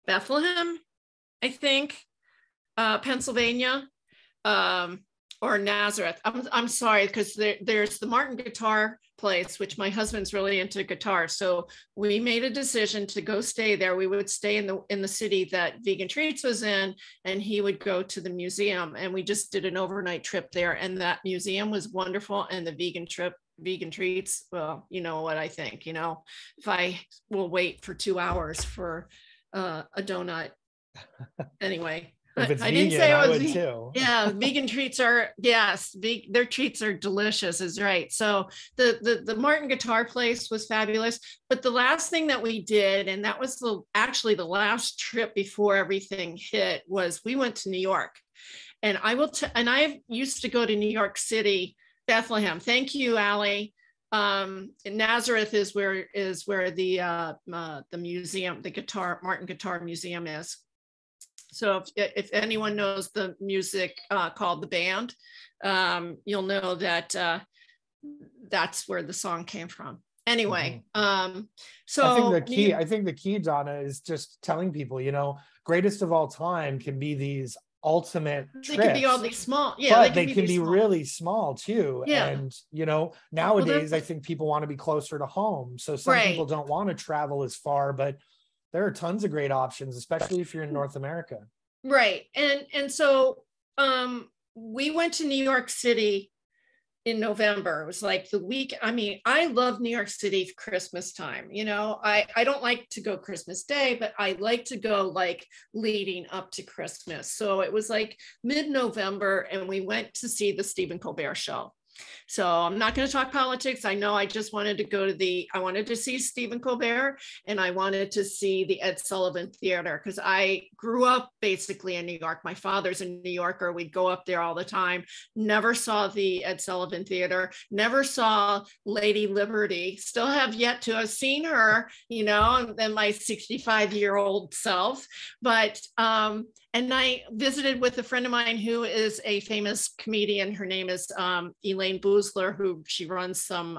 Bethlehem, I think, Pennsylvania. Or Nazareth. I'm sorry, because there's the Martin Guitar Place, which my husband's really into guitar. So we made a decision to go stay there. We would stay in the city that Vegan Treats was in, and he would go to the museum. And we just did an overnight trip there, and that museum was wonderful. And the Vegan Treats, well, you know what I think. If I will wait for 2 hours for a donut, anyway. If it's I vegan, didn't say I it was would too. Yeah, vegan treats are, yes, their treats are delicious, is right. So the Martin Guitar place was fabulous. But the last thing that we did, and that was actually the last trip before everything hit, was we went to New York. And I used to go to New York City, Bethlehem. Thank you, Allie. Nazareth is where the museum, the Martin Guitar Museum is. So if anyone knows the music called The Band, you'll know that that's where the song came from. Anyway, so I think the key, Donna, is just telling people, greatest of all time can be these ultimate trips. They can be all these small, but they can be really small too. Yeah. And nowadays I think people want to be closer to home. So some people don't want to travel as far, but there are tons of great options, especially if you're in North America. Right. And so we went to New York City in November. It was like the week. I mean, I love New York City for Christmas time. I don't like to go Christmas Day, but I like to go like leading up to Christmas. So it was like mid-November and we went to see the Stephen Colbert Show. So I'm not going to talk politics. I know I just wanted to I wanted to see Stephen Colbert and I wanted to see the Ed Sullivan Theater because I grew up basically in New York. My father's a New Yorker. We'd go up there all the time. Never saw the Ed Sullivan Theater. Never saw Lady Liberty. Still have yet to have seen her, than my 65-year-old self. But and I visited with a friend of mine who is a famous comedian. Her name is Elaine Boozler, who she runs some.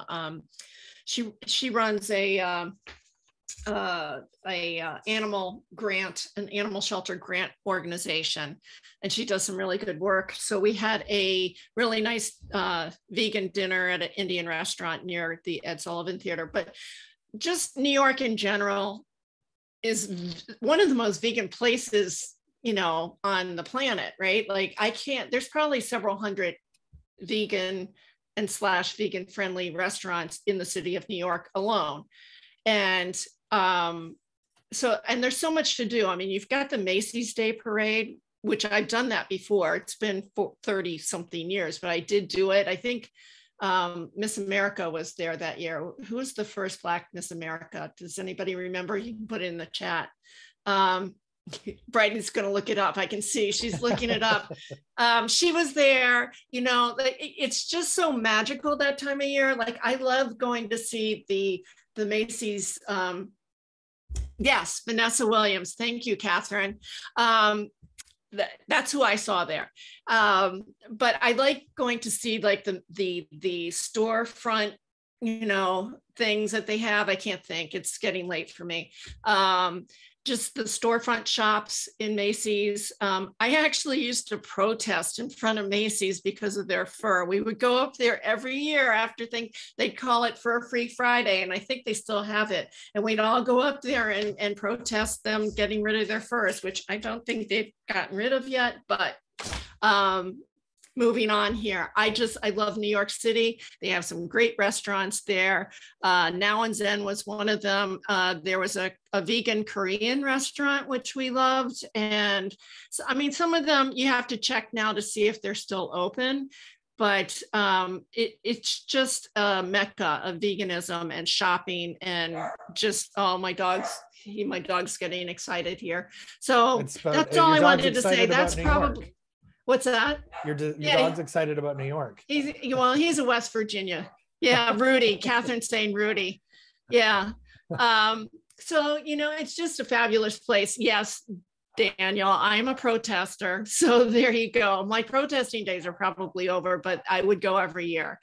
She runs an animal shelter grant organization, and she does some really good work. So we had a really nice vegan dinner at an Indian restaurant near the Ed Sullivan Theater. But just New York in general is one of the most vegan places on the planet, right? Like there's probably several hundred vegan and / vegan friendly restaurants in the city of New York alone. And there's so much to do. I mean, you've got the Macy's Day Parade, which I've done that before. It's been 30 something years, but I did do it. I think Miss America was there that year. Who was the first Black Miss America? Does anybody remember? You can put it in the chat. Brighde's going to look it up. I can see she's looking it up. She was there. It's just so magical that time of year. Like I love going to see the Macy's. Yes, Vanessa Williams. Thank you, Catherine. That's who I saw there. But I like going to see like the storefront, things that they have. I can't think. It's getting late for me. Just the storefront shops in Macy's. I actually used to protest in front of Macy's because of their fur. We would go up there every year after they'd call it Fur Free Friday, and I think they still have it. And we'd all go up there and protest them getting rid of their furs, which I don't think they've gotten rid of yet, but moving on here. I love New York City. They have some great restaurants there. Now and Zen was one of them. There was a vegan Korean restaurant, which we loved. And so, I mean, some of them you have to check now to see if they're still open, but it's just a mecca of veganism and shopping and just, oh, my dog's getting excited here. So that's all I wanted to say. That's probably, what's that? Your dog's excited about New York. He's a West Virginia. Yeah, Rudy. Catherine's saying Rudy. Yeah. So, it's just a fabulous place. Yes, Daniel, I'm a protester. So there you go. My protesting days are probably over, but I would go every year.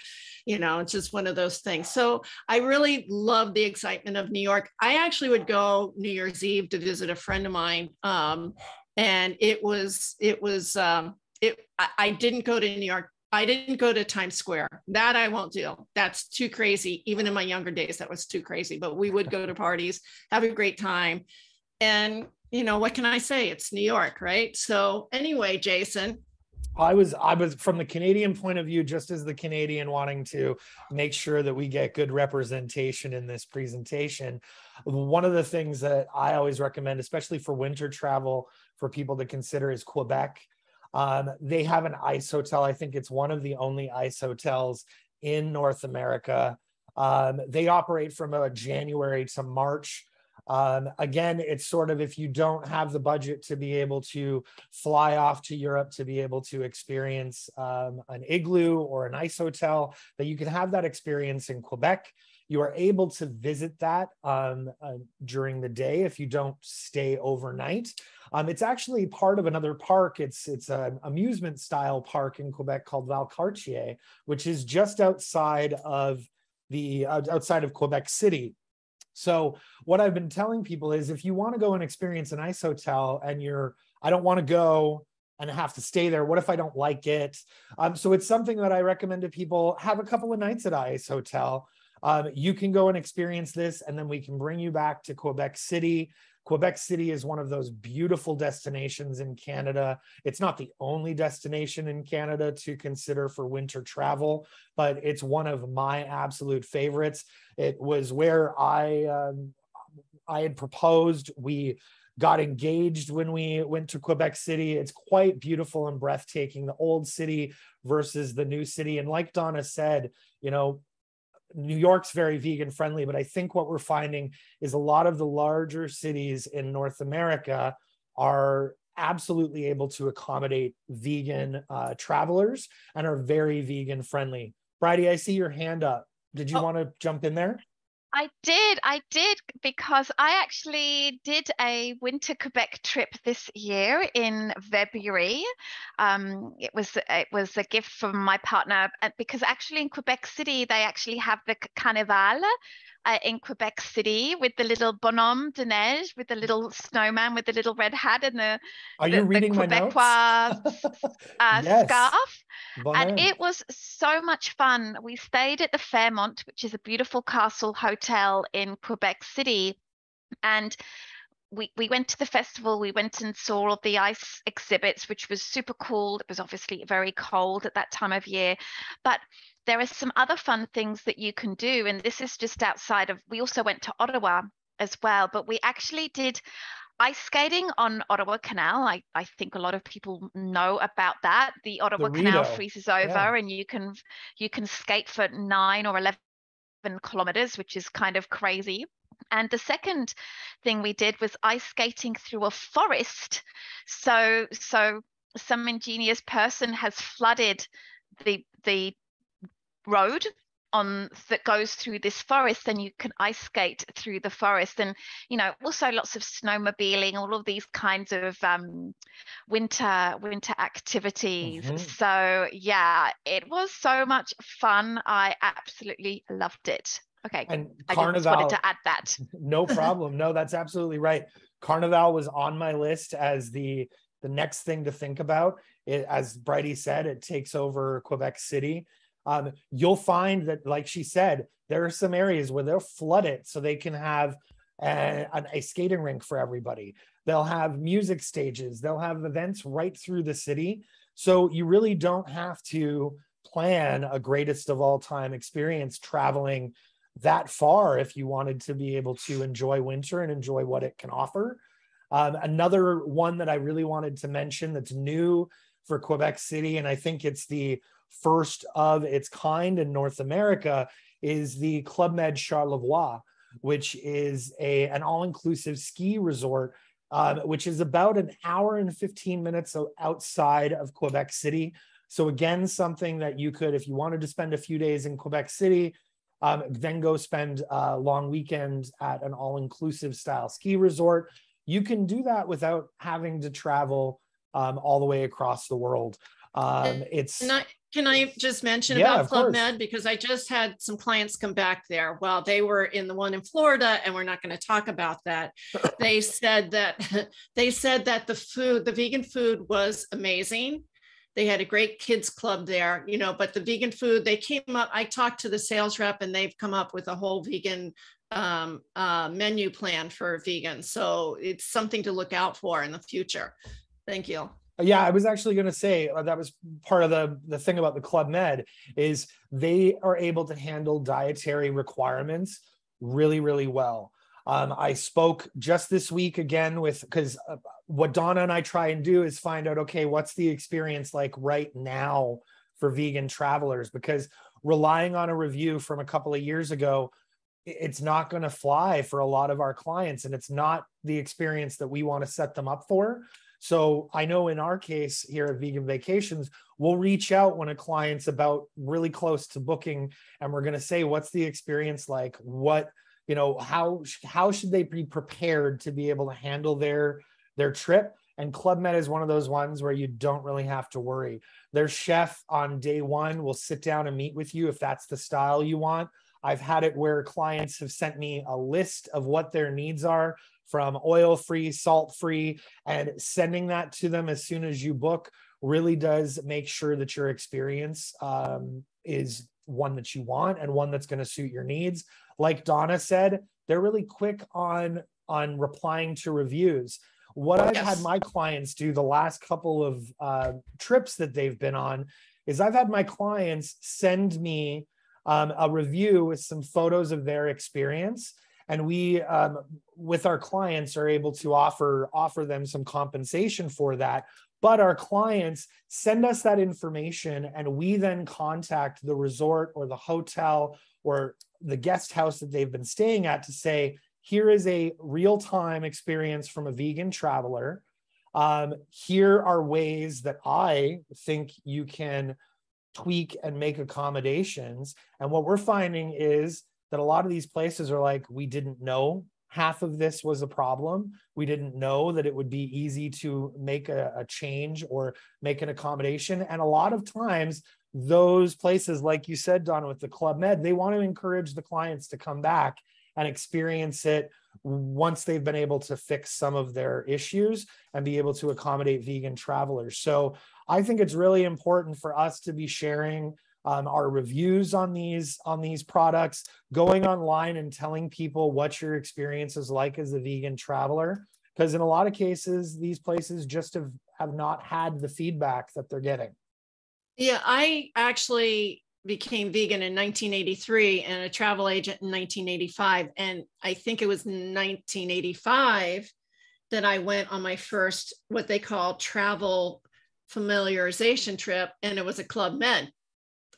It's just one of those things. So I really love the excitement of New York. I actually would go New Year's Eve to visit a friend of mine. And I didn't go to New York. I didn't go to Times Square. That I won't do. That's too crazy. Even in my younger days, that was too crazy. But we would go to parties, have a great time. And, what can I say? It's New York, right? So anyway, Jason, I was from the Canadian point of view, just as the Canadian wanting to make sure that we get good representation in this presentation. One of the things that I always recommend, especially for winter travel for people to consider, is Quebec. They have an ice hotel. I think it's one of the only ice hotels in North America. They operate from January to March. Again, it's sort of, if you don't have the budget to be able to fly off to Europe to be able to experience an igloo or an ice hotel, that you can have that experience in Quebec. You are able to visit that during the day if you don't stay overnight. It's actually part of another park. It's an amusement style park in Quebec called Valcartier, which is just outside of Quebec City. So what I've been telling people is, if you want to go and experience an ice hotel and I don't want to go and have to stay there, what if I don't like it? So it's something that I recommend to people. Have a couple of nights at an ice hotel. You can go and experience this, and then we can bring you back to Quebec City. Quebec City is one of those beautiful destinations in Canada. It's not the only destination in Canada to consider for winter travel, but it's one of my absolute favorites. It was where I had proposed. We got engaged when we went to Quebec City. It's quite beautiful and breathtaking, the old city versus the new city. And like Donna said, New York's very vegan friendly, but I think what we're finding is a lot of the larger cities in North America are absolutely able to accommodate vegan travelers and are very vegan friendly. Brighde, I see your hand up. Did you want to jump in there? I did, because I actually did a winter Quebec trip this year in February. It was a gift from my partner, because actually in Quebec City, they actually have the Carnival in Quebec City with the little bonhomme de neige, with the little snowman with the little red hat and the Quebecois yes. scarf. Bon And air. it was so much fun. We stayed at the Fairmont, which is a beautiful castle hotel in Quebec City. And we went to the festival. We went and saw all the ice exhibits, which was super cool. It was obviously very cold at that time of year. But there are some other fun things that you can do. And this is just outside of, we also went to Ottawa as well. But we actually did ice skating on Ottawa Canal. I think a lot of people know about that. The Ottawa Canal freezes over, and you can skate for 9 or 11 kilometers, which is kind of crazy. And the second thing we did was ice skating through a forest. So some ingenious person has flooded the road that goes through this forest, and you can ice skate through the forest. And also lots of snowmobiling, all of these kinds of winter activities. So yeah, it was so much fun. I absolutely loved it. Okay, and I Carnival, just wanted to add that. No problem. No, that's absolutely right. Carnival was on my list as the next thing to think about. As Brighde said, it takes over Quebec City. You'll find that, like she said, there are some areas where they'll flood it so they can have a skating rink for everybody. They'll have music stages. They'll have events right through the city. So you really don't have to plan a greatest of all time experience traveling that far if you wanted to be able to enjoy winter and enjoy what it can offer. Another one that I really wanted to mention that's new for Quebec City, and I think it's the first of its kind in North America, is the Club Med Charlevoix, which is an all-inclusive ski resort, which is about an hour and 15 minutes outside of Quebec City. So again, something that you could, if you wanted to spend a few days in Quebec City, then go spend a long weekend at an all-inclusive style ski resort. You can do that without having to travel all the way across the world. Can I just mention about Club Med, because I just had some clients come back there. Well, they were in the one in Florida, and we're not going to talk about that. They said that the vegan food was amazing. They had a great kids club there, but the vegan food, they came up, I talked to the sales rep, and they've come up with a whole vegan menu plan for vegans. So it's something to look out for in the future. Thank you. Yeah, I was actually going to say that was part of the thing about the Club Med is they are able to handle dietary requirements really, really well. I spoke just this week again because what Donna and I try and do is find out, okay, what's the experience like right now for vegan travelers? Because relying on a review from a couple of years ago, it's not going to fly for a lot of our clients, and it's not the experience that we want to set them up for. So I know in our case here at Vegan Vacations, we'll reach out when a client's about really close to booking, and we're going to say, what's the experience like? What, you know, how should they be prepared to be able to handle their trip? And Club Med is one of those ones where you don't really have to worry. Their chef on day one will sit down and meet with you if that's the style you want. I've had it where clients have sent me a list of what their needs are, from oil-free, salt-free, and sending that to them as soon as you book really does make sure that your experience is one that you want and one that's going to suit your needs. Like Donna said, they're really quick on replying to reviews. What I've had my clients do the last couple of trips that they've been on is I've had my clients send me a review with some photos of their experience. And we, with our clients, are able to offer them some compensation for that. But our clients send us that information, and we then contact the resort or the hotel or the guest house that they've been staying at to say, here is a real-time experience from a vegan traveler. Here are ways that I think you can tweak and make accommodations. And what we're finding is that a lot of these places are like, we didn't know half of this was a problem. We didn't know that it would be easy to make a change or make an accommodation. And a lot of times those places, like you said, Donna, with the Club Med, they want to encourage the clients to come back and experience it once they've been able to fix some of their issues and be able to accommodate vegan travelers. So I think it's really important for us to be sharing our reviews on these products, going online and telling people what your experience is like as a vegan traveler, because in a lot of cases, these places just have not had the feedback that they're getting. Yeah, I actually became vegan in 1983 and a travel agent in 1985. And I think it was 1985 that I went on my first, what they call travel familiarization trip. And it was a Club Med.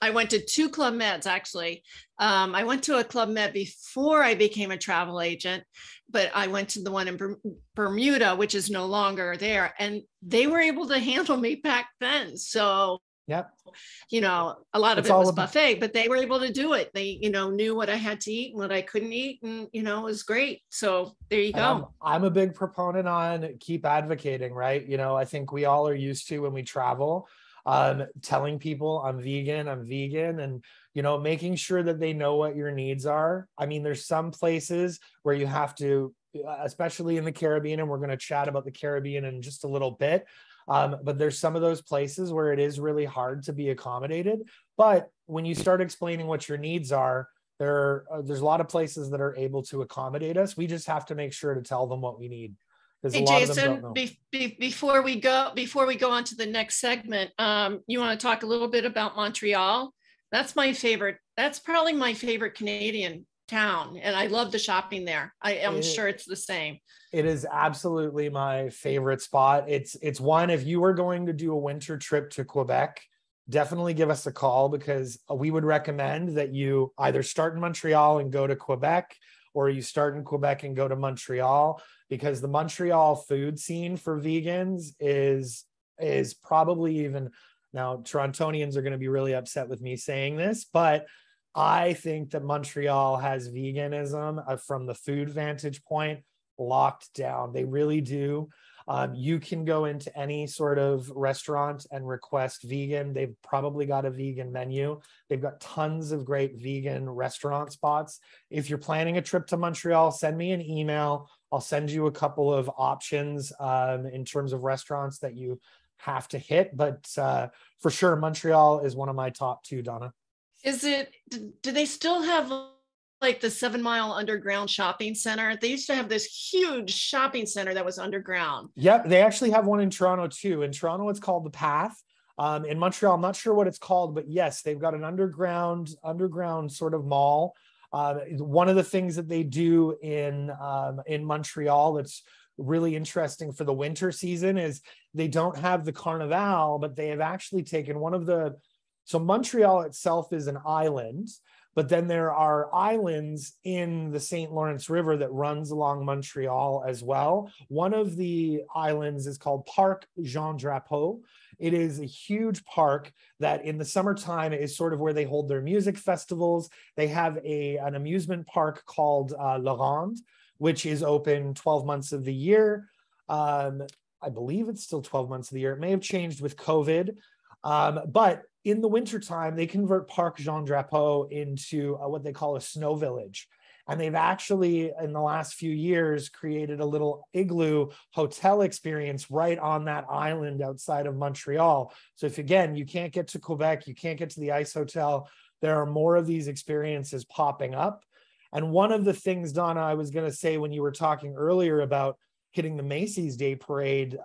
I went to 2 Club Meds, actually. I went to a Club Med before I became a travel agent, but I went to the one in Bermuda, which is no longer there. And they were able to handle me back then. So, yep. You know, a lot of it was buffet, but they were able to do it. They, you know, knew what I had to eat and what I couldn't eat. And, you know, it was great. So there you go. I'm a big proponent on keep advocating, right? You know, I think we all are used to when we travel, telling people I'm vegan, and, you know, making sure that they know what your needs are. I mean, there's some places where you have to, especially in the Caribbean, and we're going to chat about the Caribbean in just a little bit. But there's some of those places where it is really hard to be accommodated. But when you start explaining what your needs are, there's a lot of places that are able to accommodate us. We just have to make sure to tell them what we need. Hey, Jason, before we go on to the next segment, you want to talk a little bit about Montreal? That's my favorite. That's probably my favorite Canadian town, and I love the shopping there. I'm sure it's the same. It is absolutely my favorite spot. It's one, if you were going to do a winter trip to Quebec, definitely give us a call, because we would recommend that you either start in Montreal and go to Quebec, or you start in Quebec and go to Montreal, because the Montreal food scene for vegans is probably even, now Torontonians are going to be really upset with me saying this, but I think that Montreal has veganism from the food vantage point locked down. They really do. You can go into any sort of restaurant and request vegan. They've probably got a vegan menu. They've got tons of great vegan restaurant spots. If you're planning a trip to Montreal, send me an email. I'll send you a couple of options in terms of restaurants that you have to hit. But for sure, Montreal is one of my top 2, Donna. Do they still have like the 7 Mile Underground Shopping Center. They used to have this huge shopping center that was underground. Yep, they actually have one in Toronto too. In Toronto, it's called the Path. In Montreal, I'm not sure what it's called, but yes, they've got an underground sort of mall. One of the things that they do in Montreal that's really interesting for the winter season is they don't have the Carnival, but they have actually taken so Montreal itself is an island, but then there are islands in the St. Lawrence River that runs along Montreal as well. One of the islands is called Parc Jean Drapeau. It is a huge park that in the summertime is sort of where they hold their music festivals. They have an amusement park called La Ronde, which is open 12 months of the year. I believe it's still 12 months of the year. It may have changed with COVID. But in the wintertime, they convert Parc Jean Drapeau into what they call a snow village. And they've actually, in the last few years, created a little igloo hotel experience right on that island outside of Montreal. So if, again, you can't get to Quebec, you can't get to the Ice Hotel, there are more of these experiences popping up. And one of the things, Donna, I was going to say when you were talking earlier about hitting the Macy's Day Parade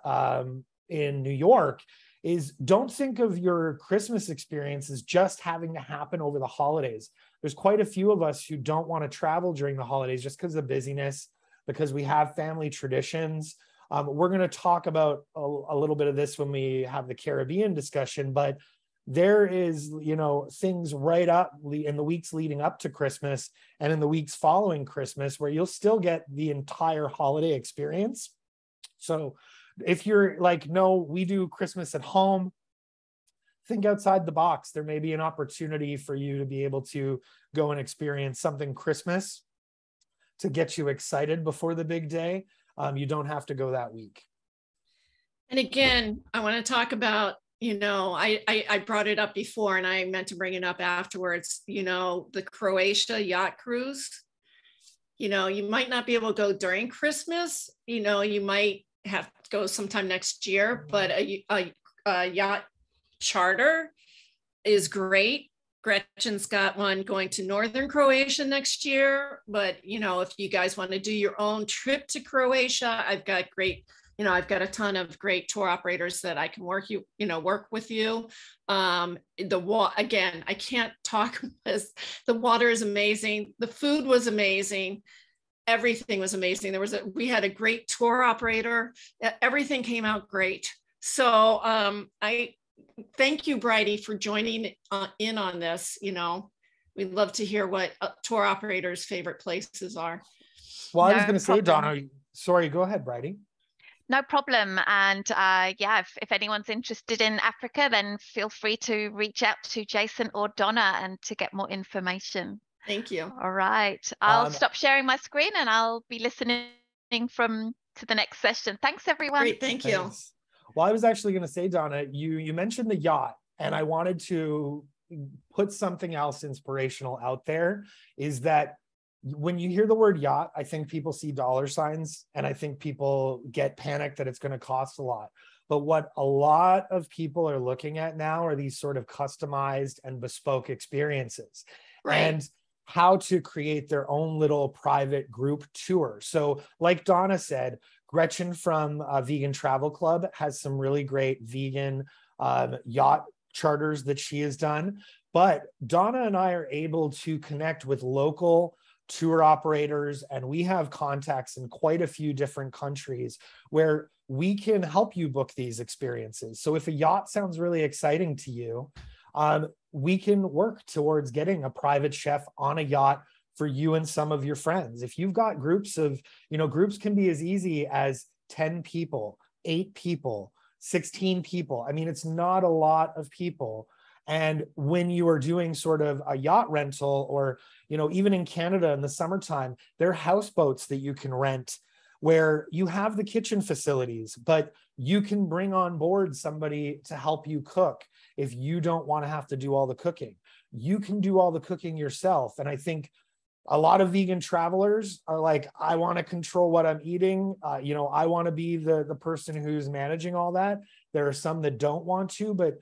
in New York, is don't think of your Christmas experience as just having to happen over the holidays. There's quite a few of us who don't want to travel during the holidays just because of busyness, because we have family traditions. We're going to talk about a little bit of this when we have the Caribbean discussion, but there is, things right up in the weeks leading up to Christmas and in the weeks following Christmas where you'll still get the entire holiday experience. So if you're like, no, we do Christmas at home, think outside the box. There may be an opportunity for you to be able to go and experience something Christmas to get you excited before the big day. You don't have to go that week. And again, I want to talk about, I brought it up before and I meant to bring it up afterwards, the Croatia yacht cruise. You might not be able to go during Christmas, you might have to go sometime next year, but a yacht charter is great. Gretchen's got one going to northern Croatia next year, but if you guys want to do your own trip to Croatia, I've got a ton of great tour operators that I can work with you. Again, I can't talk because the water is amazing. The food was amazing. Everything was amazing. We had a great tour operator. Everything came out great. So I thank you, Brighde, for joining in on this. We'd love to hear what tour operators' favorite places are. Well, I was going to say, Donna, sorry, go ahead, Brighde. No problem. And if anyone's interested in Africa, then feel free to reach out to Jason or Donna and to get more information. Thank you. All right. I'll stop sharing my screen and I'll be listening to the next session. Thanks, everyone. Great. Thank you. Thanks. Well, I was actually going to say, Donna, you mentioned the yacht, and I wanted to put something else inspirational out there, is that when you hear the word yacht, I think people see dollar signs and I think people get panicked that it's going to cost a lot. But what a lot of people are looking at now are these sort of customized and bespoke experiences. Right. And how to create their own little private group tour. So like Donna said, Gretchen from Vegan Travel Club has some really great vegan yacht charters that she has done. But Donna and I are able to connect with local tour operators, and we have contacts in quite a few different countries where we can help you book these experiences. So if a yacht sounds really exciting to you, we can work towards getting a private chef on a yacht for you and some of your friends. If you've got groups of, groups can be as easy as 10 people, 8 people, 16 people. I mean, it's not a lot of people. And when you are doing sort of a yacht rental, or, even in Canada in the summertime, there are houseboats that you can rent where you have the kitchen facilities, but you can bring on board somebody to help you cook. If you don't want to have to do all the cooking, you can do all the cooking yourself. And I think a lot of vegan travelers are like, I want to control what I'm eating. I want to be the person who's managing all that. There are some that don't want to, but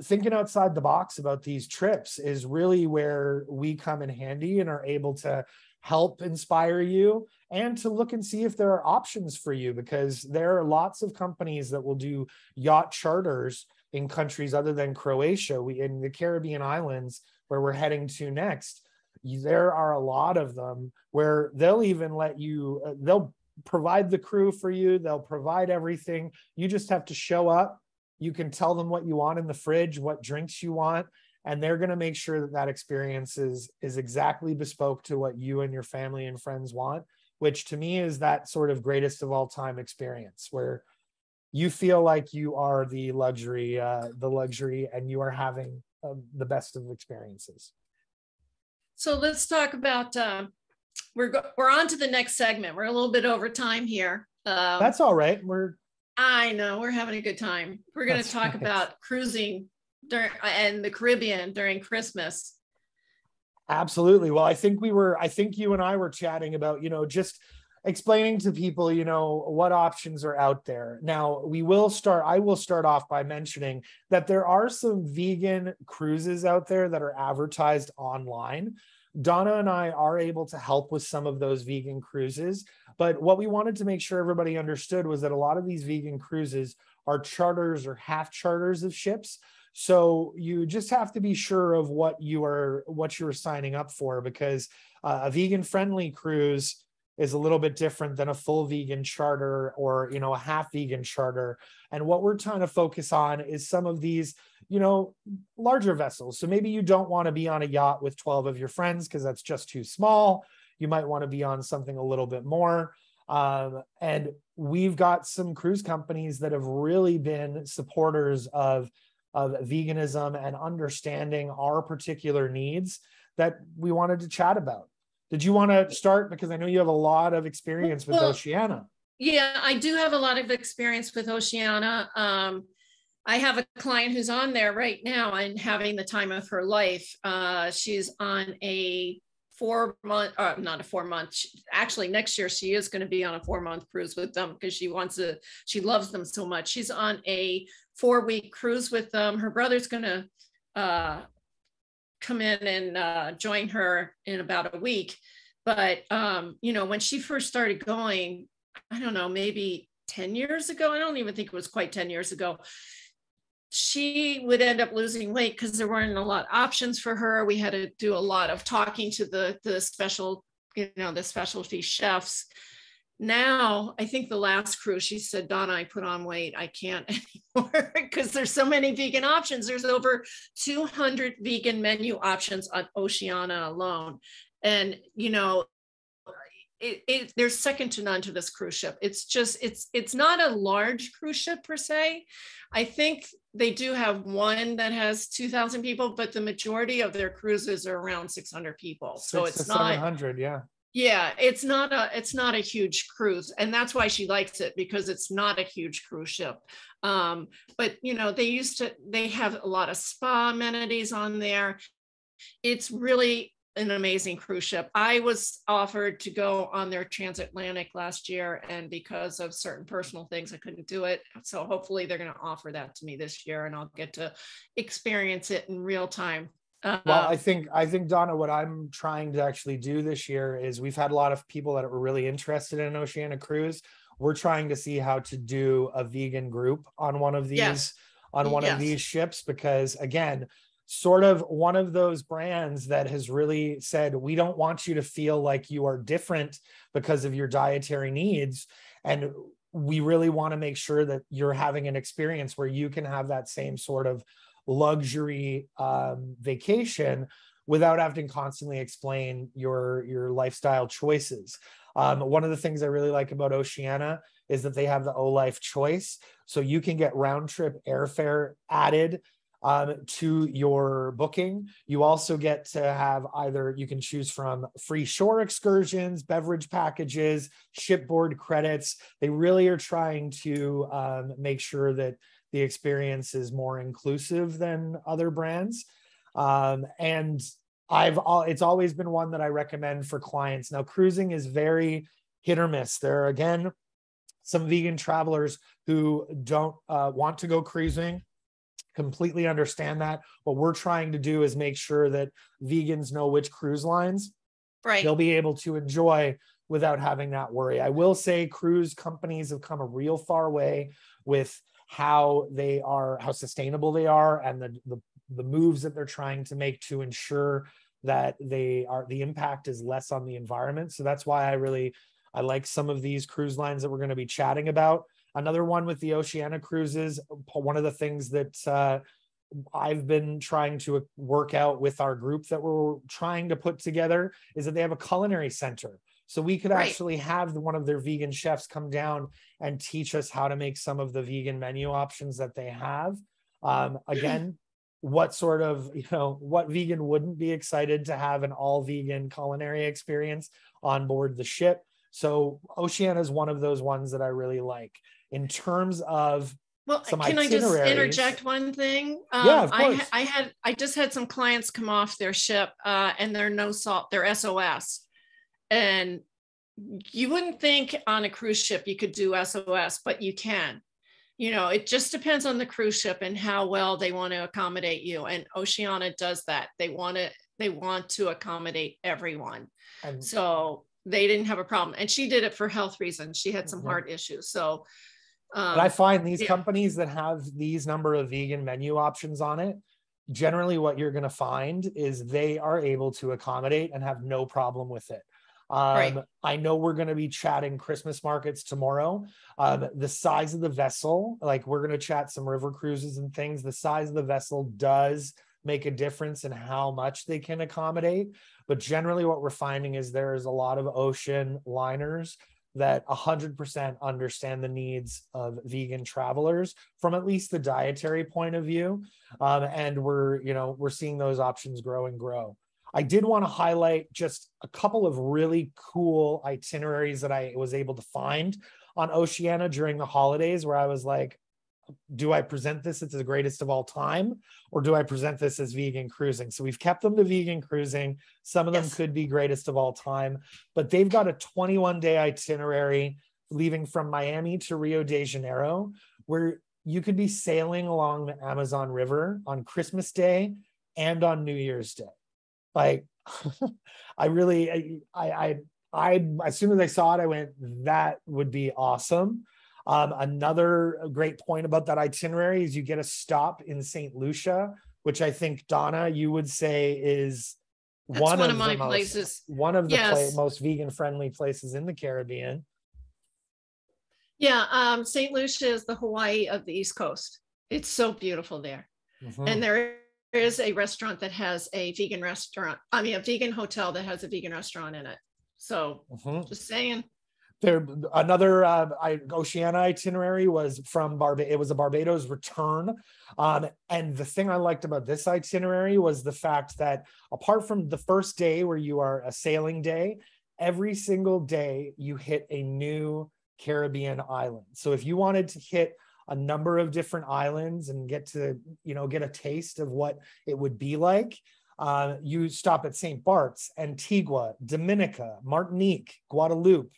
thinking outside the box about these trips is really where we come in handy and are able to help inspire you and to look and see if there are options for you, because there are lots of companies that will do yacht charters in countries other than Croatia. In the Caribbean islands where we're heading to next, there are a lot of them where they'll even let you, they'll provide the crew for you. They'll provide everything. You just have to show up. You can tell them what you want in the fridge, what drinks you want, and they're going to make sure that that experience is exactly bespoke to what you and your family and friends want, which to me is that sort of greatest of all time experience where you feel like you are the luxury and you are having the best of experiences. So let's talk about, we're on to the next segment. We're a little bit over time here. That's all right. I know we're having a good time. We're going to talk about cruising and the Caribbean during Christmas. Absolutely. Well, I think you and I were chatting about, just explaining to people, what options are out there. Now I will start off by mentioning that there are some vegan cruises out there that are advertised online. Donna and I are able to help with some of those vegan cruises, but what we wanted to make sure everybody understood was that a lot of these vegan cruises are charters or half charters of ships. So you just have to be sure of what you're signing up for, because a vegan friendly cruise is a little bit different than a full vegan charter or, a half vegan charter. And what we're trying to focus on is some of these, larger vessels. So maybe you don't want to be on a yacht with 12 of your friends because that's just too small. You might want to be on something a little bit more. And we've got some cruise companies that have really been supporters of veganism and understanding our particular needs that we wanted to chat about. Did you want to start? Because I know you have a lot of experience with Oceania. Yeah, I do have a lot of experience with Oceania. I have a client who's on there right now and having the time of her life. She's on a 4 month, not a 4 month. Actually, next year she is going to be on a 4 month cruise with them because she loves them so much. She's on a 4-week cruise with them. Her brother's going to come in and join her in about a week. But, when she first started going, I don't know, maybe 10 years ago, I don't even think it was quite 10 years ago, she would end up losing weight because there weren't a lot of options for her. We had to do a lot of talking to the specialty chefs. Now, I think the last cruise, she said, Donna, I put on weight. I can't anymore because there's so many vegan options. There's over 200 vegan menu options on Oceania alone. And, there's second to none to this cruise ship. It's not a large cruise ship per se. I think they do have one that has 2,000 people, but the majority of their cruises are around 600 people. So it's not 700, yeah. Yeah, it's not a huge cruise, and that's why she likes it, because it's not a huge cruise ship. But they have a lot of spa amenities on there. It's really an amazing cruise ship. I was offered to go on their transatlantic last year, and because of certain personal things, I couldn't do it. So hopefully they're going to offer that to me this year, and I'll get to experience it in real time. Well, I think Donna, what I'm trying to actually do this year is we've had a lot of people that are really interested in Oceania cruise. We're trying to see how to do a vegan group on one of these of these ships, because again, sort of one of those brands that has really said, we don't want you to feel like you are different because of your dietary needs. And we really want to make sure that you're having an experience where you can have that same sort of luxury vacation without having to constantly explain your lifestyle choices. One of the things I really like about Oceania is that they have the O-Life choice. So you can get round trip airfare added to your booking. You also get to have you can choose from free shore excursions, beverage packages, shipboard credits. They really are trying to make sure that the experience is more inclusive than other brands. And it's always been one that I recommend for clients. Now, cruising is very hit or miss. There are, again, some vegan travelers who don't want to go cruising. completely understand that. What we're trying to do is make sure that vegans know which cruise lines they'll be able to enjoy without having that worry. I will say cruise companies have come a real far way with how sustainable they are, and the moves that they're trying to make to ensure that the impact is less on the environment. So that's why I like some of these cruise lines that we're going to be chatting about. Another one with the Oceania cruises, one of the things that I've been trying to work out with our group that we're trying to put together is that they have a culinary center. So we could actually have one of their vegan chefs come down and teach us how to make some of the vegan menu options that they have. Again, what vegan wouldn't be excited to have an all vegan culinary experience on board the ship? So Oceania is one of those ones that I really like. In terms of can I just interject one thing? Yeah, of course. I just had some clients come off their ship and they're no salt, they're SOS. And you wouldn't think on a cruise ship you could do SOS, but you can. It just depends on the cruise ship and how well they want to accommodate you. And Oceania does that. They want to accommodate everyone. So they didn't have a problem. And she did it for health reasons. She had some heart issues. So but I find these companies that have these number of vegan menu options on it, generally what you're going to find is they are able to accommodate and have no problem with it. I know we're going to be chatting Christmas markets tomorrow. The size of the vessel, like we're going to chat some river cruises and things. The size of the vessel does make a difference in how much they can accommodate. But generally what we're finding is there is a lot of ocean liners that 100% understand the needs of vegan travelers from at least the dietary point of view. And we're seeing those options grow and grow. I did want to highlight just a couple of really cool itineraries that I was able to find on Oceania during the holidays, where I was like, do I present this as the greatest of all time, or do I present this as vegan cruising? So we've kept them to vegan cruising. Some of them could be greatest of all time, but they've got a 21-day itinerary leaving from Miami to Rio de Janeiro, where you could be sailing along the Amazon River on Christmas Day and on New Year's Day. Like, I as soon as I saw it, I went, that would be awesome. Another great point about that itinerary is you get a stop in St. Lucia, which I think, Donna, you would say is one of my places, one of the most vegan friendly places in the Caribbean. Yeah, St. Lucia is the Hawaii of the East Coast. It's so beautiful there. And there is a restaurant that has a vegan hotel that has a vegan restaurant in it. So just saying. Another Oceania itinerary was from Barbados. It was a Barbados return. And the thing I liked about this itinerary was the fact that apart from the first day where you are a sailing day, every single day you hit a new Caribbean island. So if you wanted to hit a number of different islands and get to, get a taste of what it would be like, you stop at St. Bart's, Antigua, Dominica, Martinique, Guadeloupe,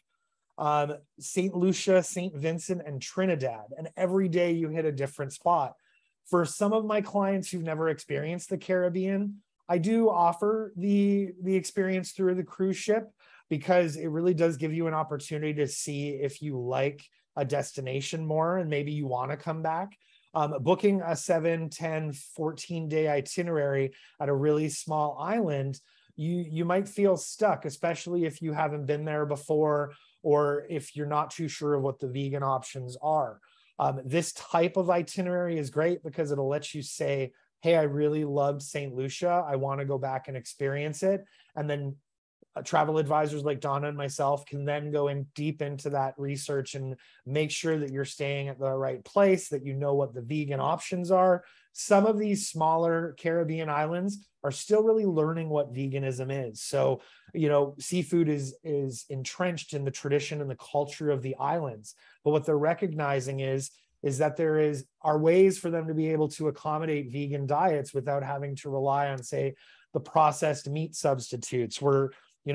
St. Lucia, St. Vincent, and Trinidad. And every day you hit a different spot. For some of my clients who've never experienced the Caribbean, I do offer the experience through the cruise ship, because it really does give you an opportunity to see if you like a destination more and maybe you want to come back. Booking a 7, 10, 14-day itinerary at a really small island, you might feel stuck, especially if you haven't been there before, or if you're not too sure of what the vegan options are. This type of itinerary is great because it'll let you say, hey, I really loved St. Lucia. I want to go back and experience it. And then travel advisors like Donna and myself can then go in deep into that research and make sure that you're staying at the right place, that you know what the vegan options are. Some of these smaller Caribbean islands are still really learning what veganism is. So, seafood is entrenched in the tradition and the culture of the islands. But what they're recognizing is that there are ways for them to be able to accommodate vegan diets without having to rely on, say, the processed meat substitutes. We're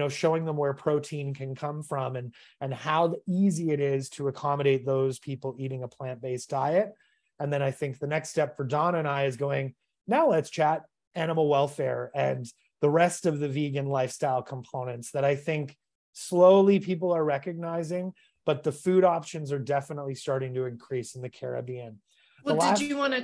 showing them where protein can come from and how easy it is to accommodate those people eating a plant-based diet. And then I think the next step for Donna and I is going, now let's chat animal welfare and the rest of the vegan lifestyle components that I think slowly people are recognizing, but the food options are definitely starting to increase in the Caribbean. Well, did you want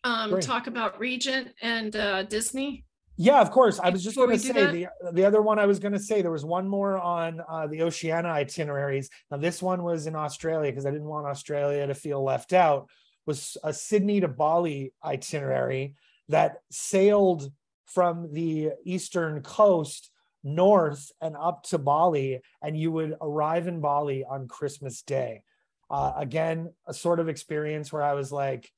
to talk about Regent and Disney? Yeah, of course. I was just going to say the other one I was going to say, there was one more on the Oceania itineraries. Now, this one was in Australia because I didn't want Australia to feel left out, was a Sydney to Bali itinerary that sailed from the eastern coast north and up to Bali, and you would arrive in Bali on Christmas Day. Again, a sort of experience where I was like,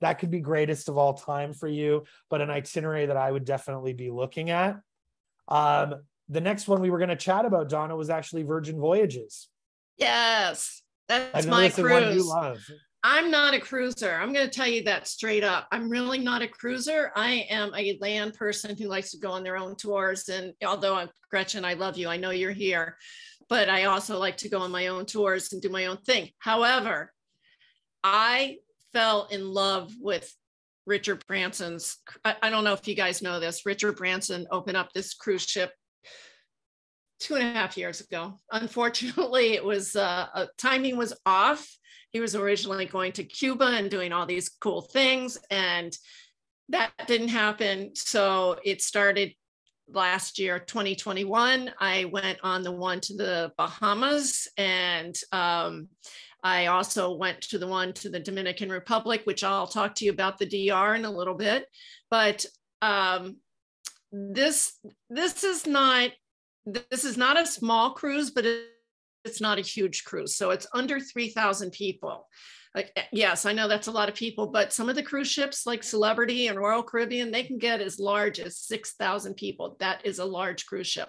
that could be greatest of all time for you, but an itinerary that I would definitely be looking at. The next one we were going to chat about, Donna, was actually Virgin Voyages. Yes, that's my cruise. The one you love. I'm not a cruiser. I'm going to tell you that straight up. I'm really not a cruiser. I am a land person who likes to go on their own tours. And although Gretchen, I love you, I know you're here, but I also like to go on my own tours and do my own thing. However, I fell in love with Richard Branson's, I don't know if you guys know this, Richard Branson opened up this cruise ship 2.5 years ago. Unfortunately, it was timing was off. He was originally going to Cuba and doing all these cool things, and that didn't happen. So it started last year, 2021. I went on the one to the Bahamas, and I also went to the one to the Dominican Republic, which I'll talk to you about the DR in a little bit. But this is not a small cruise, but it's not a huge cruise. So it's under 3,000 people. Yes, I know that's a lot of people, but some of the cruise ships like Celebrity and Royal Caribbean, they can get as large as 6,000 people. That is a large cruise ship.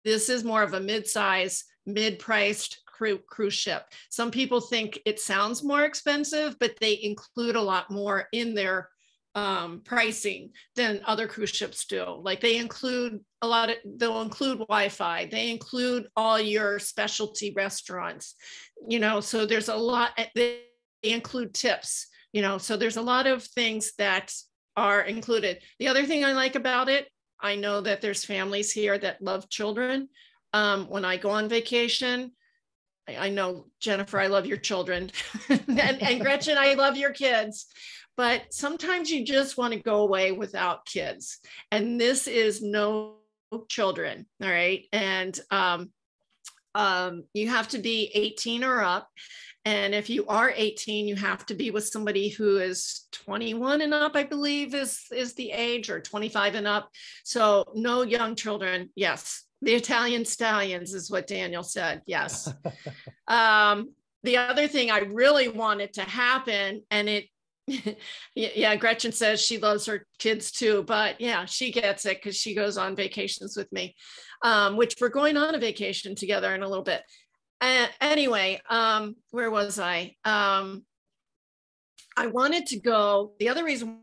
This is more of a mid-size, mid-priced cruise ship. Some people think it sounds more expensive, but they include a lot more in their pricing than other cruise ships do. Like they'll include Wi-Fi, they include all your specialty restaurants, so there's a lot, they include tips, so there's a lot of things that are included. The other thing I like about it, I know that there's families here that love children. When I go on vacation, I know, Jennifer, I love your children and Gretchen, I love your kids. But sometimes you just want to go away without kids. And this is no children, all right? And you have to be 18 or up. And if you are 18, you have to be with somebody who is 21 and up, I believe is the age, or 25 and up. So no young children. Yes, the Italian stallions is what Daniel said. Yes. The other thing I really wanted to happen, and yeah, Gretchen says she loves her kids too, but yeah, she gets it because she goes on vacations with me, which we're going on a vacation together in a little bit. Anyway, where was I? I wanted to go. The other reason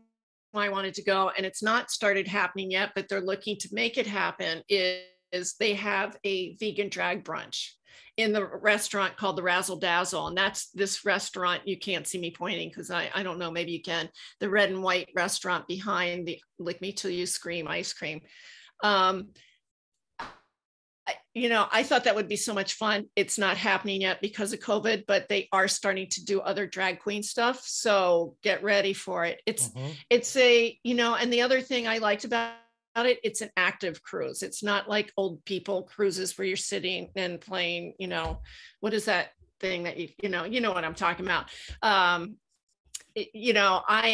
why I wanted to go, and it's not started happening yet, but they're looking to make it happen, is they have a vegan drag brunch in the restaurant called the Razzle Dazzle. And that's this restaurant, you can't see me pointing because I don't know, maybe you can, the red and white restaurant behind the Lick Me Till You Scream ice cream. I thought that would be so much fun. It's not happening yet because of COVID, but they are starting to do other drag queen stuff. So get ready for it. It's a, and the other thing I liked about it, it's an active cruise. It's not like old people cruises where you're sitting and playing, what is that thing that you know what I'm talking about. I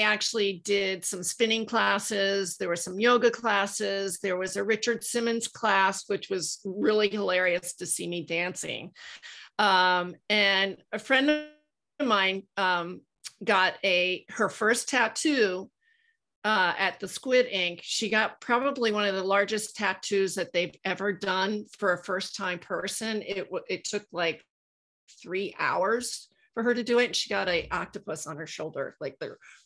actually did some spinning classes. There were some yoga classes. There was a Richard Simmons class, which was really hilarious to see me dancing. And a friend of mine got her first tattoo at the Squid Ink. She got probably one of the largest tattoos that they've ever done for a first-time person. It took like 3 hours for her to do it. And she got an octopus on her shoulder. Like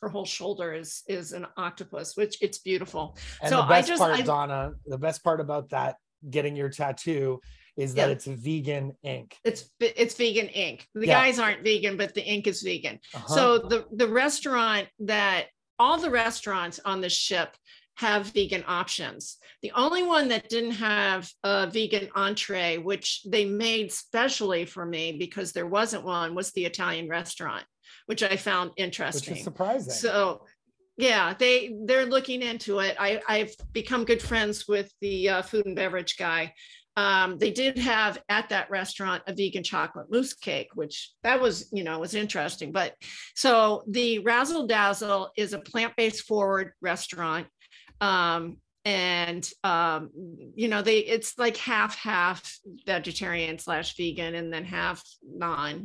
her whole shoulder is an octopus, which it's beautiful. And so the best part, Donna, the best part about that, getting your tattoo, is that it's vegan ink. It's vegan ink. The guys aren't vegan, but the ink is vegan. So the restaurant all the restaurants on the ship have vegan options. The only one that didn't have a vegan entree, which they made specially for me because there wasn't one, was the Italian restaurant, which I found interesting. Which is surprising. So yeah, they're looking into it. I've become good friends with the food and beverage guy. They did have at that restaurant a vegan chocolate mousse cake, which that was, was interesting. But so the Razzle Dazzle is a plant-based forward restaurant. It's like half vegetarian / vegan and then half non.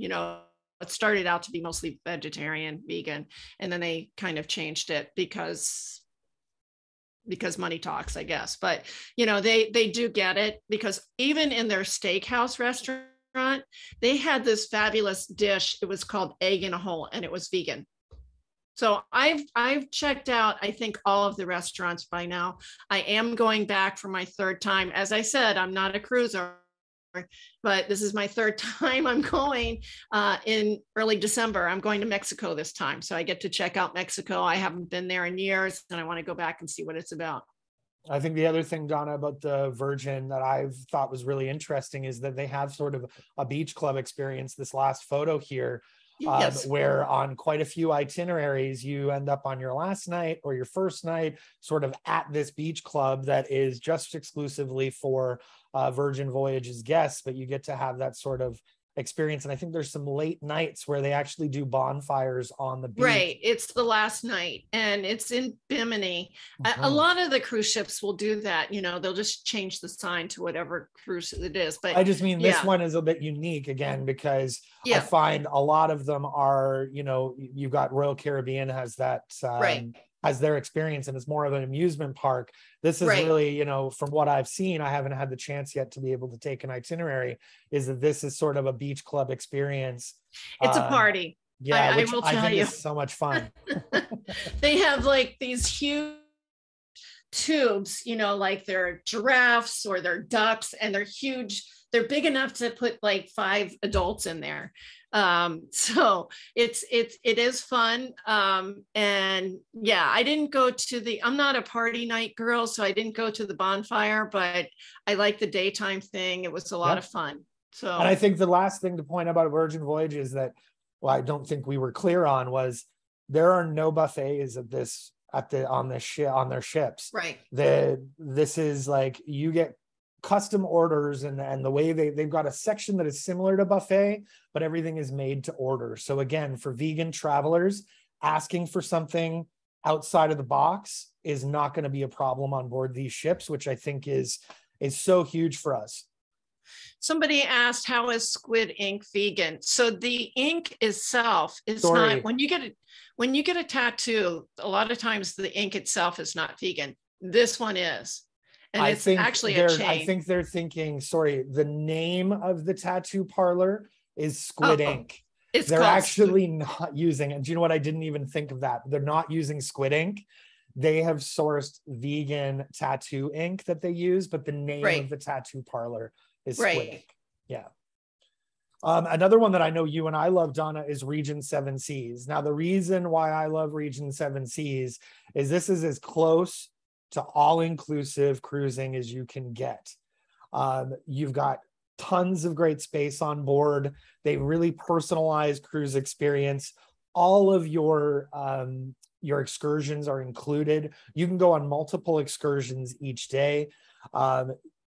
It started out to be mostly vegetarian, vegan, and then they kind of changed it because money talks, I guess. But they do get it, because even in their steakhouse restaurant, they had this fabulous dish. It was called egg in a hole, and it was vegan. So I've checked out, I think, all of the restaurants by now. I am going back for my third time. As I said, I'm not a cruiser, but this is my third time I'm going in early December. I'm going to Mexico this time. So I get to check out Mexico. I haven't been there in years, and I want to go back and see what it's about. I think the other thing, Donna, about the Virgin that I've thought was really interesting is that they have sort of a beach club experience. This last photo here, yes. Where on quite a few itineraries, you end up on your last night or your first night sort of at this beach club that is just exclusively for Virgin Voyages guests, but you get to have that sort of experience. And I think there's some late nights where they actually do bonfires on the beach. Right. It's the last night, and it's in Bimini. A lot of the cruise ships will do that. They'll just change the sign to whatever cruise it is. But I just mean this one is a bit unique again, because I find a lot of them are, you've got Royal Caribbean has that, has their experience, and it's more of an amusement park. This is really, from what I've seen, I haven't had the chance yet to be able to take an itinerary, is that this is sort of a beach club experience. It's a party. Yeah, I will tell you. It's so much fun. They have like these huge tubes, like they're giraffes or they're ducks, and they're huge. They're big enough to put like 5 adults in there. So it is fun. And yeah, I didn't go to I'm not a party night girl, so I didn't go to the bonfire, but I like the daytime thing. It was a lot of fun. So, and I think the last thing to point about Virgin Voyages that, I don't think we were clear on, was there are no buffets on their ships. Right. This is like, you get custom orders, and the way they've got a section that is similar to buffet, but everything is made to order. So again, for vegan travelers, asking for something outside of the box is not going to be a problem on board these ships, which I think is so huge for us. Somebody asked, how is squid ink vegan? So the ink itself is not, when you get a tattoo, a lot of times the ink itself is not vegan. This one is. And it's actually a chain. I think they're thinking, the name of the tattoo parlor is Squid Ink. They're actually not using it. Do you know what? I didn't even think of that. They're not using Squid Ink. They have sourced vegan tattoo ink that they use, but the name of the tattoo parlor is Squid Ink. Yeah. Another one that I know you and I love, Donna, is Regent Seven Seas. Now, the reason why I love Regent Seven Seas is this is as close to all-inclusive cruising as you can get. You've got tons of great space on board. They really personalized cruise experience. All of your excursions are included. You can go on multiple excursions each day.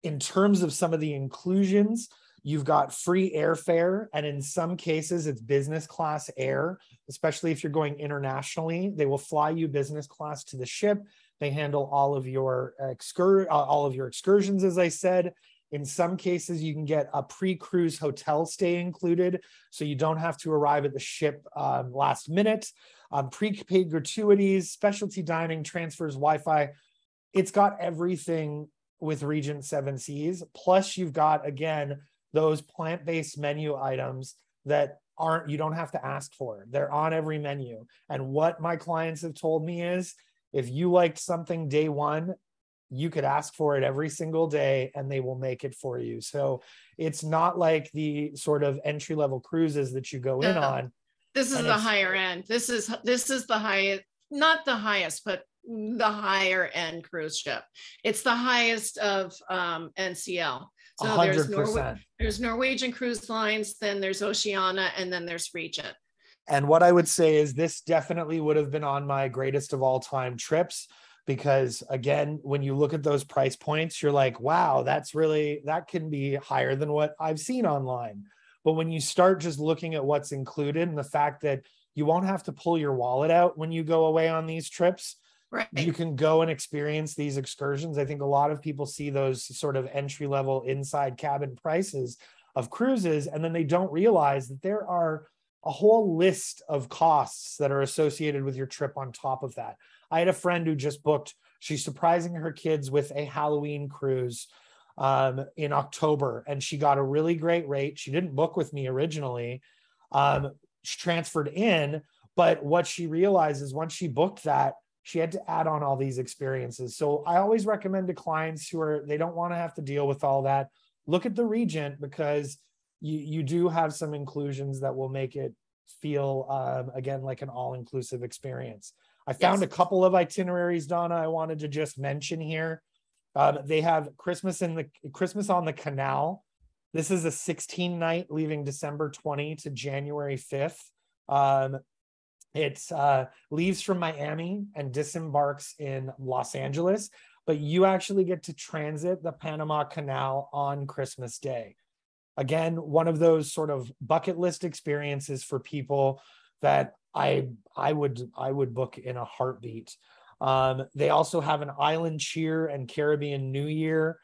In terms of some of the inclusions, you've got free airfare, and in some cases it's business class air, especially if you're going internationally. They will fly you business class to the ship. They handle all of your excursions, as I said. In some cases, you can get a pre-cruise hotel stay included, so you don't have to arrive at the ship last minute. Prepaid gratuities, specialty dining, transfers, Wi-Fi. It's got everything with Regent Seven Seas. Plus, you've got, again, those plant-based menu items that you don't have to ask for. They're on every menu. And what my clients have told me is, if you liked something day one, you could ask for it every single day and they will make it for you. So it's not like the sort of entry-level cruises that you go in on. This is the higher end. This is the highest, not the highest, but the higher end cruise ship. It's the highest of NCL. So 100%. there's Norwegian Cruise Lines, then there's Oceania, and then there's Regent. And what I would say is this definitely would have been on my greatest of all time trips, because again, when you look at those price points, you're like, wow, that can be higher than what I've seen online. But when you start just looking at what's included and the fact that you won't have to pull your wallet out when you go away on these trips, right, you can go and experience these excursions. I think a lot of people see those sort of entry-level inside cabin prices of cruises, and then they don't realize that there are a whole list of costs that are associated with your trip on top of that. I had a friend who just booked, she's surprising her kids with a Halloween cruise in October, and she got a really great rate. She didn't book with me originally. She transferred in, but what she realized is once she booked that, she had to add on all these experiences. So I always recommend to clients they don't want to have to deal with all that, look at the Regent, because you do have some inclusions that will make it feel, again, like an all-inclusive experience. I found a couple of itineraries, Donna, I wanted to just mention here. They have Christmas on the Canal. This is a 16-night leaving December 20 to January 5th. It leaves from Miami and disembarks in Los Angeles, but you actually get to transit the Panama Canal on Christmas Day. Again, one of those sort of bucket list experiences for people that I would book in a heartbeat. They also have an Island Cheer and Caribbean New Year.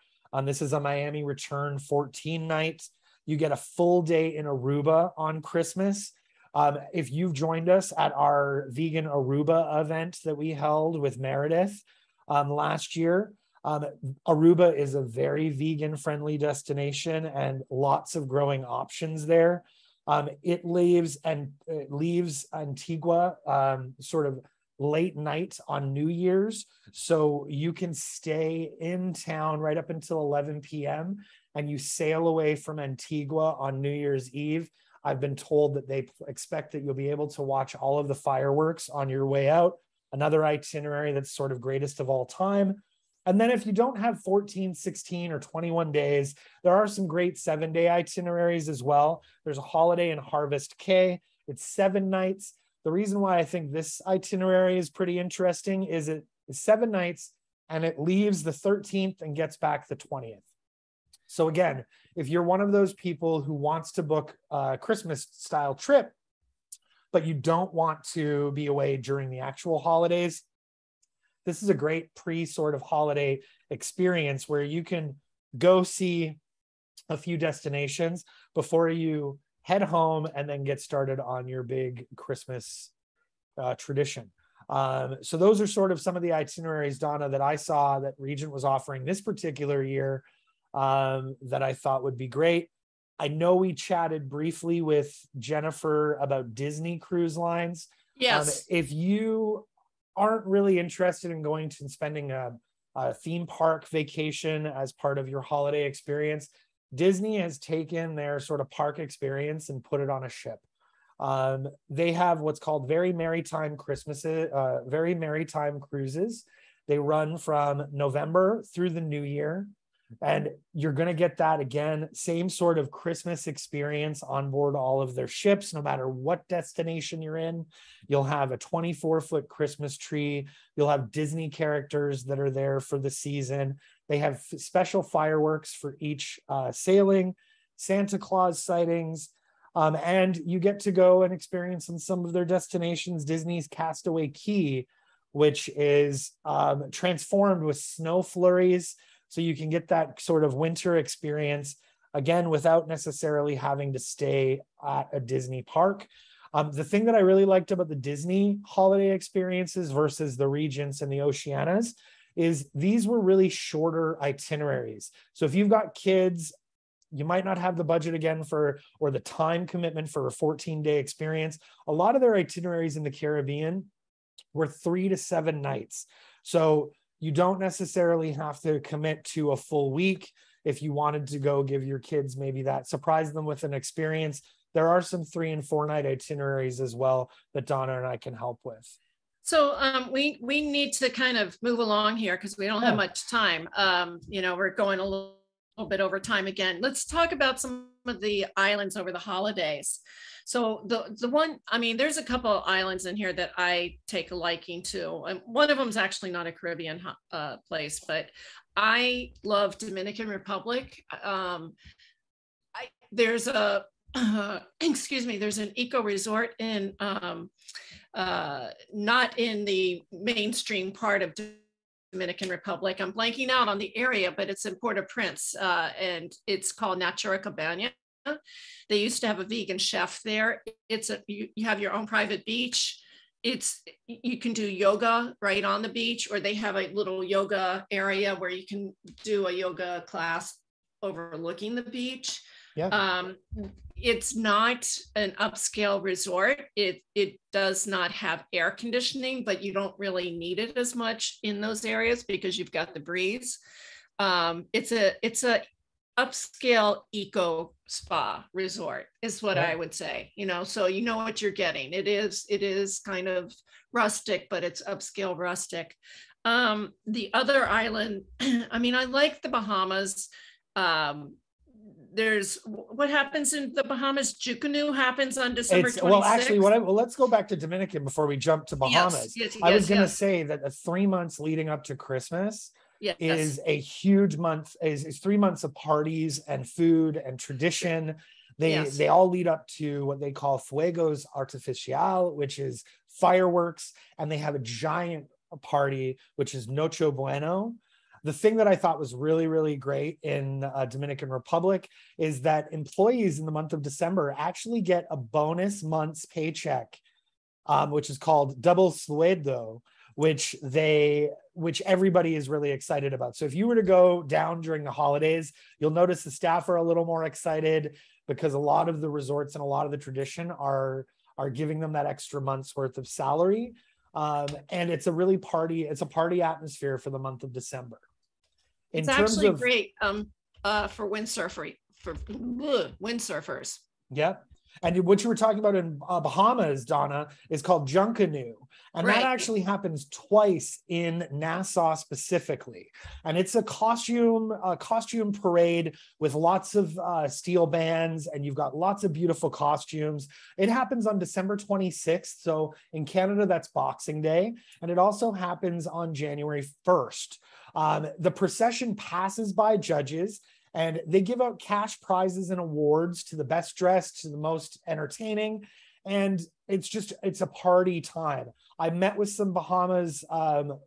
This is a Miami return 14 nights. You get a full day in Aruba on Christmas. If you've joined us at our vegan Aruba event that we held with Meredith last year, Aruba is a very vegan friendly destination and lots of growing options there. It leaves Antigua sort of late night on New Year's. So you can stay in town right up until 11 p.m. and you sail away from Antigua on New Year's Eve. I've been told that they expect that you'll be able to watch all of the fireworks on your way out. Another itinerary that's sort of greatest of all time. And then if you don't have 14, 16, or 21 days, there are some great 7-day itineraries as well. There's a Holiday in Harvest Cay. It's 7 nights. The reason why I think this itinerary is pretty interesting is it is 7 nights and it leaves the 13th and gets back the 20th. So again, if you're one of those people who wants to book a Christmas style trip, but you don't want to be away during the actual holidays, this is a great sort of holiday experience where you can go see a few destinations before you head home and then get started on your big Christmas tradition. So those are sort of some of the itineraries, Donna, that I saw that Regent was offering this particular year that I thought would be great. I know we chatted briefly with Jennifer about Disney Cruise Lines. Yes. If you aren't really interested in going to spending a theme park vacation as part of your holiday experience, Disney has taken their sort of park experience and put it on a ship. They have what's called Very Merry Time Cruises. They run from November through the New Year. And you're going to get that again, same sort of Christmas experience on board all of their ships, no matter what destination you're in. You'll have a 24-foot Christmas tree. You'll have Disney characters that are there for the season. They have special fireworks for each sailing, Santa Claus sightings, and you get to go and experience in some of their destinations, Disney's Castaway Cay, which is transformed with snow flurries. So you can get that sort of winter experience, again, without necessarily having to stay at a Disney park. The thing that I really liked about the Disney holiday experiences versus the Regents and the Oceanas is these were really shorter itineraries. So if you've got kids, you might not have the budget again or the time commitment for a 14-day experience. A lot of their itineraries in the Caribbean were 3 to 7 nights. So You don't necessarily have to commit to a full week. If you wanted to go give your kids maybe that, surprise them with an experience, there are some 3 and 4 night itineraries as well that Donna and I can help with. So we need to kind of move along here because we don't have much time. We're going a little bit over time again. Let's talk about some of the islands over the holidays. So the one, I mean, there's a couple of islands in here that I take a liking to. And one of them is actually not a Caribbean place, but I love Dominican Republic. There's a there's an eco resort in not in the mainstream part of Dominican Republic. I'm blanking out on the area, but it's in Port-au-Prince, and it's called Natura Cabana. They used to have a vegan chef there. You have your own private beach. You can do yoga right on the beach, or they have a little yoga area where you can do a yoga class overlooking the beach. Yeah. It's not an upscale resort. It does not have air conditioning, but you don't really need it as much in those areas because you've got the breeze. It's a upscale eco spa resort is what I would say, so you know what you're getting. It is kind of rustic, but it's upscale rustic. The other island, I mean, I like the Bahamas. There's what happens in the Bahamas. Jucanu happens on December 26th. Well, actually, let's go back to Dominican before we jump to Bahamas. Yes, I was going to say that the 3 months leading up to Christmas is a huge month. Is 3 months of parties and food and tradition. They all lead up to what they call Fuegos Artificial, which is fireworks, and they have a giant party, which is Noche Bueno. The thing that I thought was really, really great in Dominican Republic is that employees in the month of December actually get a bonus month's paycheck, which is called double sueldo, which everybody is really excited about. So if you were to go down during the holidays, you'll notice the staff are a little more excited because a lot of the resorts and a lot of the tradition are giving them that extra month's worth of salary. And it's a party atmosphere for the month of December. It's actually great for windsurfers. Yeah. And what you were talking about in Bahamas, Donna, is called Junkanoo. And that actually happens twice in Nassau specifically. And it's a costume parade with lots of steel bands, and you've got lots of beautiful costumes. It happens on December 26th. So in Canada, that's Boxing Day. And it also happens on January 1st. The procession passes by judges, and they give out cash prizes and awards to the best dressed, to the most entertaining. And it's a party time. I met with some Bahamas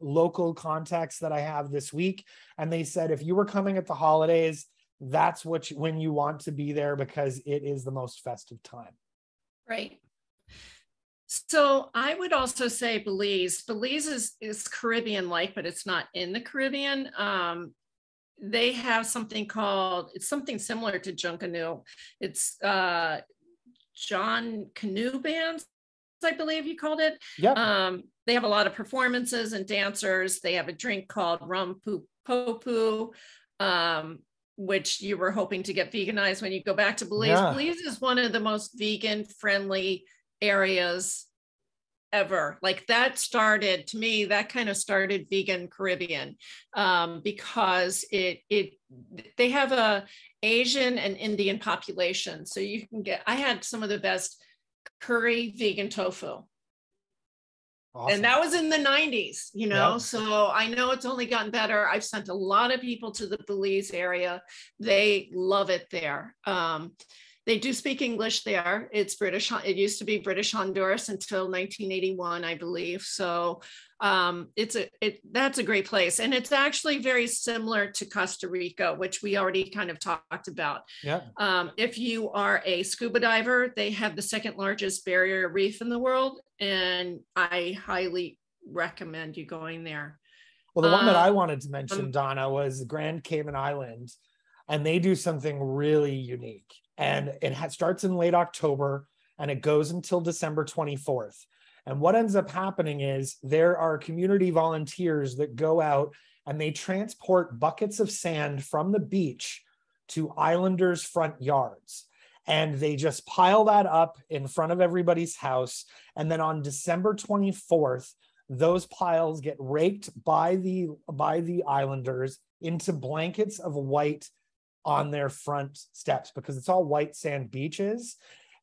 local contacts that I have this week, and they said, if you were coming at the holidays, that's when you want to be there, because it is the most festive time. Right. So I would also say Belize. Belize is Caribbean-like, but it's not in the Caribbean. They have something similar to Junkanoo. It's John Canoe bands, I believe you called it. Yeah. They have a lot of performances and dancers. They have a drink called rum popu, which you were hoping to get veganized when you go back to Belize. Yeah. Belize is one of the most vegan-friendly areas ever. Like that kind of started Vegan Caribbean, because they have a Asian and Indian population. So I had some of the best curry vegan tofu. Awesome. And that was in the 90s, Yep. So I know it's only gotten better. I've sent a lot of people to the Belize area. They love it there. They do speak English there. It's British. It used to be British Honduras until 1981, I believe. So that's a great place. And it's actually very similar to Costa Rica, which we already kind of talked about. Yeah. If you are a scuba diver, they have the second largest barrier reef in the world. And I highly recommend you going there. Well, the one that I wanted to mention, Donna, was Grand Cayman Island. And they do something really unique. And it starts in late October and it goes until December 24th. And what ends up happening is there are community volunteers that go out and they transport buckets of sand from the beach to islanders' front yards. And they just pile that up in front of everybody's house. And then on December 24th, those piles get raked by the islanders into blankets of white on their front steps, because it's all white sand beaches.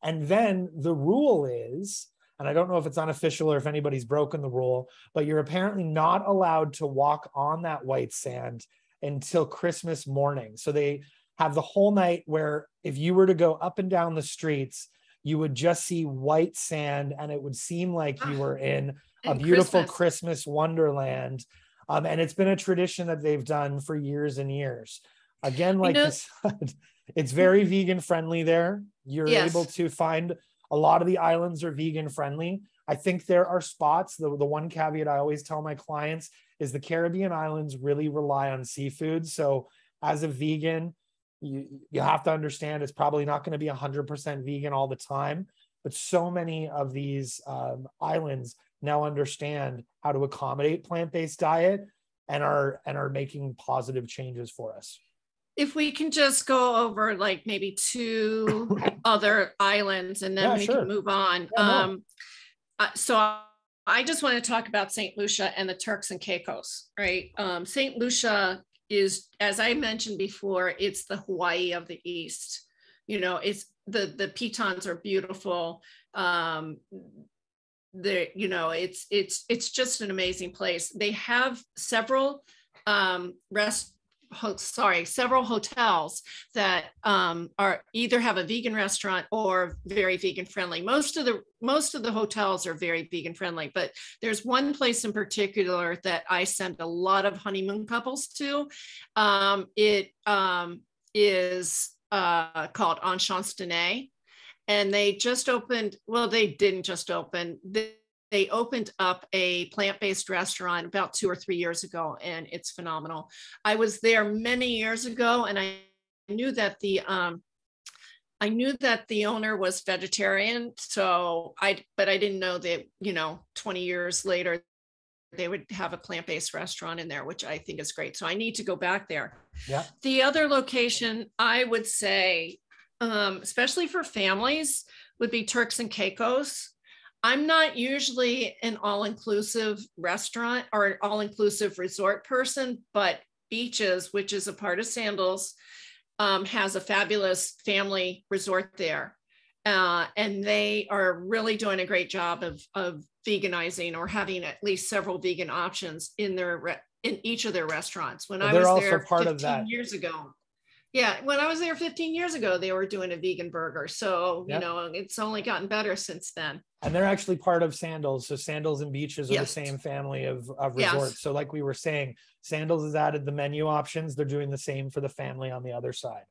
And then the rule is, and I don't know if it's unofficial or if anybody's broken the rule, but you're apparently not allowed to walk on that white sand until Christmas morning. So they have the whole night where if you were to go up and down the streets, you would just see white sand and it would seem like you were in a beautiful Christmas wonderland. And it's been a tradition that they've done for years and years. Again, like you said, it's very vegan friendly there. You're able to find a lot of the islands are vegan friendly. I think there are spots, the one caveat I always tell my clients is the Caribbean islands really rely on seafood. So as a vegan, you have to understand it's probably not going to be 100% vegan all the time, but so many of these islands now understand how to accommodate plant-based diet and are making positive changes for us. If we can just go over like maybe 2 other islands and then we can move on. So I just want to talk about St. Lucia and the Turks and Caicos, right? St. Lucia is, as I mentioned before, it's the Hawaii of the East. You know, it's the pitons are beautiful. It's just an amazing place. They have several several hotels that are either have a vegan restaurant or very vegan friendly. Most of the hotels are very vegan friendly, but there's one place in particular that I send a lot of honeymoon couples to. It is called Enchance Dene, and they just opened. Well, they didn't just open. They opened up a plant-based restaurant about 2 or 3 years ago, and it's phenomenal. I was there many years ago, and I knew that the owner was vegetarian. But I didn't know that 20 years later they would have a plant-based restaurant in there, which I think is great. So I need to go back there. Yeah. The other location I would say, especially for families, would be Turks and Caicos. I'm not usually an all-inclusive restaurant or an all-inclusive resort person, but Beaches, which is a part of Sandals, has a fabulous family resort there. And they are really doing a great job of veganizing or having at least several vegan options in each of their restaurants. When I was there 15 years ago. Yeah, when I was there 15 years ago, they were doing a vegan burger. So, it's only gotten better since then. And they're actually part of Sandals. So Sandals and Beaches are the same family of resorts. Yes. So like we were saying, Sandals has added the menu options. They're doing the same for the family on the other side.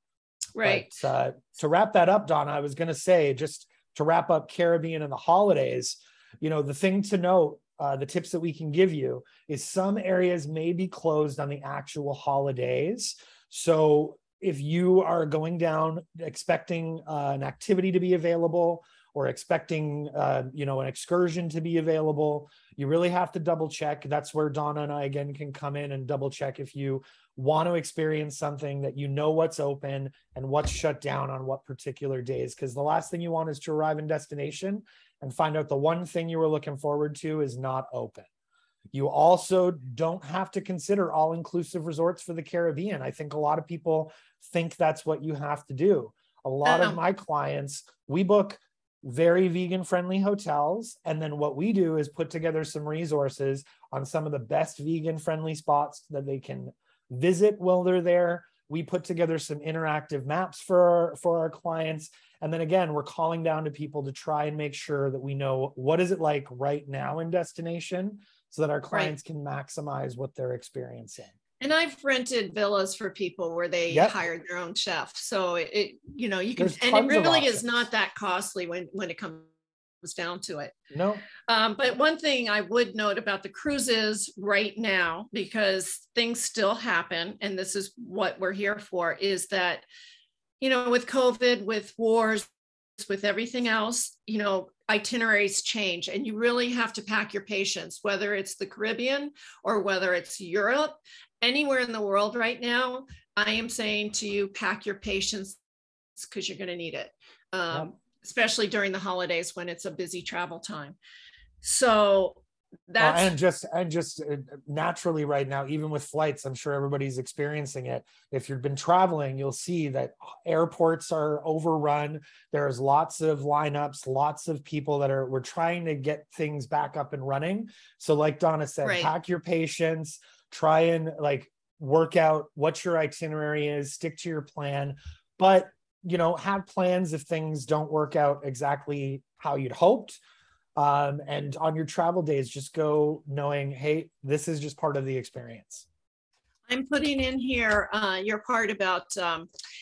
Right. But, to wrap that up, Donna, I was going to say, just to wrap up Caribbean and the holidays, the thing to note, the tips that we can give you is some areas may be closed on the actual holidays. So if you are going down expecting an activity to be available or expecting an excursion to be available, you really have to double check. That's where Donna and I again can come in and double check if you want to experience something, that what's open and what's shut down on what particular days. Because the last thing you want is to arrive in destination and find out the one thing you were looking forward to is not open. You also don't have to consider all-inclusive resorts for the Caribbean. I think a lot of people think that's what you have to do. A lot of my clients, we book very vegan-friendly hotels, and then what we do is put together some resources on some of the best vegan-friendly spots that they can visit while they're there. We put together some interactive maps for our clients. And then again, we're calling down to people to try and make sure that we know what is it like right now in destination, so that our clients can maximize what they're experiencing. And I've rented villas for people where they hired their own chef. So you can, and it really is not that costly when it comes down to it. No. But one thing I would note about the cruises right now, because things still happen, and this is what we're here for, is that, with COVID, with wars, with everything else, you know, itineraries change, and you really have to pack your patience, whether it's the Caribbean or whether it's Europe, anywhere in the world right now. I am saying to you, pack your patience, because you're going to need it, especially during the holidays when it's a busy travel time. So that's and just naturally right now, even with flights, I'm sure everybody's experiencing it. If you've been traveling, you'll see that airports are overrun. There's lots of lineups, lots of people that we're trying to get things back up and running. So like Donna said, right. Pack your patience, try and like work out what your itinerary is, stick to your plan, but you know, have plans if things don't work out exactly how you'd hoped. And on your travel days, just go knowing, hey, this is just part of the experience. I'm putting in here your part about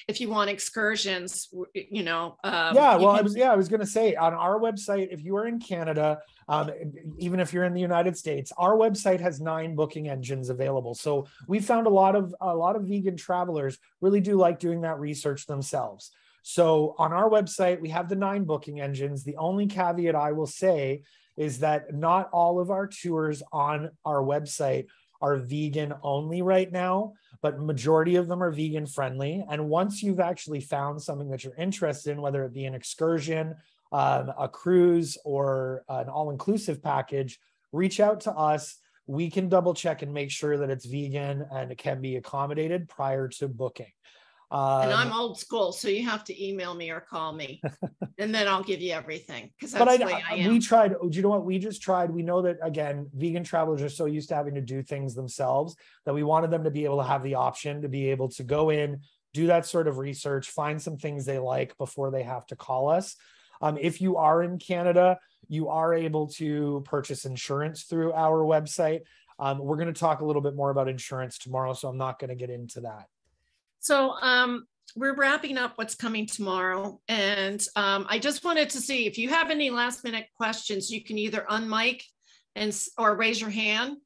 if you want excursions, you know. I was going to say on our website, if you are in Canada, even if you're in the United States, our website has 9 booking engines available. So we found a lot of vegan travelers really do like doing that research themselves. So on our website, we have the 9 booking engines. The only caveat I will say is that not all of our tours on our website are vegan only right now, but majority of them are vegan friendly. And once you've actually found something that you're interested in, whether it be an excursion, a cruise, or an all-inclusive package, reach out to us. We can double check and make sure that it's vegan and it can be accommodated prior to booking. And I'm old school, so you have to email me or call me, and then I'll give you everything, because that's the way I am. We tried, do you know what we just tried? We know that, again, vegan travelers are so used to having to do things themselves that we wanted them to be able to have the option to be able to go in, do that sort of research, find some things they like before they have to call us. If you are in Canada, you are able to purchase insurance through our website. We're going to talk a little bit more about insurance tomorrow, so I'm not going to get into that. So we're wrapping up what's coming tomorrow. And I just wanted to see if you have any last minute questions, you can either unmic or raise your hand,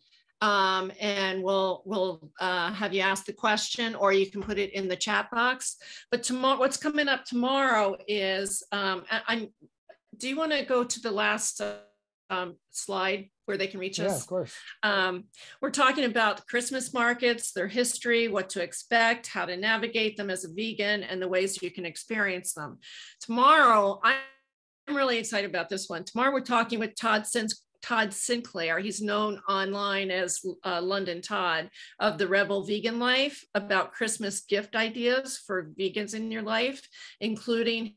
and we'll have you ask the question, or you can put it in the chat box. But tomorrow, what's coming up tomorrow is, do you want to go to the last slide where they can reach us? Yeah, of course. We're talking about Christmas markets, their history, what to expect, how to navigate them as a vegan, and the ways you can experience them. Tomorrow, I'm really excited about this one. Tomorrow, we're talking with Todd Sinclair. He's known online as London Todd, of the Rebel Vegan Life, about Christmas gift ideas for vegans in your life, including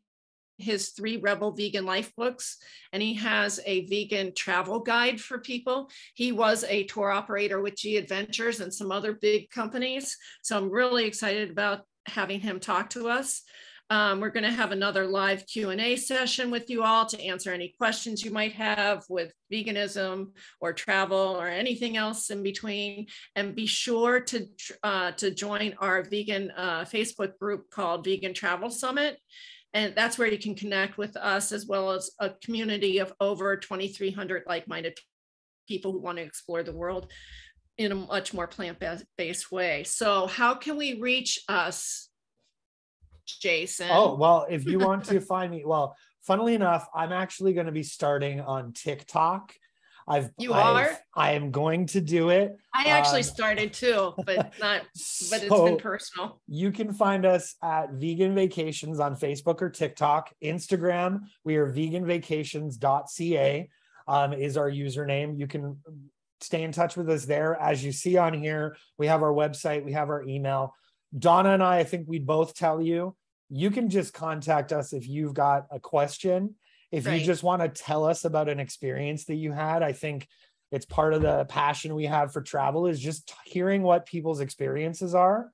his 3 Rebel Vegan Life books, and he has a vegan travel guide for people. He was a tour operator with G Adventures and some other big companies. So I'm really excited about having him talk to us. We're going to have another live Q&A session with you all to answer any questions you might have with veganism or travel or anything else in between. And be sure to join our vegan Facebook group called Vegan Travel Summit. And that's where you can connect with us, as well as a community of over 2,300 like-minded people who want to explore the world in a much more plant-based way. So how can we reach us, Jason? Oh, well, if you want to find me, well, funnily enough, I'm actually going to be starting on TikTok. I am going to do it. I actually started too, but it's been personal. You can find us at Vegan Vacations on Facebook or TikTok. Instagram, we are veganvacations.ca is our username. You can stay in touch with us there. As you see on here, we have our website, we have our email. Donna and I think we'd both tell you, you can just contact us if you've got a question. If you just want to tell us about an experience that you had. I think it's part of the passion we have for travel, is just hearing what people's experiences are.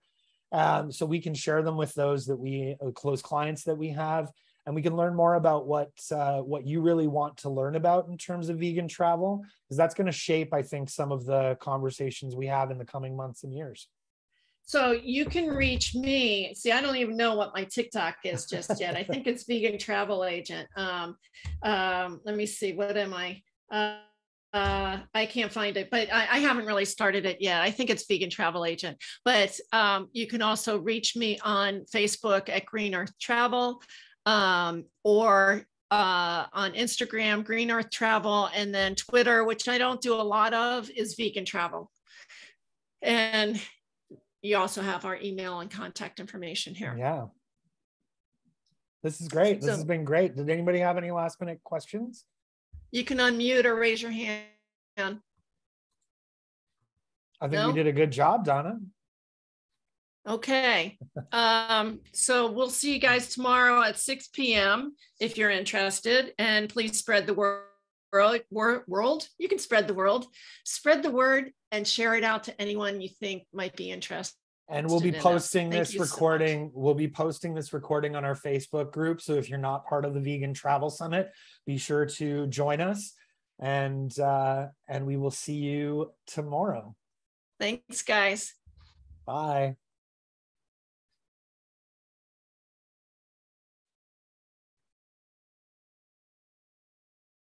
So we can share them with those that close clients that we have, and we can learn more about what you really want to learn about in terms of vegan travel, because that's going to shape, I think, some of the conversations we have in the coming months and years. So you can reach me. See, I don't even know what my TikTok is just yet. I think it's Vegan Travel Agent. Let me see. What am I? I can't find it, but I haven't really started it yet. I think it's Vegan Travel Agent. But you can also reach me on Facebook at Green Earth Travel. or on Instagram, Green Earth Travel, and then Twitter, which I don't do a lot of, is Vegan Travel. And you also have our email and contact information here. Yeah. This is great. This has been great. Did anybody have any last minute questions? You can unmute or raise your hand. I think we did a good job, Donna. Okay. So we'll see you guys tomorrow at 6 p.m. if you're interested, and please spread the word. You can spread the word and share it out to anyone you think might be interested. And we'll be posting this recording. We'll be posting this recording on our Facebook group. So if you're not part of the Vegan Travel Summit, be sure to join us, and we will see you tomorrow. Thanks, guys. Bye.